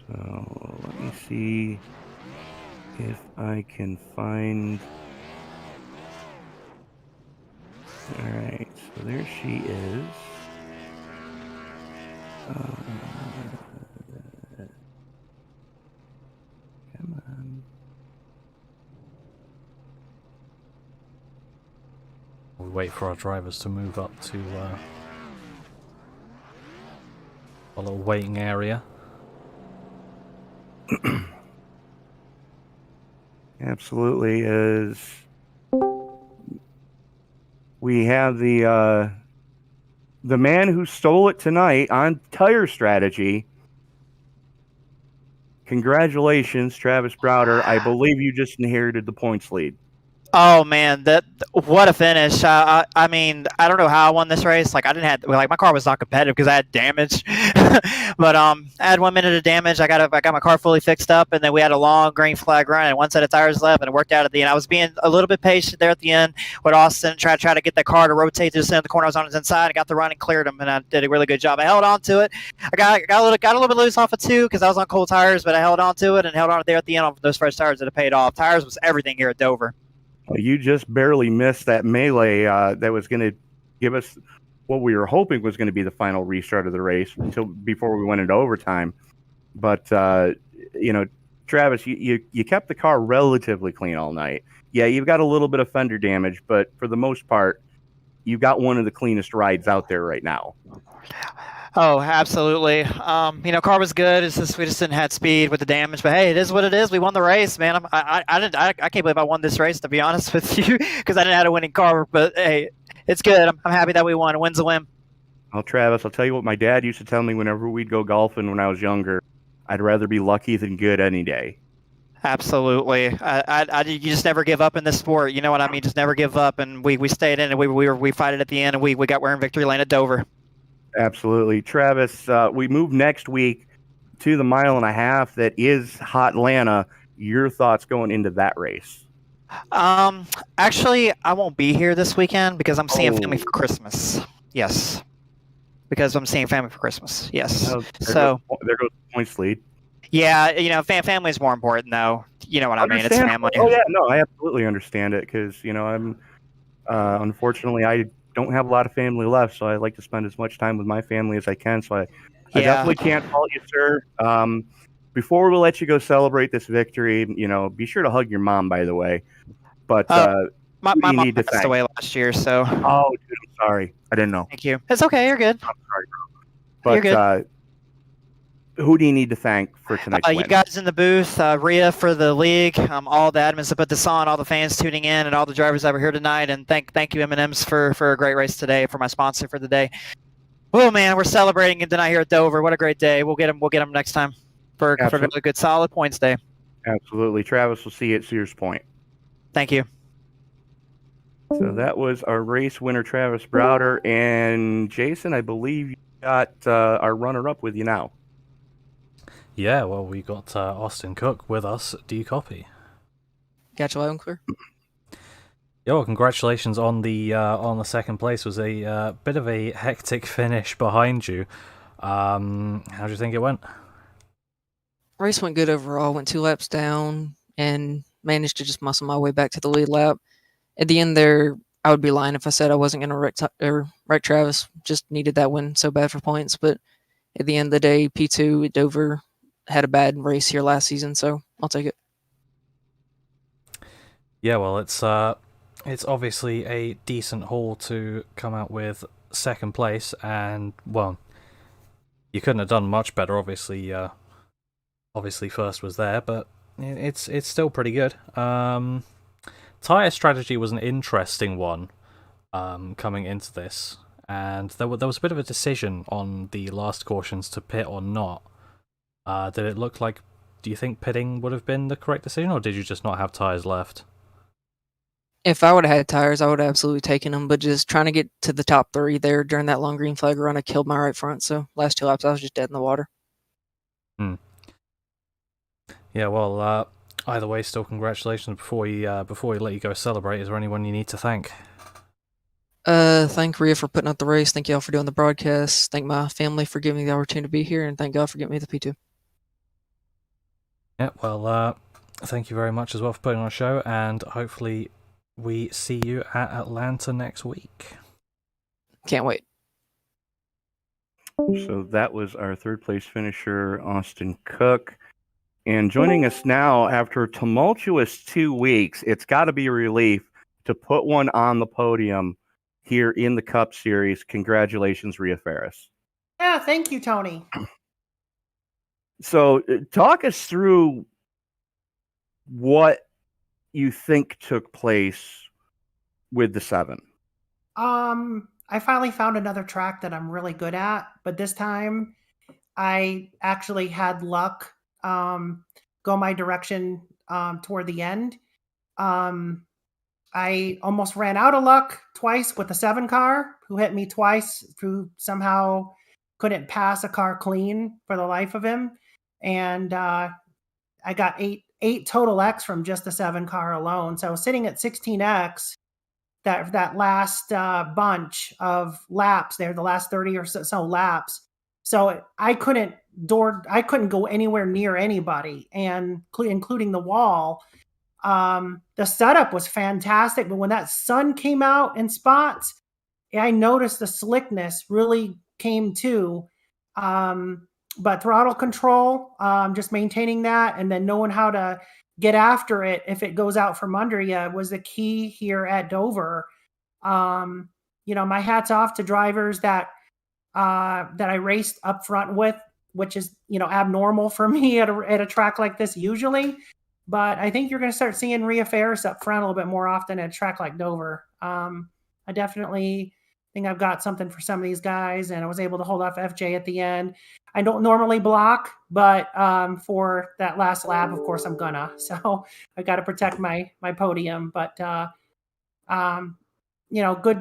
So, let me see if I can find... Alright, so there she is. Come on. We wait for our drivers to move up to a little waiting area. Absolutely, as we have the man who stole it tonight on tire strategy. Congratulations, Travis Browder. I believe you just inherited the points lead. Oh man, what a finish! I mean, I don't know how I won this race. Like I didn't have my car was not competitive because I had damage, but I had 1 minute of damage. I got my car fully fixed up, and then we had a long green flag run and one set of tires left, and it worked out at the end. I was being a little bit patient there at the end with Austin, try to get the car to rotate to the center of the corner. I was on his inside, I got the run and cleared him, and I did a really good job. I held on to it. I got a little bit loose off of 2 because I was on cold tires, but I held on to it and held on there at the end on those fresh tires that have paid off. Tires was everything here at Dover. You just barely missed that melee that was going to give us what we were hoping was going to be the final restart of the race until before we went into overtime. But Travis, you kept the car relatively clean all night. Yeah, you've got a little bit of fender damage, but for the most part, you've got one of the cleanest rides out there right now. Oh, absolutely. Car was good. It's just we just didn't have speed with the damage. But hey, it is what it is. We won the race, man. I can't believe I won this race, to be honest with you, because I didn't have a winning car. But hey, it's good. I'm happy that we won. A win's a win. Well, Travis, I'll tell you what my dad used to tell me whenever we'd go golfing when I was younger. I'd rather be lucky than good any day. Absolutely. You just never give up in this sport. You know what I mean? Just never give up. And we stayed in, and we fight it at the end, and we we're in victory lane at Dover. Absolutely. Travis, we move next week to the 1.5 miles that is Hotlanta. Your thoughts going into that race? Actually, I won't be here this weekend because I'm seeing family for Christmas. Yes. Because I'm seeing family for Christmas. Yes. Oh, there goes the points lead. Yeah, family is more important, though. You know what I mean? It's family. Oh, yeah. No, I absolutely understand it because, I'm unfortunately, I don't have a lot of family left, so I like to spend as much time with my family as I can. So I definitely can't fault you, sir. Before we let you go celebrate this victory, be sure to hug your mom, by the way. But my mom passed away last year, so. Oh, dude, I'm sorry. I didn't know. Thank you. It's okay. You're good. I'm sorry, bro. But you're good. Who do you need to thank for tonight's win? You guys in the booth, Rhea for the league, all the admins that put this on, all the fans tuning in, and all the drivers that were here tonight. And thank you M&Ms for a great race today, for my sponsor for the day. Oh man, we're celebrating tonight here at Dover. What a great day! We'll get them next time for a good solid points day. Absolutely, Travis. We'll see you at Sears Point. Thank you. So that was our race winner, Travis Browder, and Jason. I believe you got our runner-up with you now. Yeah, well, we got Austin Cook with us. Do you copy? Got you loud and clear. Yeah, well, congratulations on the second place. It was a bit of a hectic finish behind you. How do you think it went? Race went good overall. Went 2 laps down and managed to just muscle my way back to the lead lap. At the end there, I would be lying if I said I wasn't going to wreck Travis. Just needed that win so bad for points. But at the end of the day, P2 at Dover had a bad race here last season, so I'll take it. Yeah, well, it's obviously a decent haul to come out with second place, and well, you couldn't have done much better. Obviously, first was there, but it's still pretty good. Tire strategy was an interesting one coming into this, and there was a bit of a decision on the last cautions to pit or not. Did it look like? Do you think pitting would have been the correct decision, or did you just not have tires left? If I would have had tires, I would have absolutely taken them. But just trying to get to the top 3 there during that long green flag run, I killed my right front. So last 2 laps, I was just dead in the water. Yeah, well, either way, still congratulations. Before we let you go celebrate, is there anyone you need to thank? Thank Rhea for putting up the race. Thank y'all for doing the broadcast. Thank my family for giving me the opportunity to be here, and thank God for getting me the P2. Yeah, well, thank you very much as well for putting on a show, and hopefully we see you at Atlanta next week. Can't wait. So that was our third place finisher, Austin Cook. And joining us now after a tumultuous 2 weeks, it's got to be a relief to put one on the podium here in the Cup Series. Congratulations, Rhea Ferris. Yeah, thank you, Tony. So talk us through what you think took place with the 7. I finally found another track that I'm really good at, but this time I actually had luck go my direction toward the end. I almost ran out of luck twice with the 7 car, who hit me twice, who somehow couldn't pass a car clean for the life of him. And I got eight total X from just the 7 car alone. So sitting at 16X, that last bunch of laps there, the last 30 or so laps. So I couldn't go anywhere near anybody, and including the wall. The setup was fantastic, but when that sun came out in spots, I noticed the slickness really came to. But throttle control, just maintaining that, and then knowing how to get after it if it goes out from under you was the key here at Dover. My hat's off to drivers that I raced up front with, which is abnormal for me at a track like this usually. But I think you're going to start seeing Rhea Ferris up front a little bit more often at a track like Dover. I definitely think I've got something for some of these guys, and I was able to hold off FJ at the end. I don't normally block, but for that last lap, of course, I'm gonna. So I got to protect my podium. But good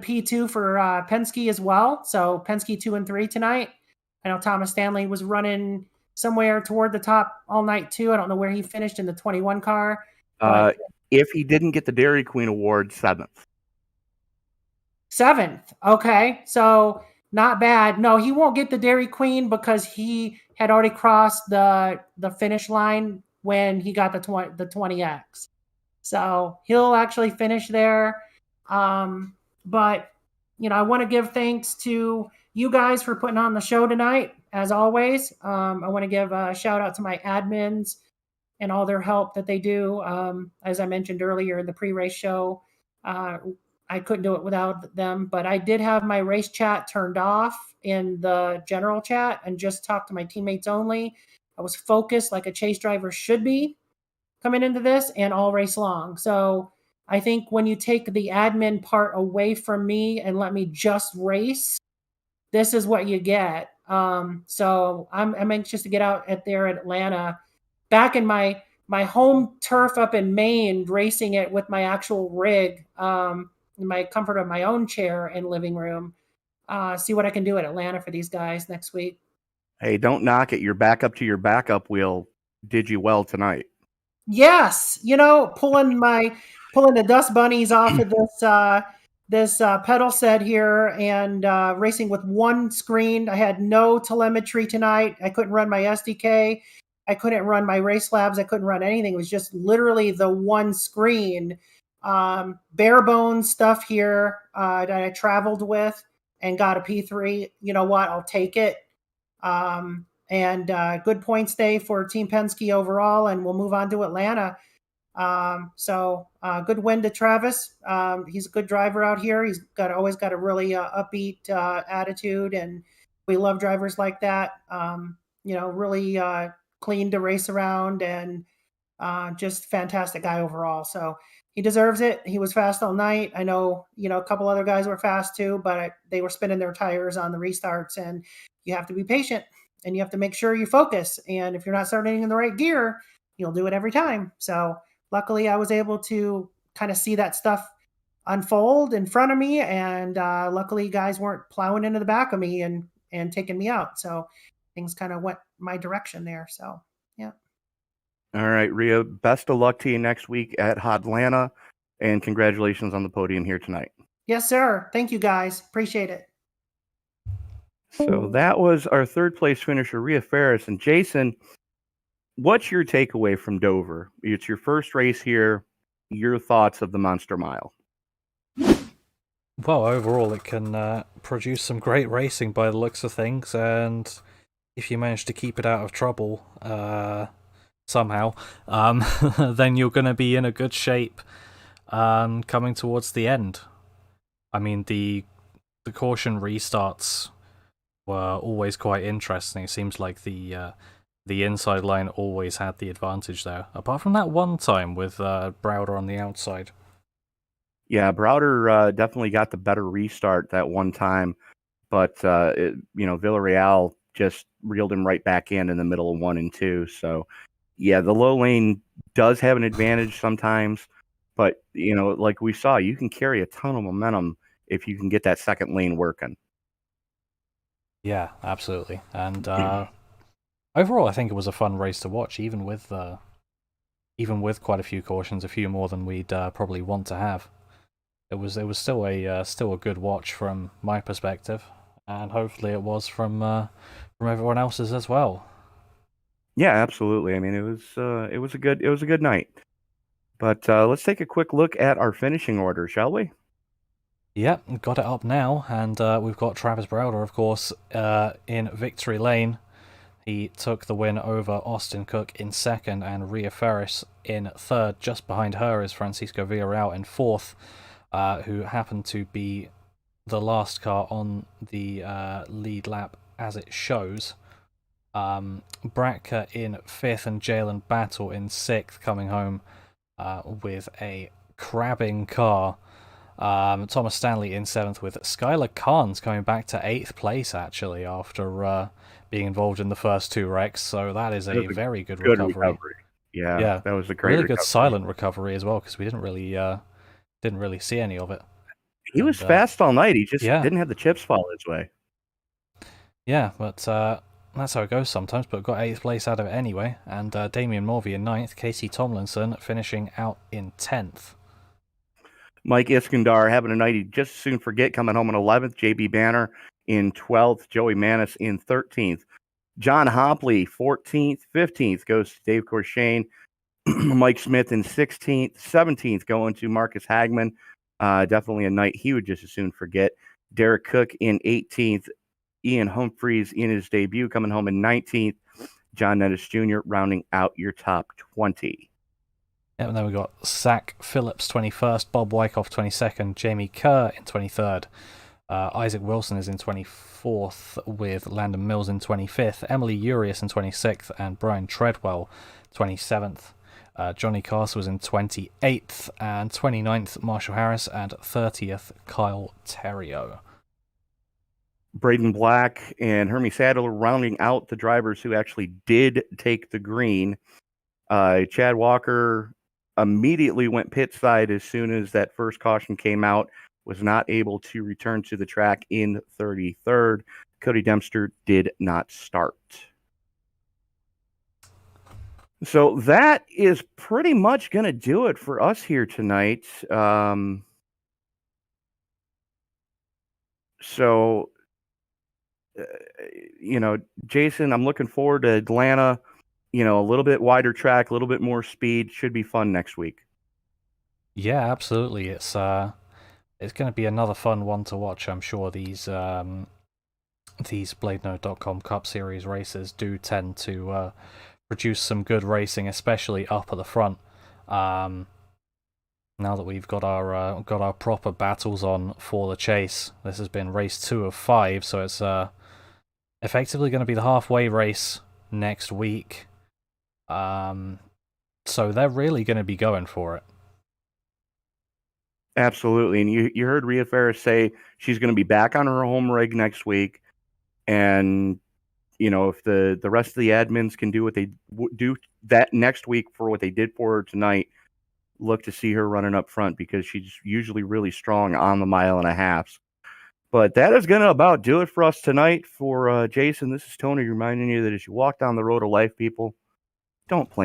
P2 for Penske as well. So Penske 2 and 3 tonight. I know Thomas Stanley was running somewhere toward the top all night too. I don't know where he finished in the 21 car. If he didn't get the Dairy Queen Award, 7th. 7th. Okay. So not bad. No, he won't get the Dairy Queen because he had already crossed the finish line when he got the 20X. So he'll actually finish there. But I want to give thanks to you guys for putting on the show tonight. As always, I want to give a shout out to my admins and all their help that they do. As I mentioned earlier in the pre-race show, I couldn't do it without them, but I did have my race chat turned off in the general chat and just talked to my teammates only. I was focused like a chase driver should be coming into this and all race long. So I think when you take the admin part away from me and let me just race, this is what you get. So I'm anxious to get out at Atlanta, back in my home turf up in Maine, racing it with my actual rig, in my comfort of my own chair and living room. See what I can do at Atlanta for these guys next week. Hey, don't knock it. Your backup to your backup wheel did you well tonight. Yes, pulling the dust bunnies off of this pedal set here and racing with one screen. I had no telemetry tonight. I couldn't run my SDK. I couldn't run my race labs. I couldn't run anything. It was just literally the one screen. Bare bones stuff here that I traveled with and got a P3. You know what? I'll take it. And good points day for Team Penske overall, and we'll move on to Atlanta. So good win to Travis. He's a good driver out here. He's always got a really upbeat attitude, and we love drivers like that. Really clean to race around, and just fantastic guy overall. So he deserves it. He was fast all night. I know, a couple other guys were fast too, but they were spinning their tires on the restarts, and you have to be patient and you have to make sure you focus. And if you're not starting in the right gear, you'll do it every time. So luckily I was able to kind of see that stuff unfold in front of me. And luckily guys weren't plowing into the back of me and taking me out. So things kind of went my direction there. So, yeah. All right, Rhea, best of luck to you next week at Atlanta, and congratulations on the podium here tonight. Yes, sir. Thank you, guys. Appreciate it. So that was our third place finisher, Rhea Ferris. And Jason, what's your takeaway from Dover? It's your first race here. Your thoughts of the Monster Mile? Well, overall, it can produce some great racing by the looks of things, and if you manage to keep it out of trouble somehow, then you're going to be in a good shape coming towards the end. I mean, the caution restarts were always quite interesting. It seems like the inside line always had the advantage there, apart from that one time with Browder on the outside. Yeah, Browder definitely got the better restart that one time, but Villarreal just reeled him right back in the middle of 1 and 2. So, yeah, the low lane does have an advantage sometimes, But, like we saw, you can carry a ton of momentum if you can get that second lane working. Yeah, absolutely. And overall, I think it was a fun race to watch, even with quite a few cautions, a few more than we'd probably want to have. It was still a good watch from my perspective, and hopefully it was from everyone else's as well. Yeah, absolutely. I mean, it was a good night. But let's take a quick look at our finishing order, shall we? Yep, got it up now, and we've got Travis Browder, of course, in victory lane. He took the win over Austin Cook in second, and Rhea Ferris in third. Just behind her is Francisco Villarreal in fourth, who happened to be the last car on the lead lap as it shows. Bratka in fifth, and Jalen Battle in sixth, coming home with a crabbing car. Thomas Stanley in seventh, with Skylar Carnes coming back to eighth place, actually, after being involved in the first two wrecks. So that is a very good recovery. Yeah, that was a great really recovery. Good silent recovery as well, because we didn't really see any of it. He was fast all night. He just didn't have the chips fall his way. Yeah, but that's how it goes sometimes, but got eighth place out of it anyway. And Damian Morvey in ninth, Casey Tomlinson finishing out in 10th. Mike Iskandar having a night he'd just soon forget, coming home in 11th. JB Banner in 12th. Joey Manis in 13th. John Hopley, 14th. 15th goes to Dave Corshane. Mike Smith in 16th. 17th going to Marcus Hagman. Definitely a night he would just as soon forget. Derek Cook in 18th. Ian Humphreys in his debut, coming home in 19th. John Nettis Jr. rounding out your top 20. Yeah, and then we got Zach Phillips 21st, Bob Wyckoff 22nd, Jamie Kerr in 23rd. Isaac Wilson is in 24th, with Landon Mills in 25th, Emily Urias in 26th, and Brian Treadwell 27th. Johnny Castle was in 28th, and 29th, Marshall Harris, and 30th, Kyle Terrio. Braden Black and Hermie Sadler rounding out the drivers who actually did take the green. Chad Walker immediately went pit side as soon as that first caution came out, was not able to return to the track in 33rd. Cody Dempster did not start. So that is pretty much going to do it for us here tonight. Jason, I'm looking forward to Atlanta. A little bit wider track, a little bit more speed. Should be fun next week. Yeah, absolutely. It's going to be another fun one to watch. I'm sure these BladeNode.com Cup Series races do tend to produce some good racing, especially up at the front. Now that we've got our proper battles on for the chase, this has been race 2 of 5, so it's effectively going to be the halfway race next week. So they're really going to be going for it. Absolutely, and you heard Rhea Ferris say she's going to be back on her home rig next week, and if the rest of the admins can do what they do that next week for what they did for her tonight, look to see her running up front, because she's usually really strong on the 1.5 miles. But that is going to about do it for us tonight. For Jason, this is Tony reminding you that as you walk down the road of life, people, don't plan